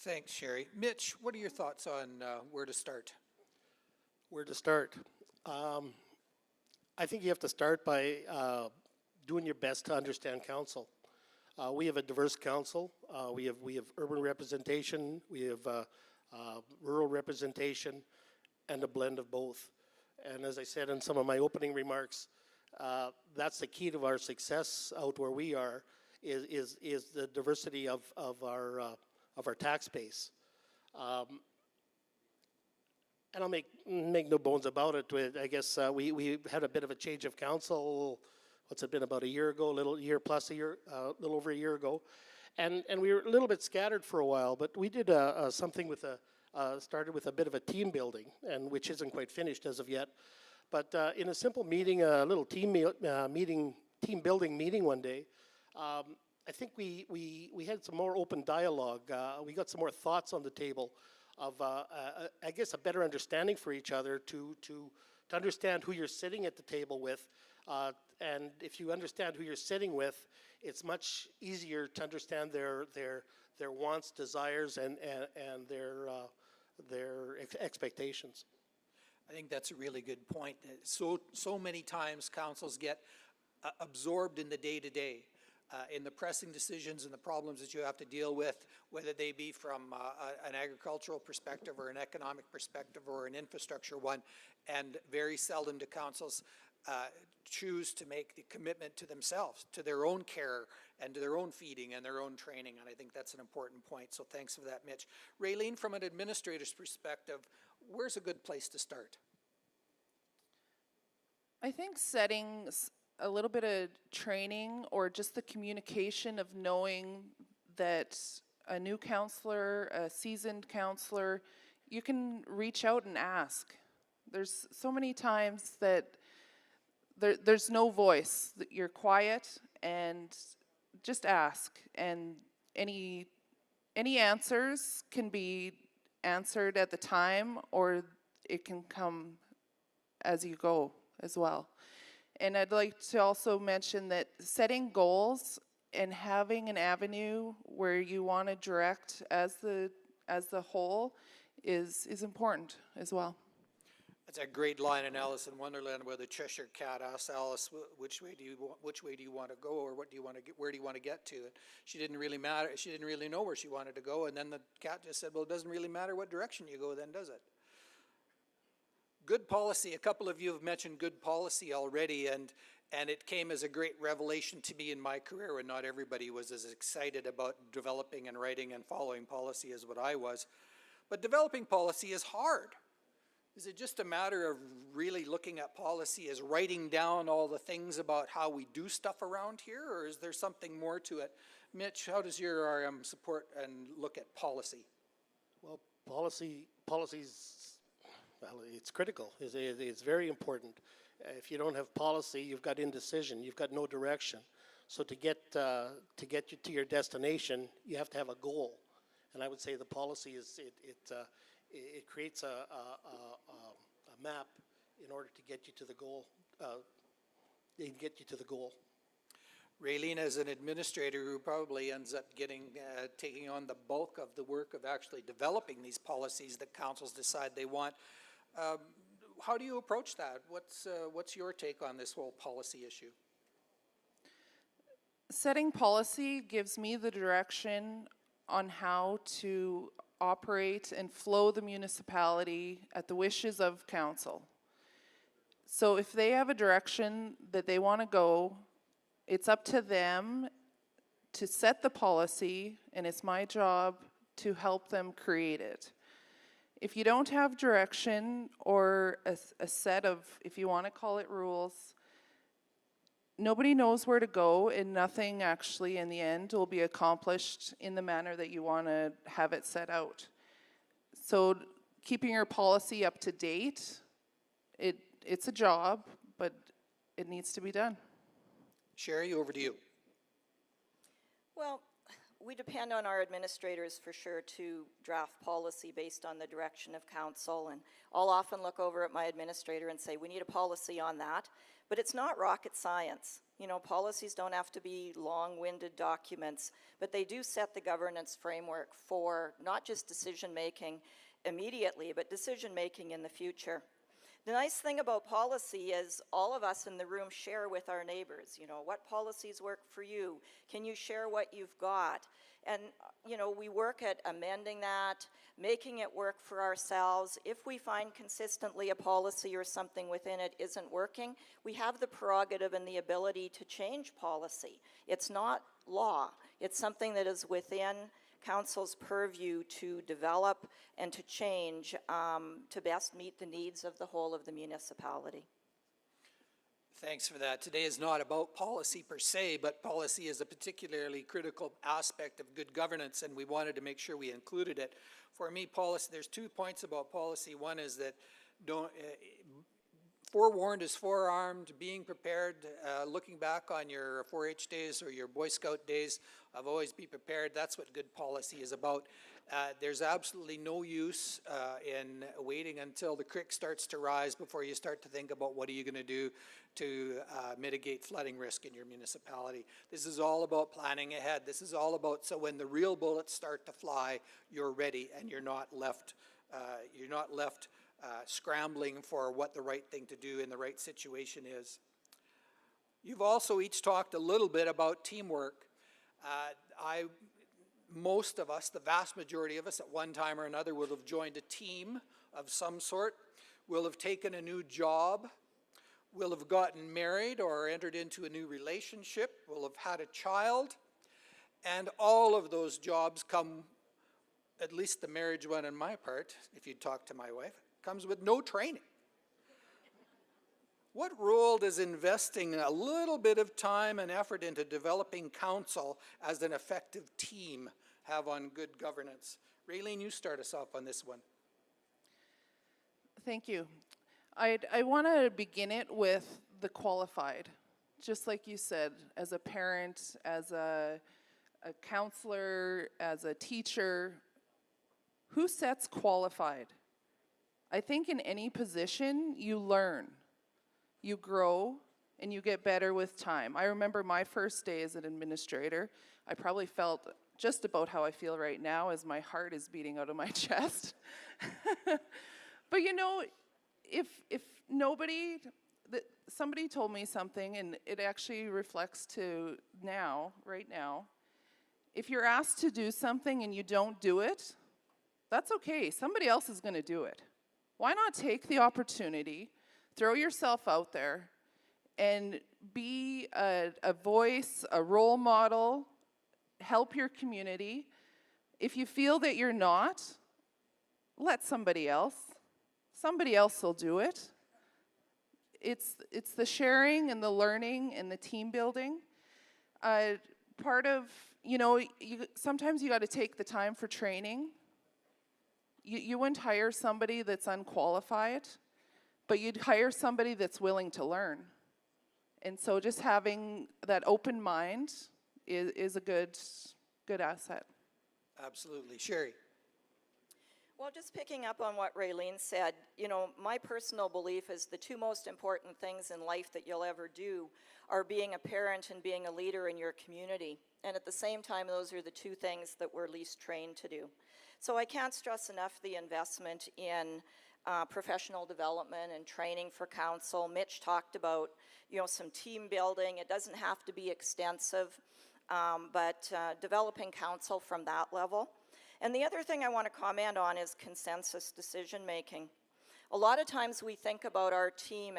Thanks, Sherry. Mitch, what are your thoughts on where to start? Where to start? I think you have to start by doing your best to understand council. We have a diverse council. We have urban representation. We have rural representation, and a blend of both. And as I said in some of my opening remarks, that's the key to our success out where we are. Is the diversity of our tax base. And I'll make no bones about it. I guess we had a bit of a change of council. What's it been, about a year ago, a little over a year ago. And we were a little bit scattered for a while, but we did something with started with a bit of a team building, and which isn't quite finished as of yet. But in a simple meeting, a little team building meeting one day, I think we had some more open dialogue. We got some more thoughts on the table of, I guess, a better understanding for each other to understand who you're sitting at the table with. And if you understand who you're sitting with, it's much easier to understand their wants, desires, and their expectations. I think that's a really good point. So many times councils get absorbed in the day-to-day. In the pressing decisions and the problems that you have to deal with, whether they be from an agricultural perspective or an economic perspective or an infrastructure one, and very seldom do councils choose to make the commitment to themselves, to their own care and to their own feeding and their own training, and I think that's an important point, so thanks for that, Mitch. Raylene, from an administrator's perspective, where's a good place to start? I think setting a little bit of training or just the communication of knowing that a new counselor, a seasoned counselor, you can reach out and ask. There's so many times that there's no voice, that you're quiet, and just ask. And any answers can be answered at the time, or it can come as you go as well. And I'd like to also mention that setting goals and having an avenue where you want to direct as the whole is important as well. That's a great line in Alice in Wonderland where the Cheshire Cat asks Alice, which way do you want to go, or where do you want to get to? And she didn't really know where she wanted to go, and then the cat just said, well, it doesn't really matter what direction you go then, does it? Good policy, a couple of you have mentioned good policy already, and it came as a great revelation to me in my career when not everybody was as excited about developing and writing and following policy as what I was. But developing policy is hard. Is it just a matter of really looking at policy as writing down all the things about how we do stuff around here, or is there something more to it? Mitch, how does your RM support and look at policy? Well, policy's, well, it's critical. It's very important. If you don't have policy, you've got indecision. You've got no direction. So to get you to your destination, you have to have a goal. And I would say the policy is it creates a map in order to get you to the goal. Raylene, as an administrator who probably ends up taking on the bulk of the work of actually developing these policies that councils decide they want, how do you approach that? What's your take on this whole policy issue? Setting policy gives me the direction on how to operate and flow the municipality at the wishes of council. So if they have a direction that they want to go, it's up to them to set the policy, and it's my job to help them create it. If you don't have direction or a set of, if you want to call it rules, nobody knows where to go, and nothing actually in the end will be accomplished in the manner that you want to have it set out. So keeping your policy up to date, it's a job, but it needs to be done. Sherry, over to you. Well, we depend on our administrators for sure to draft policy based on the direction of council, and I'll often look over at my administrator and say, we need a policy on that, but it's not rocket science. You know, policies don't have to be long-winded documents, but they do set the governance framework for not just decision-making immediately, but decision-making in the future. The nice thing about policy is all of us in the room share with our neighbors, you know, what policies work for you? Can you share what you've got? And, you know, we work at amending that, making it work for ourselves. If we find consistently a policy or something within it isn't working, we have the prerogative and the ability to change policy. It's not law. It's something that is within council's purview to develop and to change to best meet the needs of the whole of the municipality. Thanks for that. Today is not about policy per se, but policy is a particularly critical aspect of good governance, and we wanted to make sure we included it. For me, policy, there's 2 points about policy. One is that forewarned is forearmed, being prepared, looking back on your 4-H days or your Boy Scout days of always be prepared. That's what good policy is about. There's absolutely no use in waiting until the creek starts to rise before you start to think about what are you going to do to mitigate flooding risk in your municipality. This is all about planning ahead. This is all about so when the real bullets start to fly, you're ready and you're not left scrambling for what the right thing to do in the right situation is. You've also each talked a little bit about teamwork. Most of us, the vast majority of us at one time or another will have joined a team of some sort, will have taken a new job, will have gotten married or entered into a new relationship, will have had a child, and all of those jobs come, at least the marriage one on my part, if you talk to my wife, comes with no training. What role does investing a little bit of time and effort into developing council as an effective team have on good governance? Raylene, you start us off on this one. Thank you. I want to begin it with the qualified. Just like you said, as a parent, as a counselor, as a teacher, who sets qualified? I think in any position, you learn. You grow and you get better with time. I remember my first day as an administrator. I probably felt just about how I feel right now as my heart is beating out of my chest. But you know, if nobody, somebody told me something, and it actually reflects to now, right now. If you're asked to do something and you don't do it, that's okay. Somebody else is going to do it. Why not take the opportunity, throw yourself out there, and be a voice, a role model, help your community. If you feel that you're not, let somebody else. somebody else will do it. It's the sharing and the learning and the team building. Part of, sometimes you got to take the time for training. You wouldn't hire somebody that's unqualified, but you'd hire somebody that's willing to learn. And so just having that open mind is a good asset. Absolutely. Sherry. Well, just picking up on what Raylene said, my personal belief is the two most important things in life that you'll ever do are being a parent and being a leader in your community. And at the same time, those are the two things that we're least trained to do. So I can't stress enough the investment in professional development and training for council. Mitch talked about, some team building. It doesn't have to be extensive, but developing council from that level. And the other thing I want to comment on is consensus decision making. A lot of times we think about our team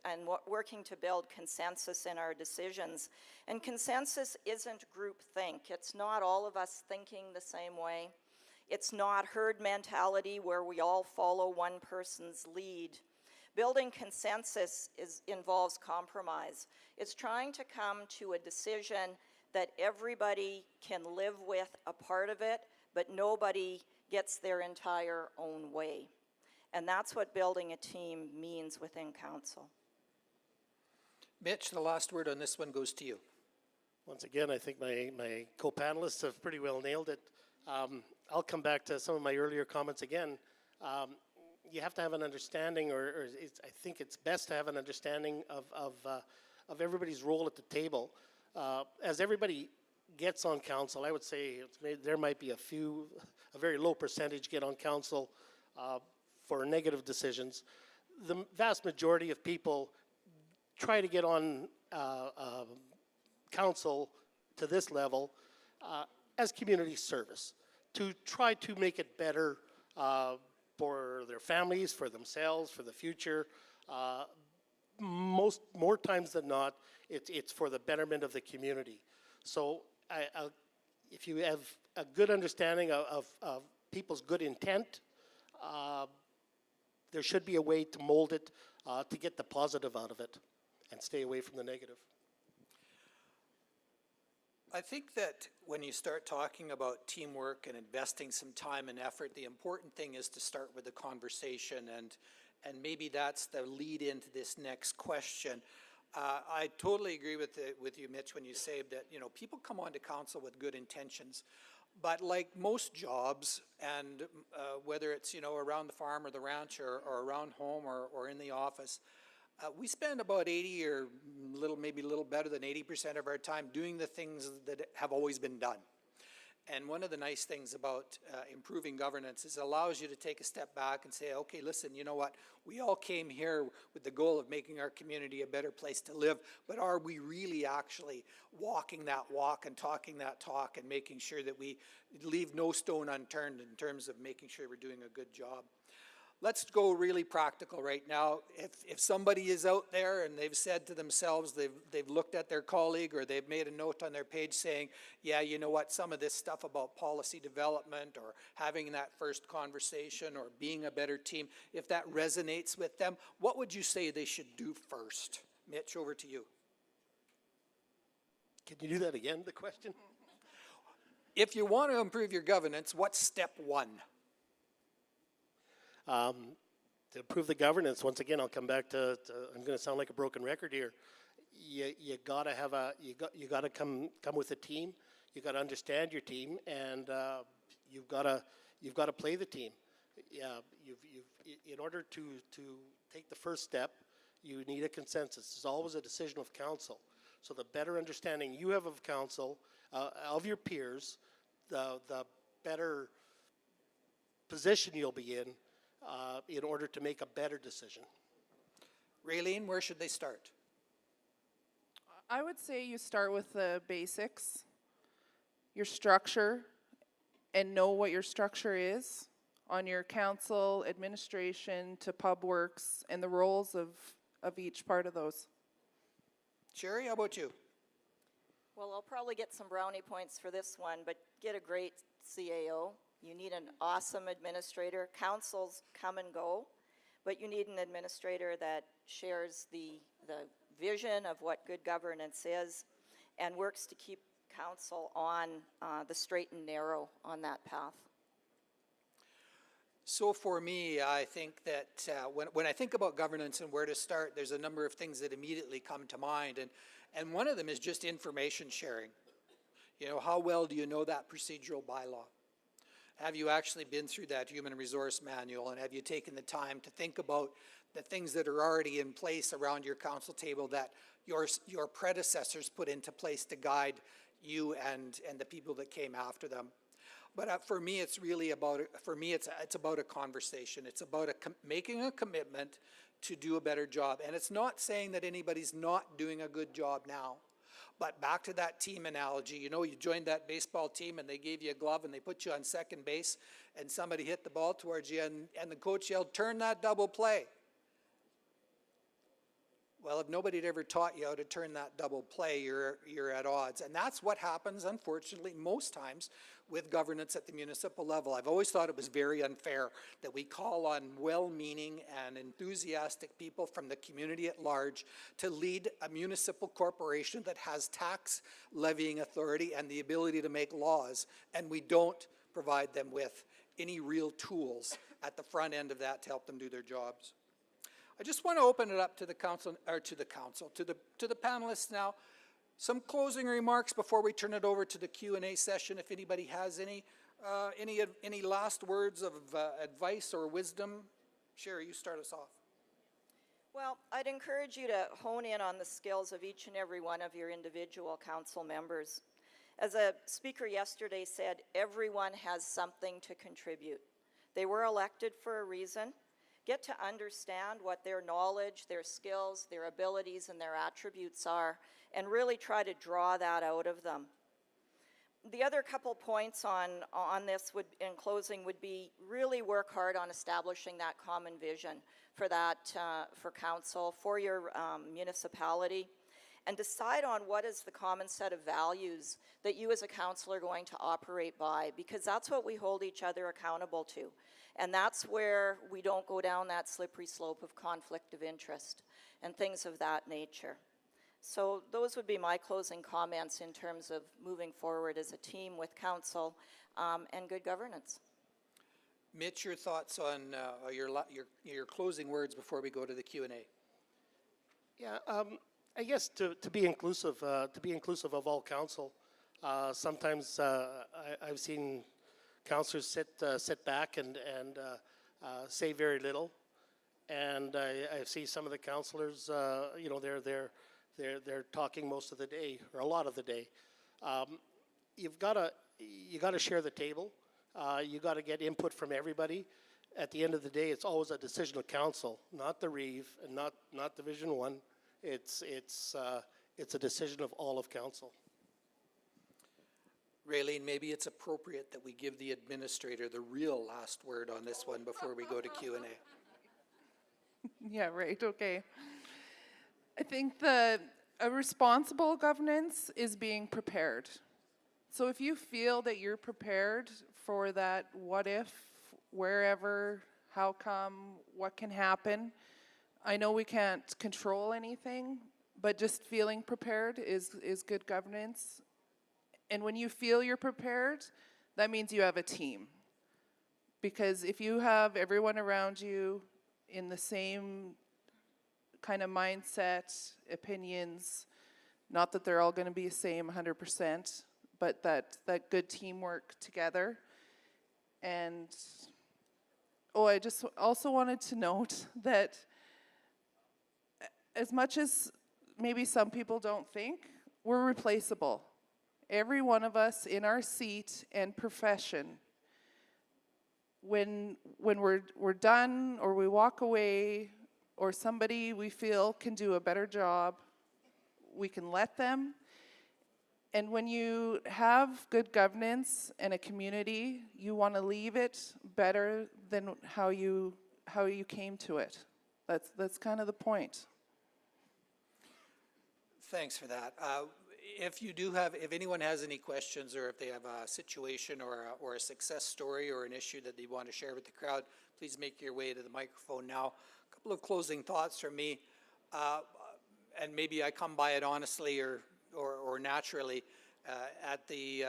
and working to build consensus in our decisions. And consensus isn't groupthink. It's not all of us thinking the same way. It's not herd mentality where we all follow one person's lead. Building consensus involves compromise. It's trying to come to a decision that everybody can live with a part of it, but nobody gets their entire own way. And that's what building a team means within council. Mitch, the last word on this one goes to you. Once again, I think my co-panelists have pretty well nailed it. I'll come back to some of my earlier comments again. You have to have an understanding, I think it's best to have an understanding of everybody's role at the table. As everybody gets on council, I would say there might be a very low percentage get on council for negative decisions. The vast majority of people try to get on council to this level as community service, to try to make it better for their families, for themselves, for the future. More times than not, it's for the betterment of the community. So if you have a good understanding of people's good intent, there should be a way to mold it to get the positive out of it and stay away from the negative. I think that when you start talking about teamwork and investing some time and effort, the important thing is to start with a conversation, and maybe that's the lead into this next question. I totally agree with you, Mitch, when you say that people come onto council with good intentions, but like most jobs, and whether it's around the farm or the ranch or around home or in the office, we spend about 80 or maybe a little better than 80% of our time doing the things that have always been done. And one of the nice things about improving governance is it allows you to take a step back and say, okay, listen, you know what? We all came here with the goal of making our community a better place to live, but are we really actually walking that walk and talking that talk and making sure that we leave no stone unturned in terms of making sure we're doing a good job? Let's go really practical right now. If somebody is out there and they've said to themselves, they've looked at their colleague or they've made a note on their page saying, yeah, you know what, some of this stuff about policy development or having that first conversation or being a better team, if that resonates with them, what would you say they should do first? Mitch, over to you. Can you do that again, the question? If you want to improve your governance, what's step one? To improve the governance, once again, I'll come back to I'm going to sound like a broken record here. You gotta have you gotta come with a team. You gotta understand your team, and you've gotta play the team. In order to take the first step, you need a consensus. It's always a decision of council. So the better understanding you have of council, of your peers, the better position you'll be in order to make a better decision. Raylene, where should they start? I would say you start with the basics, your structure, and know what your structure is on your council, administration, to pub works, and the roles of each part of those. Sherry, how about you? Well, I'll probably get some brownie points for this one, but get a great CAO. You need an awesome administrator. Councils come and go, but you need an administrator that shares the vision of what good governance is and works to keep council on the straight and narrow on that path. So for me, I think that when I think about governance and where to start, there's a number of things that immediately come to mind. And one of them is just information sharing. You know, how well do you know that procedural bylaw? Have you actually been through that human resource manual, and have you taken the time to think about the things that are already in place around your council table that your predecessors put into place to guide you and the people that came after them? But for me, it's really about, it's about a conversation. It's about making a commitment to do a better job. And it's not saying that anybody's not doing a good job now. But back to that team analogy, you know, you joined that baseball team and they gave you a glove and they put you on second base and somebody hit the ball towards you and the coach yelled, "Turn that double play." Well, if nobody had ever taught you how to turn that double play, you're at odds. And that's what happens, unfortunately, most times with governance at the municipal level. I've always thought it was very unfair that we call on well-meaning and enthusiastic people from the community at large to lead a municipal corporation that has tax levying authority and the ability to make laws, and we don't provide them with any real tools at the front end of that to help them do their jobs. I just want to open it up to the council, or to the panelists now. Some closing remarks before we turn it over to the Q&A session. If anybody has any last words of advice or wisdom, Sherry, you start us off. Well, I'd encourage you to hone in on the skills of each and every one of your individual council members. As a speaker yesterday said, everyone has something to contribute. They were elected for a reason. Get to understand what their knowledge, their skills, their abilities, and their attributes are, and really try to draw that out of them. The other couple points on this in closing would be really work hard on establishing that common vision for that, for council, for your municipality, and decide on what is the common set of values that you as a council are going to operate by, because that's what we hold each other accountable to. And that's where we don't go down that slippery slope of conflict of interest and things of that nature. So those would be my closing comments in terms of moving forward as a team with council and good governance. Mitch, your thoughts on your closing words before we go to the Q&A. Yeah, I guess to be inclusive of all council. Sometimes I've seen councillors sit back and say very little, and I see some of the councillors, you know, they're talking most of the day or a lot of the day. You gotta share the table. You gotta get input from everybody. At the end of the day, it's always a decision of council, not the Reeve and not Division 1. It's a decision of all of council. Raylene, maybe it's appropriate that we give the administrator the real last word on this one before we go to Q&A. Yeah, right, okay. I think a responsible governance is being prepared. So if you feel that you're prepared for that what if, wherever, how come, what can happen, I know we can't control anything, but just feeling prepared is good governance. And when you feel you're prepared, that means you have a team. Because if you have everyone around you in the same kind of mindset, opinions, not that they're all going to be the same 100%, but that good teamwork together. And, I just also wanted to note that as much as maybe some people don't think, we're replaceable. Every one of us in our seat and profession, when we're done or we walk away or somebody we feel can do a better job, we can let them. And when you have good governance and a community, you want to leave it better than how you came to it. That's kind of the point. Thanks for that. if anyone has any questions, or if they have a situation or a success story or an issue that they want to share with the crowd, please make your way to the microphone now. A couple of closing thoughts from me, and maybe I come by it honestly or naturally. At the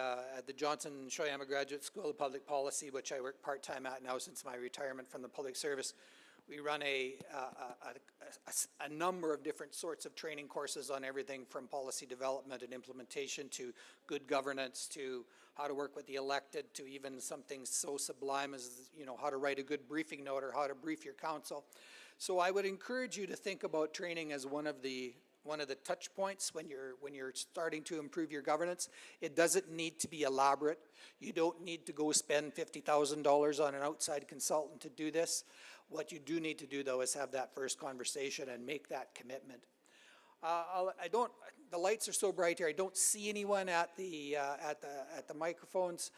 Johnson Shoyama Graduate School of Public Policy, which I work part-time at now since my retirement from the public service, we run a number of different sorts of training courses on everything from policy development and implementation to good governance to how to work with the elected to even something so sublime as, you know, how to write a good briefing note or how to brief your council. So I would encourage you to think about training as one of the touch points when you're starting to improve your governance. It doesn't need to be elaborate. You don't need to go spend $50,000 on an outside consultant to do this. What you do need to do, though, is have that first conversation and make that commitment. The lights are so bright here. I don't see anyone at the microphones.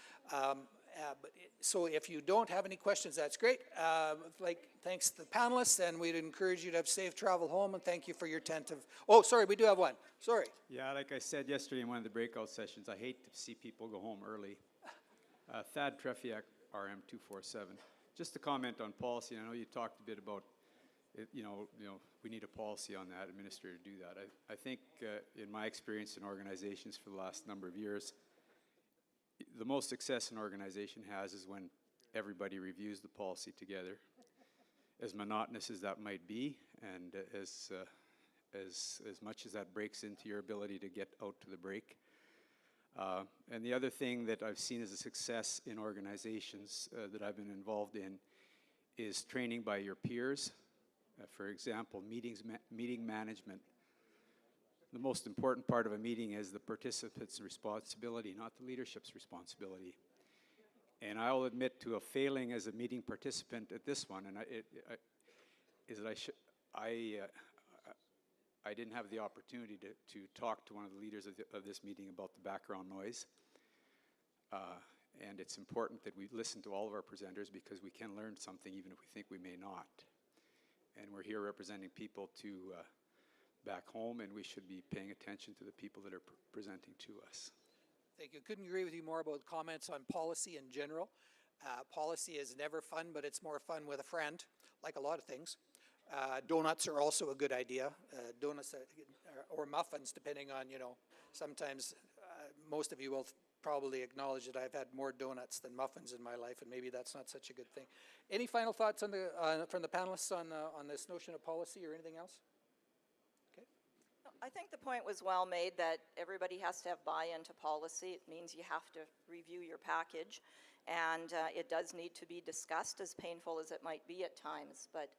So if you don't have any questions, that's great. Thanks to the panelists, and we'd encourage you to have safe travel home, and thank you for your attentive. Oh, sorry, we do have one. Sorry. Yeah, like I said yesterday in one of the breakout sessions, I hate to see people go home early. Thad Trefiak, RM 247. Just to comment on policy, I know you talked a bit about, we need a policy on that, administrator to do that. I think in my experience in organizations for the last number of years, the most success an organization has is when everybody reviews the policy together. As monotonous as that might be, and as much as that breaks into your ability to get out to the break. And the other thing that I've seen as a success in organizations that I've been involved in is training by your peers. For example, meeting management. The most important part of a meeting is the participant's responsibility, not the leadership's responsibility. And I'll admit to a failing as a meeting participant at this one, and I didn't have the opportunity to talk to one of the leaders of this meeting about the background noise. And it's important that we listen to all of our presenters because we can learn something even if we think we may not. And we're here representing people to back home, and we should be paying attention to the people that are presenting to us. Thank you. Couldn't agree with you more about comments on policy in general. Policy is never fun, but it's more fun with a friend, like a lot of things. Donuts are also a good idea. Donuts or muffins, depending on, sometimes most of you will probably acknowledge that I've had more donuts than muffins in my life, and maybe that's not such a good thing. Any final thoughts from the panelists on this notion of policy or anything else? I think the point was well made that everybody has to have buy-in to policy. It means you have to review your package, and it does need to be discussed, as painful as it might be at times. But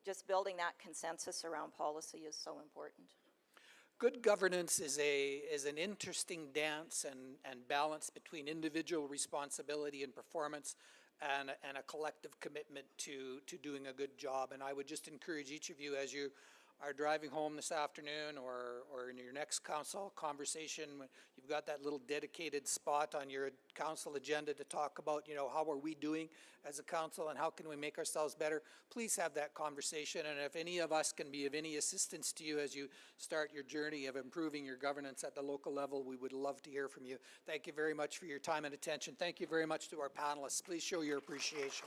just building that consensus around policy is so important. Good governance is an interesting dance and balance between individual responsibility and performance and a collective commitment to doing a good job. And I would just encourage each of you, as you are driving home this afternoon or in your next council conversation, you've got that little dedicated spot on your council agenda to talk about, how are we doing as a council and how can we make ourselves better. Please have that conversation, and if any of us can be of any assistance to you as you start your journey of improving your governance at the local level, we would love to hear from you. Thank you very much for your time and attention. Thank you very much to our panelists. Please show your appreciation.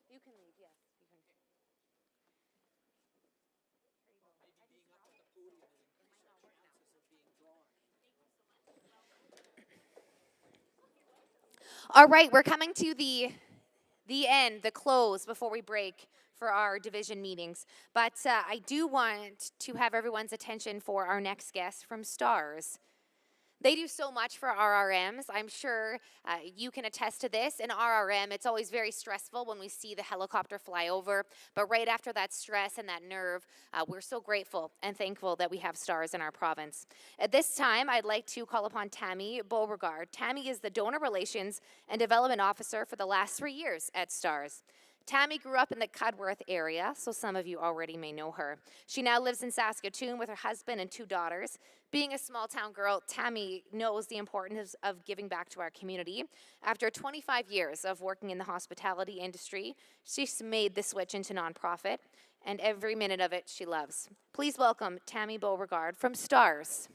You can leave, yes. You can. All right, we're coming to the end, the close before we break for our division meetings. But I do want to have everyone's attention for our next guest from STARS. They do so much for RRMs. I'm sure you can attest to this. In RRM, it's always very stressful when we see the helicopter fly over. But right after that stress and that nerve, we're so grateful and thankful that we have STARS in our province. At this time, I'd like to call upon Tammy Beauregard. Tammy is the Donor Relations and Development Officer for the last 3 years at STARS. Tammy grew up in the Cudworth area, so some of you already may know her. She now lives in Saskatoon with her husband and 2 daughters. Being a small town girl, Tammy knows the importance of giving back to our community. After 25 years of working in the hospitality industry, she's made the switch into nonprofit, and every minute of it she loves. Please welcome Tammy Beauregard from STARS.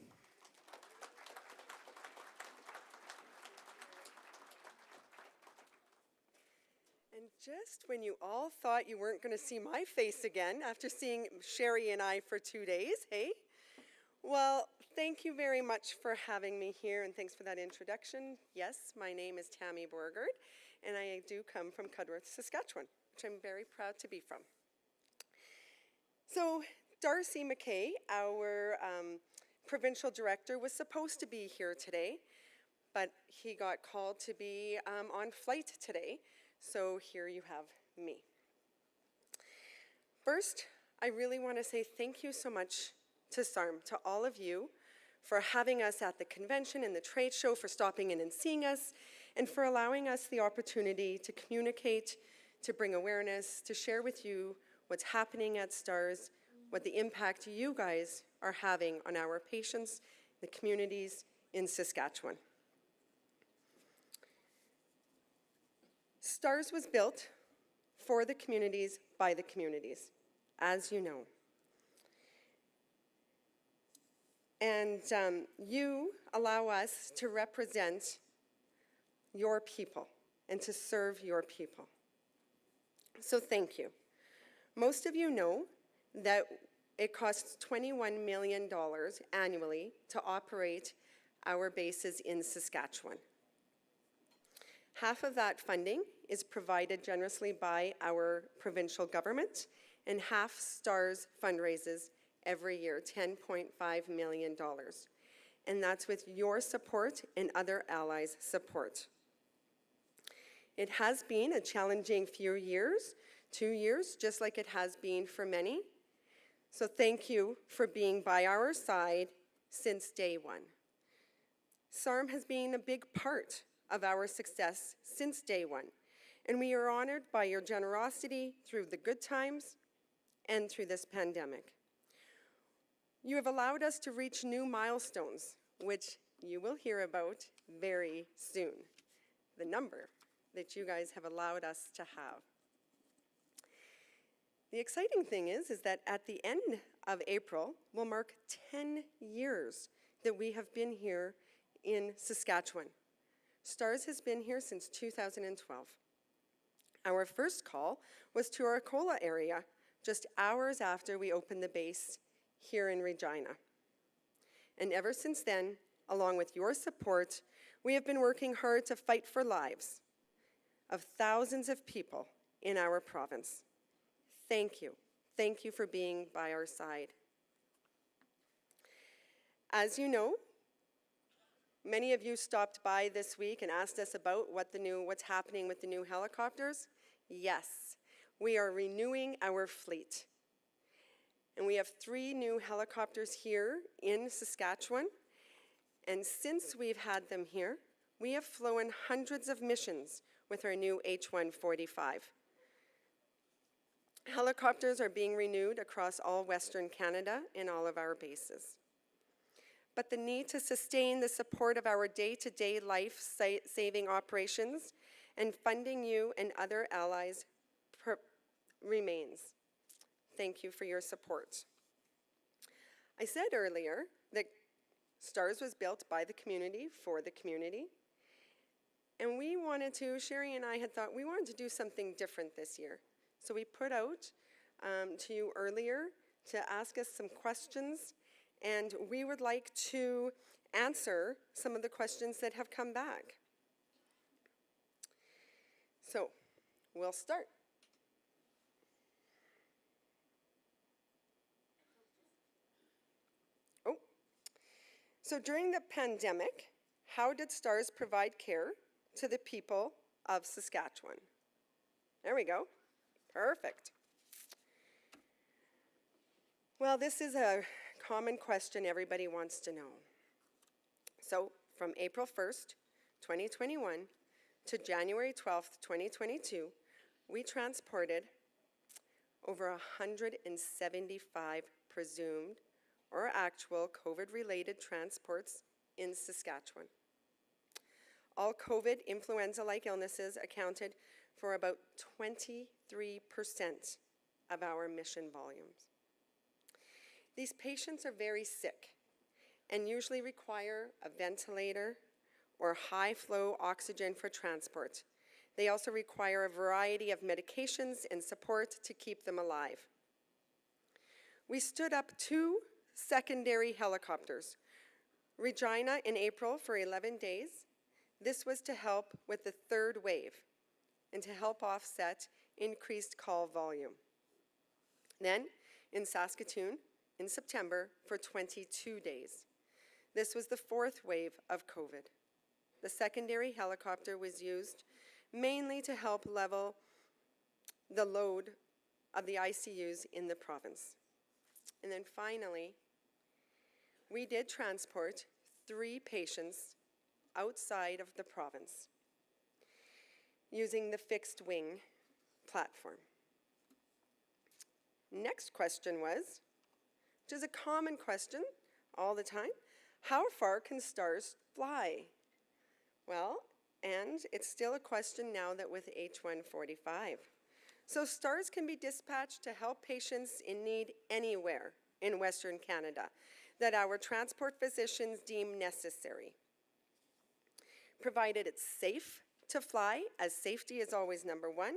And just when you all thought you weren't going to see my face again after seeing Sherry and I for 2 days, hey? Well, thank you very much for having me here, and thanks for that introduction. Yes, my name is Tammy Beauregard, and I do come from Cudworth, Saskatchewan, which I'm very proud to be from. So Darcy McKay, our provincial director, was supposed to be here today, but he got called to be on flight today. So here you have me. First, I really want to say thank you so much to Sarm, to all of you, for having us at the convention and the trade show, for stopping in and seeing us, and for allowing us the opportunity to communicate, to bring awareness, to share with you what's happening at STARS, what the impact you guys are having on our patients, the communities in Saskatchewan. STARS was built for the communities, by the communities, as you know. And you allow us to represent your people and to serve your people. So thank you. Most of you know that it costs $21 million annually to operate our bases in Saskatchewan. Half of that funding is provided generously by our provincial government, and half STARS fundraises every year, $10.5 million. And that's with your support and other allies' support. It has been a challenging few years, 2 years, just like it has been for many. So thank you for being by our side since day one. Sarm has been a big part of our success since day one, and we are honored by your generosity through the good times and through this pandemic. You have allowed us to reach new milestones, which you will hear about very soon, the number that you guys have allowed us to have. The exciting thing is that at the end of April will mark 10 years that we have been here in Saskatchewan. STARS has been here since 2012. Our first call was to our Arcola area, just hours after we opened the base here in Regina. And ever since then, along with your support, we have been working hard to fight for lives of thousands of people in our province. Thank you. Thank you for being by our side. As you know, many of you stopped by this week and asked us about what's happening with the new helicopters. Yes, we are renewing our fleet. And we have 3 new helicopters here in Saskatchewan. And since we've had them here, we have flown hundreds of missions with our new H-145. Helicopters are being renewed across all Western Canada and all of our bases. But the need to sustain the support of our day-to-day life-saving operations and funding you and other allies remains. Thank you for your support. I said earlier that STARS was built by the community for the community. And we wanted to, Sherry and I had thought we wanted to do something different this year. So we put out to you earlier to ask us some questions, and we would like to answer some of the questions that have come back. So we'll start. So during the pandemic, how did STARS provide care to the people of Saskatchewan? There we go. Perfect. Well, this is a common question everybody wants to know. So from April 1st, 2021 to January 12th, 2022, we transported over 175 presumed or actual COVID-related transports in Saskatchewan. All COVID influenza-like illnesses accounted for about 23% of our mission volumes. These patients are very sick and usually require a ventilator or high-flow oxygen for transport. They also require a variety of medications and support to keep them alive. We stood up 2 secondary helicopters, Regina in April for 11 days. This was to help with the 3rd wave and to help offset increased call volume. Then in Saskatoon in September for 22 days. This was the 4th wave of COVID. The secondary helicopter was used mainly to help level the load of the ICUs in the province. And then finally, we did transport 3 patients outside of the province using the fixed wing platform. Next question was, which is a common question all the time, how far can stars fly? Well, and it's still a question now that with H145. So stars can be dispatched to help patients in need anywhere in Western Canada that our transport physicians deem necessary, provided it's safe to fly, as safety is always number 1,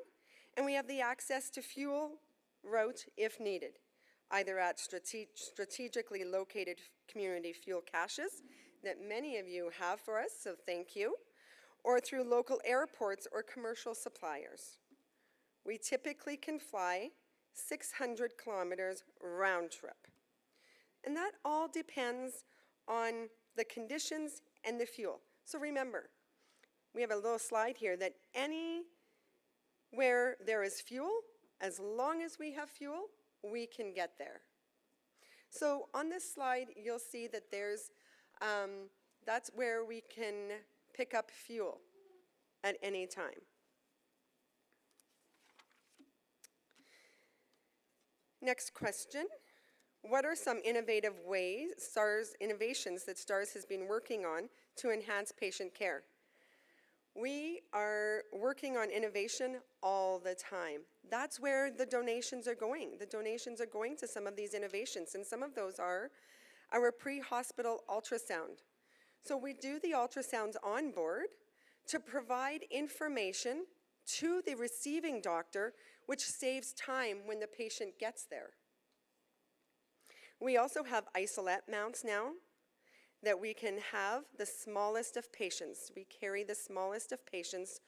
and we have the access to fuel route if needed, either at strategically located community fuel caches that many of you have for us, so thank you, or through local airports or commercial suppliers. We typically can fly 600 kilometers round trip. And that all depends on the conditions and the fuel. So remember, we have a little slide here that anywhere there is fuel, as long as we have fuel, we can get there. So on this slide, you'll see that there's, that's where we can pick up fuel at any time. Next question. What are some innovative ways, innovations that STARS has been working on to enhance patient care? We are working on innovation all the time. That's where the donations are going. The donations are going to some of these innovations, and some of those are our pre-hospital ultrasound. So we do the ultrasounds on board to provide information to the receiving doctor, which saves time when the patient gets there. We also have isolate mounts now that we can have the smallest of patients. We carry the smallest of patients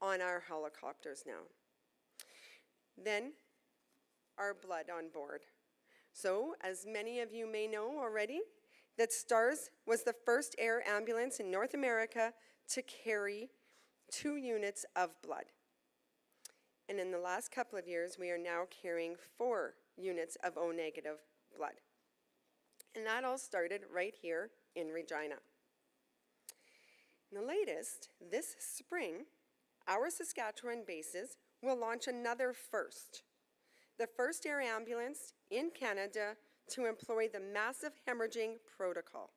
on our helicopters now. Then our blood on board. So, as many of you may know already, that STARS was the first air ambulance in North America to carry 2 units of blood. And in the last couple of years, we are now carrying 4 units of O-negative blood. And that all started right here in Regina. And the latest, this spring, our Saskatchewan bases will launch another first. The first air ambulance in Canada to employ the massive hemorrhaging protocol.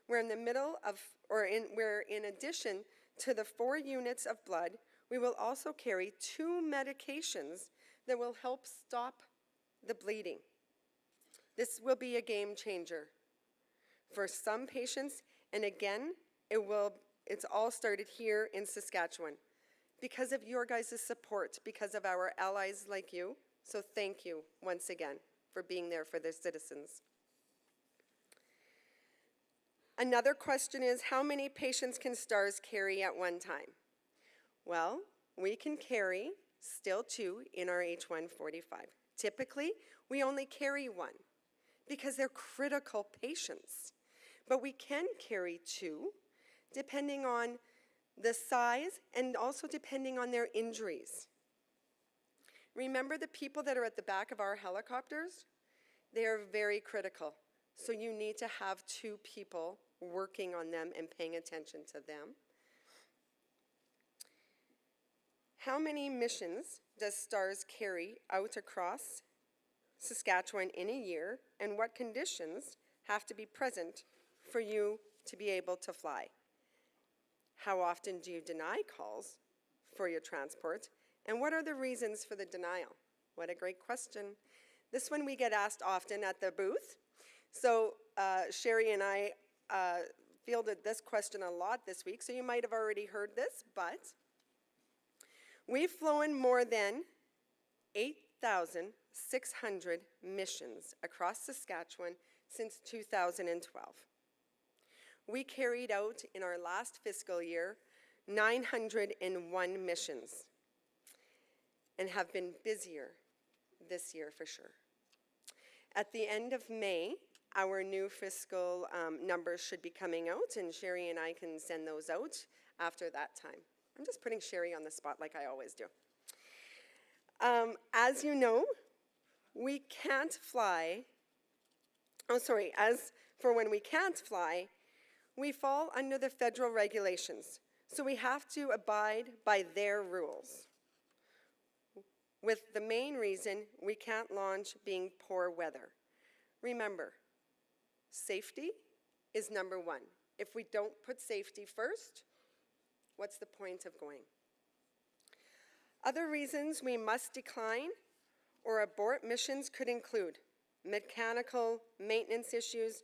We're in the middle of, where in addition to the 4 units of blood, we will also carry 2 medications that will help stop the bleeding. This will be a game changer for some patients, and again, it's all started here in Saskatchewan because of your guys' support, because of our allies like you. So thank you once again for being there for their citizens. Another question is, how many patients can STARS carry at one time? Well, we can carry still 2 in our H145. Typically, we only carry 1 because they're critical patients. But we can carry 2 depending on the size and also depending on their injuries. Remember the people that are at the back of our helicopters? They are very critical. So you need to have 2 people working on them and paying attention to them. How many missions does STARS carry out across Saskatchewan in a year, and what conditions have to be present for you to be able to fly? How often do you deny calls for your transport, and what are the reasons for the denial? What a great question. This one we get asked often at the booth. So Sherry and I fielded this question a lot this week, so you might have already heard this, but we've flown more than 8,600 missions across Saskatchewan since 2012. We carried out in our last fiscal year 901 missions and have been busier this year for sure. At the end of May, our new fiscal numbers should be coming out, and Sherry and I can send those out after that time. I'm just putting Sherry on the spot like I always do. As you know, we can't fly. As for when we can't fly, we fall under the federal regulations, so we have to abide by their rules, with the main reason we can't launch being poor weather. Remember, safety is number one. If we don't put safety first, what's the point of going? Other reasons we must decline or abort missions could include mechanical maintenance issues,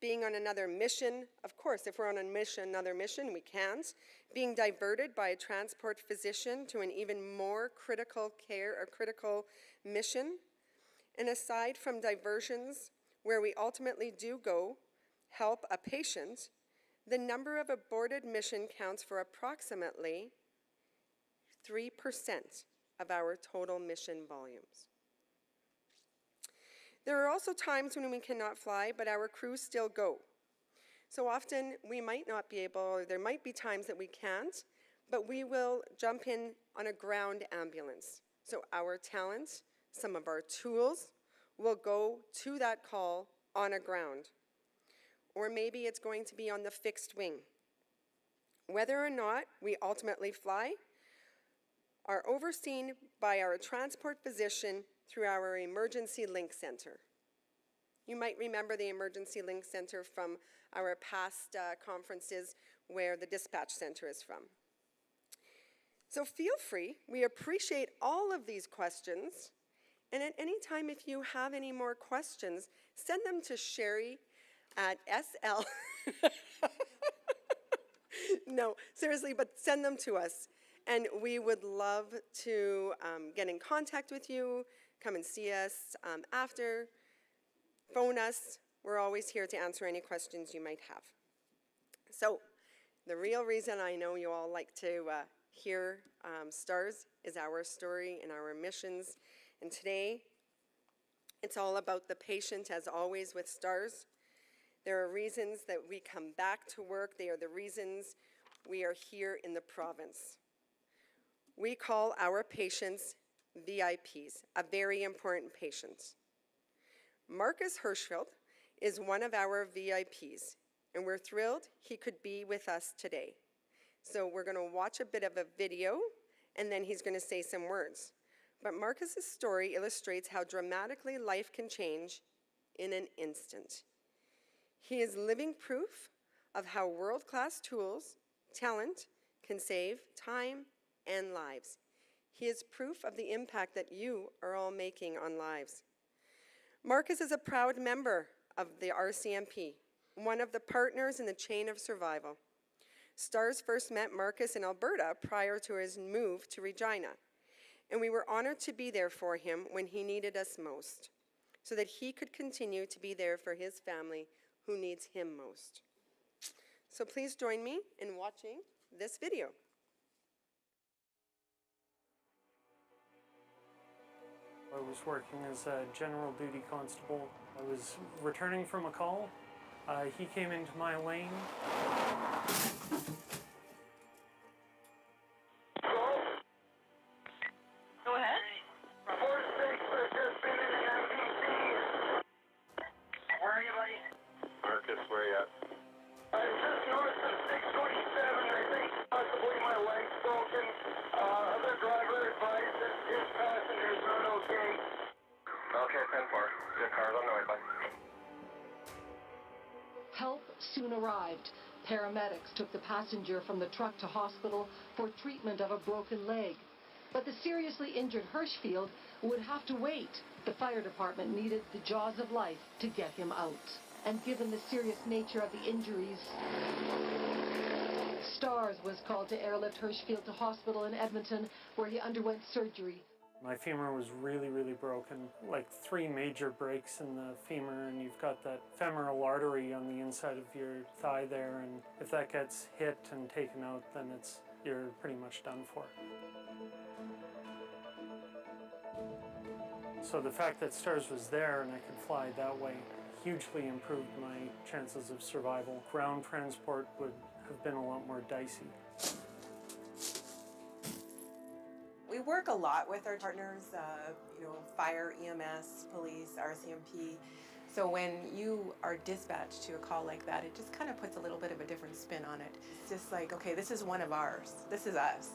being on another mission. Of course, if we're on another mission, we can't. Being diverted by a transport physician to an even more critical care or critical mission. And aside from diversions where we ultimately do go help a patient, the number of aborted mission counts for approximately 3% of our total mission volumes. There are also times when we cannot fly, but our crews still go. So often we might not be able, or there might be times that we can't, but we will jump in on a ground ambulance. So our talent, some of our tools, will go to that call on a ground. Or maybe it's going to be on the fixed wing. Whether or not we ultimately fly are overseen by our transport physician through our Emergency Link Center. You might remember the Emergency Link Center from our past conferences where the dispatch center is from. So feel free, we appreciate all of these questions, and at any time if you have any more questions, send them to Sherry at SL. No, seriously, but send them to us. And we would love to get in contact with you, come and see us after, phone us. We're always here to answer any questions you might have. So the real reason I know you all like to hear STARS is our story and our missions. And today, it's all about the patient, as always with STARS. There are reasons that we come back to work. They are the reasons we are here in the province. We call our patients VIPs, a very important patient. Marcus Hirschfeld is one of our VIPs, and we're thrilled he could be with us today. So we're going to watch a bit of a video, and then he's going to say some words. But Marcus's story illustrates how dramatically life can change in an instant. He is living proof of how world-class tools, talent, can save time and lives. He is proof of the impact that you are all making on lives. Marcus is a proud member of the RCMP, one of the partners in the chain of survival. STARS first met Marcus in Alberta prior to his move to Regina, and we were honored to be there for him when he needed us most, so that he could continue to be there for his family who needs him most. So please join me in watching this video. I was working as a general duty constable. I was returning from a call. He came into my lane. Go ahead. Where are you, buddy? Marcus, where you at? Just north of 627. I think possibly my leg's broken. Other driver Cars on the way, bud. Help soon arrived. Paramedics took the passenger from the truck to hospital for treatment of a broken leg. But the seriously injured Hirschfield would have to wait. The fire department needed the jaws of life to get him out. And given the serious nature of the injuries, STARS was called to airlift Hirschfield to hospital in Edmonton, where he underwent surgery. My femur was really, really broken, like 3 major breaks in the femur, and you've got that femoral artery on the inside of your thigh there, and if that gets hit and taken out, then you're pretty much done for. So the fact that STARS was there and I could fly that way hugely improved my chances of survival. Ground transport would have been a lot more dicey. We work a lot with our partners, fire, EMS, police, RCMP. So when you are dispatched to a call like that, it just kind of puts a little bit of a different spin on it. It's just like, okay, this is one of ours. This is us.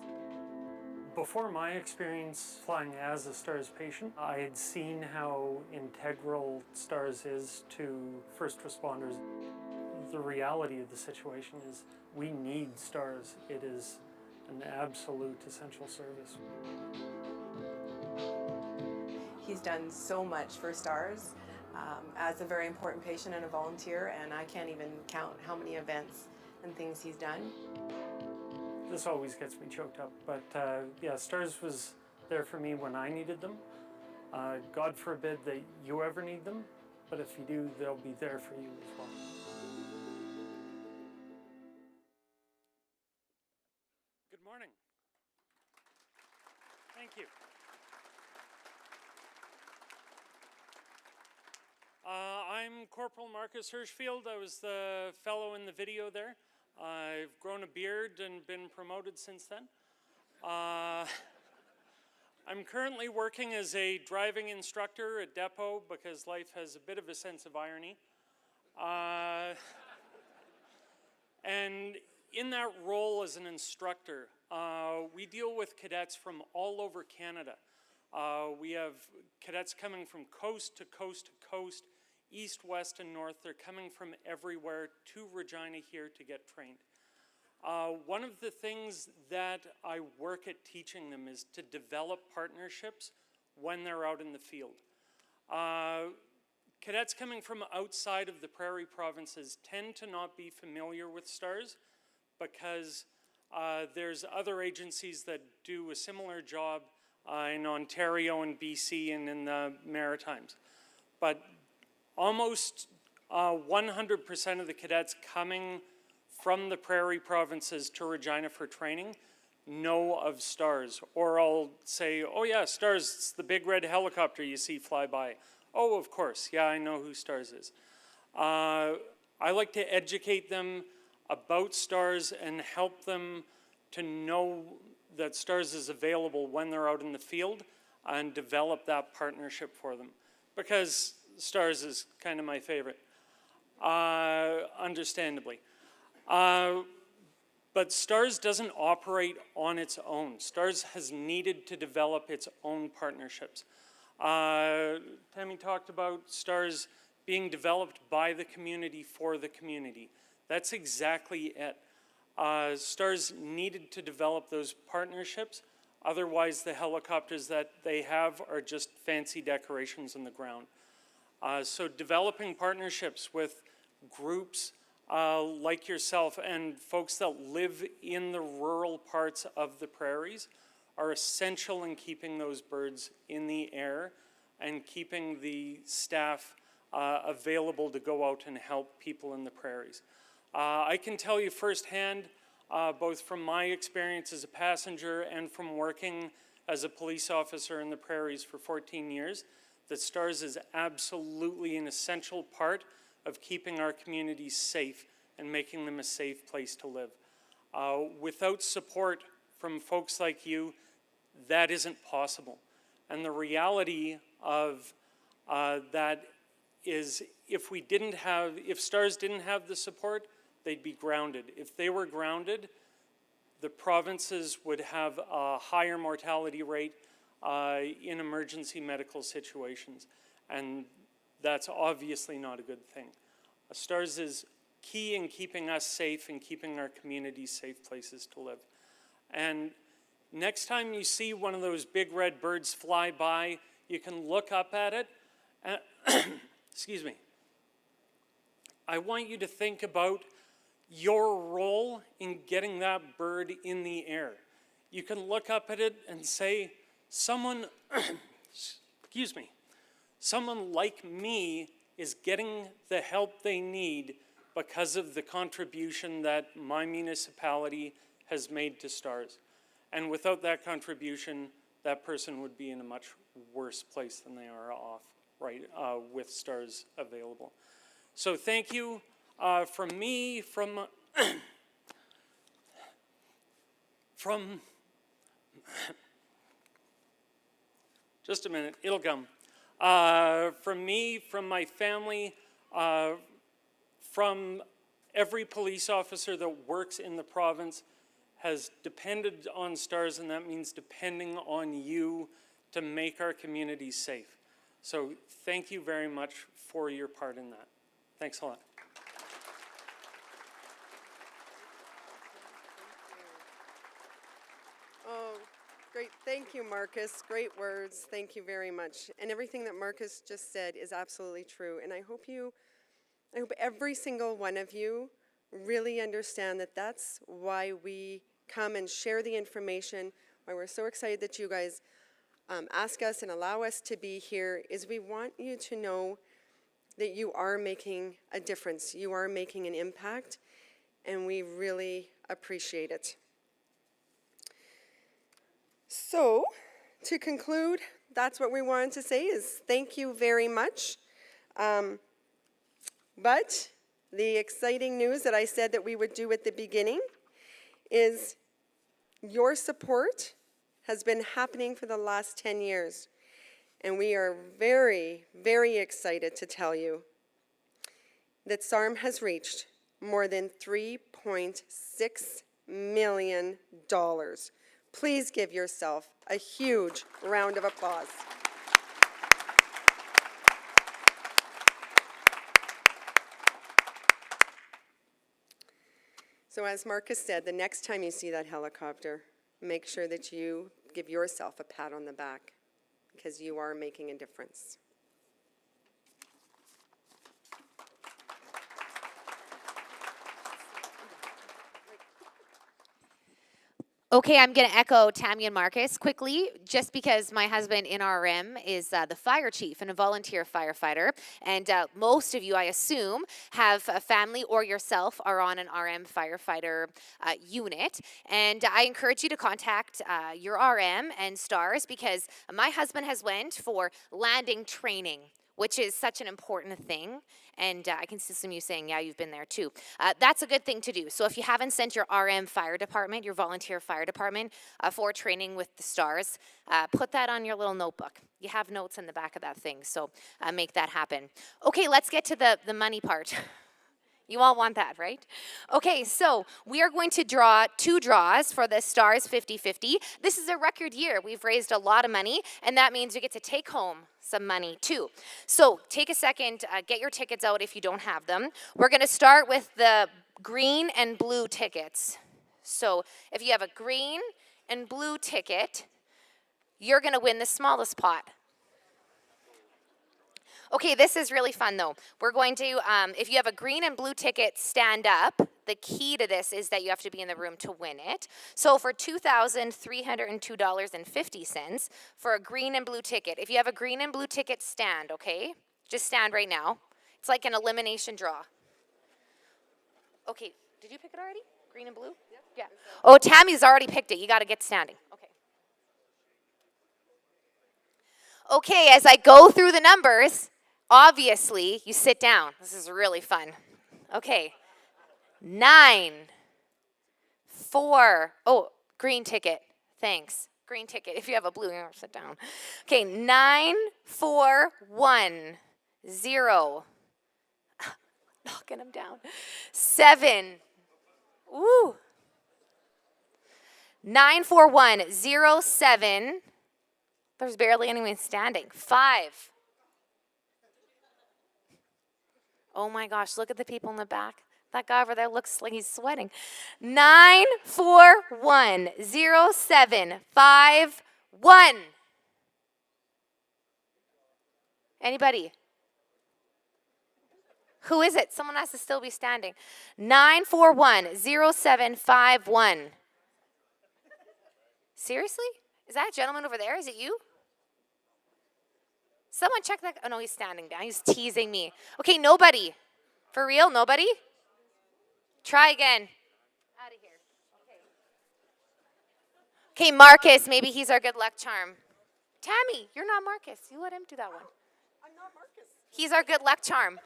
Before my experience flying as a STARS patient, I had seen how integral STARS is to first responders. The reality of the situation is we need STARS. It is an absolute essential service. He's done so much for STARS as a very important patient and a volunteer, and I can't even count how many events and things he's done. This always gets me choked up, but yeah, STARS was there for me when I needed them. God forbid that you ever need them, but if you do, they'll be there for you as well. Good morning. Thank you. I'm Corporal Marcus Hirschfield. I was the fellow in the video there. I've grown a beard and been promoted since then. I'm currently working as a driving instructor at Depot because life has a bit of a sense of irony. And in that role as an instructor, we deal with cadets from all over Canada. We have cadets coming from coast to coast to coast, east, west, and north. They're coming from everywhere to Regina here to get trained. One of the things that I work at teaching them is to develop partnerships when they're out in the field. Cadets coming from outside of the prairie provinces tend to not be familiar with STARS because there's other agencies that do a similar job in Ontario and BC and in the Maritimes. But almost 100% of the cadets coming from the prairie provinces to Regina for training know of STARS. Or I'll say, oh yeah, STARS, it's the big red helicopter you see fly by. Oh, of course, yeah, I know who STARS is. I like to educate them about STARS and help them to know that STARS is available when they're out in the field and develop that partnership for them. Because STARS is kind of my favorite, understandably. But STARS doesn't operate on its own. STARS has needed to develop its own partnerships. Tammy talked about STARS being developed by the community for the community. That's exactly it. STARS needed to develop those partnerships. Otherwise, the helicopters that they have are just fancy decorations on the ground. So developing partnerships with groups like yourself and folks that live in the rural parts of the prairies are essential in keeping those birds in the air and keeping the staff available to go out and help people in the prairies. I can tell you firsthand, both from my experience as a passenger and from working as a police officer in the prairies for 14 years, that STARS is absolutely an essential part of keeping our communities safe and making them a safe place to live. Without support from folks like you, that isn't possible. And the reality of that is if STARS didn't have the support, they'd be grounded. If they were grounded, the provinces would have a higher mortality rate in emergency medical situations. And that's obviously not a good thing. STARS is key in keeping us safe and keeping our communities safe places to live. And next time you see one of those big red birds fly by, you can look up at it. Excuse me. I want you to think about your role in getting that bird in the air. You can look up at it and say, someone, excuse me, someone like me is getting the help they need because of the contribution that my municipality has made to STARS. And without that contribution, that person would be in a much worse place than they are off, right, with STARS available. So thank you from me, from just a minute, it'll come. From me, from my family, from every police officer that works in the province has depended on STARS, and that means depending on you to make our communities safe. So thank you very much for your part in that. Thanks a lot. Oh, great. Thank you, Marcus. Great words. Thank you very much. And everything that Marcus just said is absolutely true. And I hope every single one of you really understand that that's why we come and share the information, why we're so excited that you guys ask us and allow us to be here, is we want you to know that you are making a difference. You are making an impact, and we really appreciate it. So, to conclude, that's what we wanted to say is thank you very much. But the exciting news that I said that we would do at the beginning is your support has been happening for the last 10 years. And we are very, very excited to tell you that Sarm has reached more than $3.6 million. Please give yourself a huge round of applause. So as Marcus said, the next time you see that helicopter, make sure that you give yourself a pat on the back, because you are making a difference. Okay, I'm going to echo Tammy and Marcus quickly, just because my husband in RM is the fire chief and a volunteer firefighter. And most of you, I assume, have a family or yourself are on an RM firefighter unit. And I encourage you to contact your RM and STARS, because my husband has went for landing training, which is such an important thing. And I can see some of you saying, yeah, you've been there too. That's a good thing to do. So if you haven't sent your RM fire department, your volunteer fire department, for training with the STARS, put that on your little notebook. You have notes in the back of that thing, so make that happen. Okay, let's get to the money part. You all want that, right? Okay, so we are going to draw 2 draws for the STARS 50-50. This is a record year. We've raised a lot of money, and that means you get to take home some money too. So take a second, get your tickets out if you don't have them. We're going to start with the green and blue tickets. So if you have a green and blue ticket, you're going to win the smallest pot. Okay, this is really fun though. We're going to, if you have a green and blue ticket, stand up. The key to this is that you have to be in the room to win it. So for $2,302.50 for a green and blue ticket, if you have a green and blue ticket, stand, okay? Just stand right now. It's like an elimination draw. Okay, did you pick it already? Green and blue? Yep. Yeah. Oh, Tammy's already picked it. You got to get standing. Okay. Okay, as I go through the numbers, obviously, you sit down. This is really fun. Okay. 9, 4, oh, green ticket. Thanks. Green ticket. If you have a blue, you sit down. Okay, 9, 4, 1, 0. Knocking them down. 7. Woo. 9, 4, 1, 0, 7. There's barely anyone standing. 5. Oh my gosh, look at the people in the back. That guy over there looks like he's sweating. 9410751. Anybody? Who is it? Someone has to still be standing. 9410751. Seriously? Is that a gentleman over there? Is it you? Someone check that. Oh, no, he's standing down. He's teasing me. Okay, nobody. For real? Nobody? Try again. Out of here. Okay, Marcus. Maybe he's our good luck charm. Tammy, you're not Marcus. You let him do that one. I'm not Marcus. He's our good luck charm.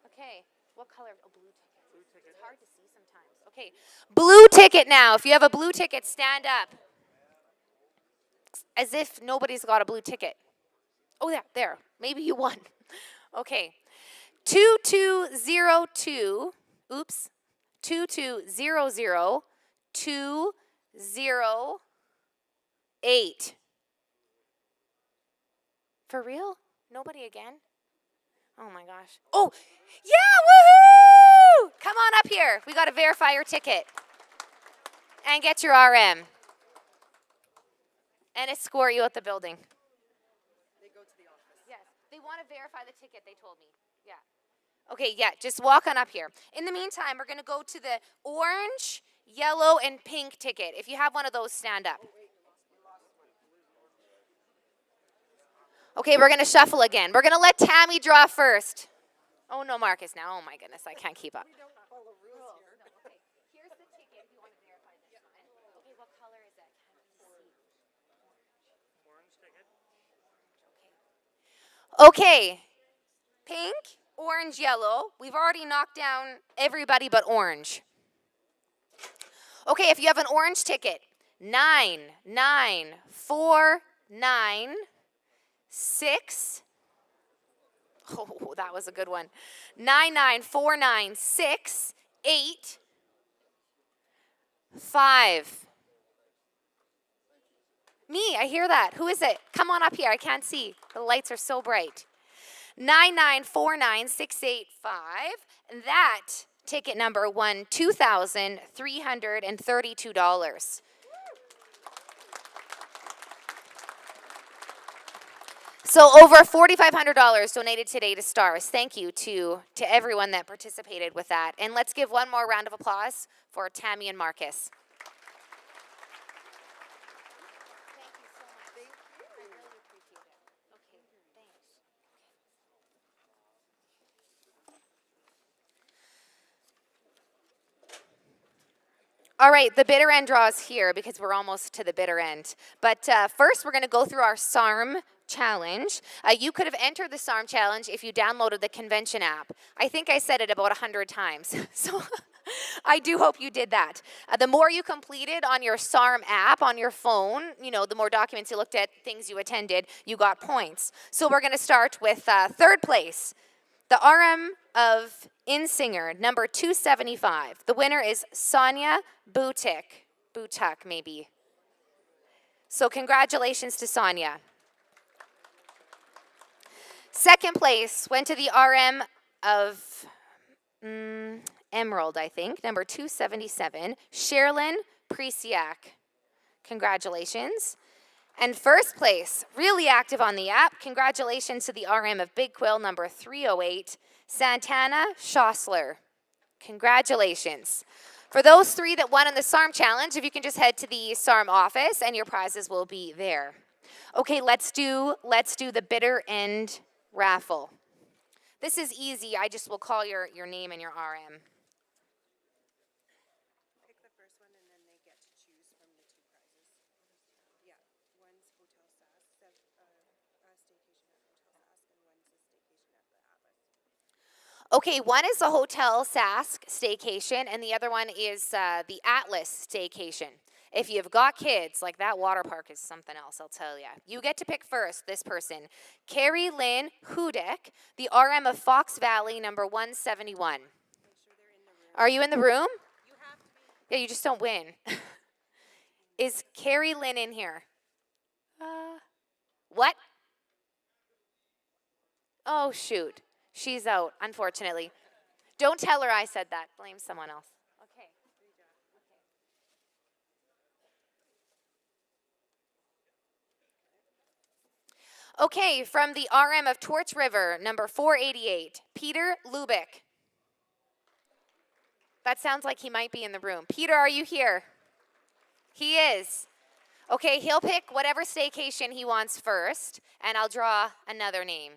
Okay, what color? Oh, blue ticket. Blue ticket. It's hard to see sometimes. Okay, blue ticket now. If you have a blue ticket, stand up. As if nobody's got a blue ticket. Oh, yeah, there. Maybe you won. Okay. 2202. Oops. 2200208. For real? Nobody again? Oh my gosh. Oh, yeah, woohoo! Come on up here. We got to verify your ticket. And get your RM. And escort you out the building. They go to the office. Yes, they want to verify the ticket, they told me. Yeah. Okay, yeah, just walk on up here. In the meantime, we're going to go to the orange, yellow, and pink ticket. If you have one of those, stand up. Okay, we're going to shuffle again. We're going to let Tammy draw first. Oh, no, Marcus now. Oh, my goodness, I can't keep up. We don't follow rules here. Okay, here's the ticket if you want to verify this one. Okay, what color is it? Okay, pink, orange, yellow. We've already knocked down everybody but orange. Okay, if you have an orange ticket, 99496. Oh, that was a good one. 9949685. Me, I hear that. Who is it? Come on up here. I can't see. The lights are so bright. 9949685. And that ticket number won $2,332. So over $4,500 donated today to STARS. Thank you to everyone that participated with that. And let's give one more round of applause for Tammy and Marcus. All right, the bitter end draw is here because we're almost to the bitter end. But first, we're going to go through our Sarm challenge. You could have entered the Sarm challenge if you downloaded the convention app. I think I said it about 100 times. So I do hope you did that. The more you completed on your Sarm app on your phone, you know, the more documents you looked at, things you attended, you got points. So we're going to start with third place. The RM of Insinger, number 275. The winner is Sonia Butik. Butuk, maybe. So congratulations to Sonia. Second place went to the RM of Emerald, I think, number 277, Sherilyn Presiak. Congratulations. And first place, really active on the app, congratulations to the RM of Big Quill, number 308, Santana Schossler. Congratulations. For those three that won in the SARM challenge, if you can just head to the SARM office and your prizes will be there. Okay, let's do the bitter end raffle. This is easy. I just will call your name and your RM. Pick the first one and then they get to choose from the two prizes. Yeah, one's Hotel Sask, staycation at Hotel Sask, and one's a staycation at the Atlas. Okay, one is the Hotel Sask staycation, and the other one is the Atlas staycation. If you've got kids, like that water park is something else, I'll tell you. You get to pick first, this person. Carrie Lynn Hudek, the RM of Fox Valley, number 171. Are you in the room? You have to be. Yeah, you just don't win. Is Carrie Lynn in here? What? Oh, shoot. She's out, unfortunately. Don't tell her I said that. Blame someone else. Okay. Okay, from the RM of Torch River, number 488, Peter Lubick. That sounds like he might be in the room. Peter, are you here? He is. Okay, he'll pick whatever staycation he wants first, and I'll draw another name.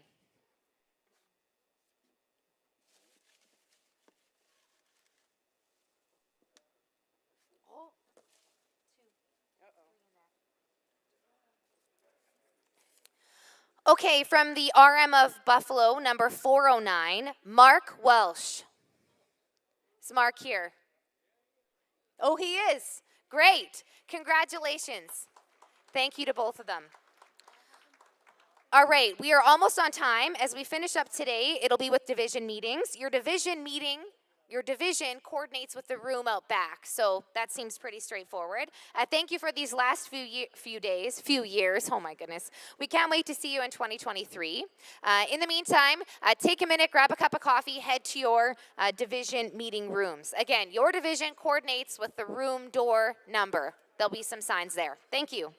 Okay, from the RM of Buffalo, number 409, Mark Welsh. Is Mark here? Oh, he is. Great. Congratulations. Thank you to both of them. All right, we are almost on time. As we finish up today, it'll be with division meetings. Your division coordinates with the room out back, so that seems pretty straightforward. Thank you for these last few years. Oh my goodness. We can't wait to see you in 2023. In the meantime, take a minute, grab a cup of coffee, head to your division meeting rooms. Again, your division coordinates with the room door number. There'll be some signs there. Thank you.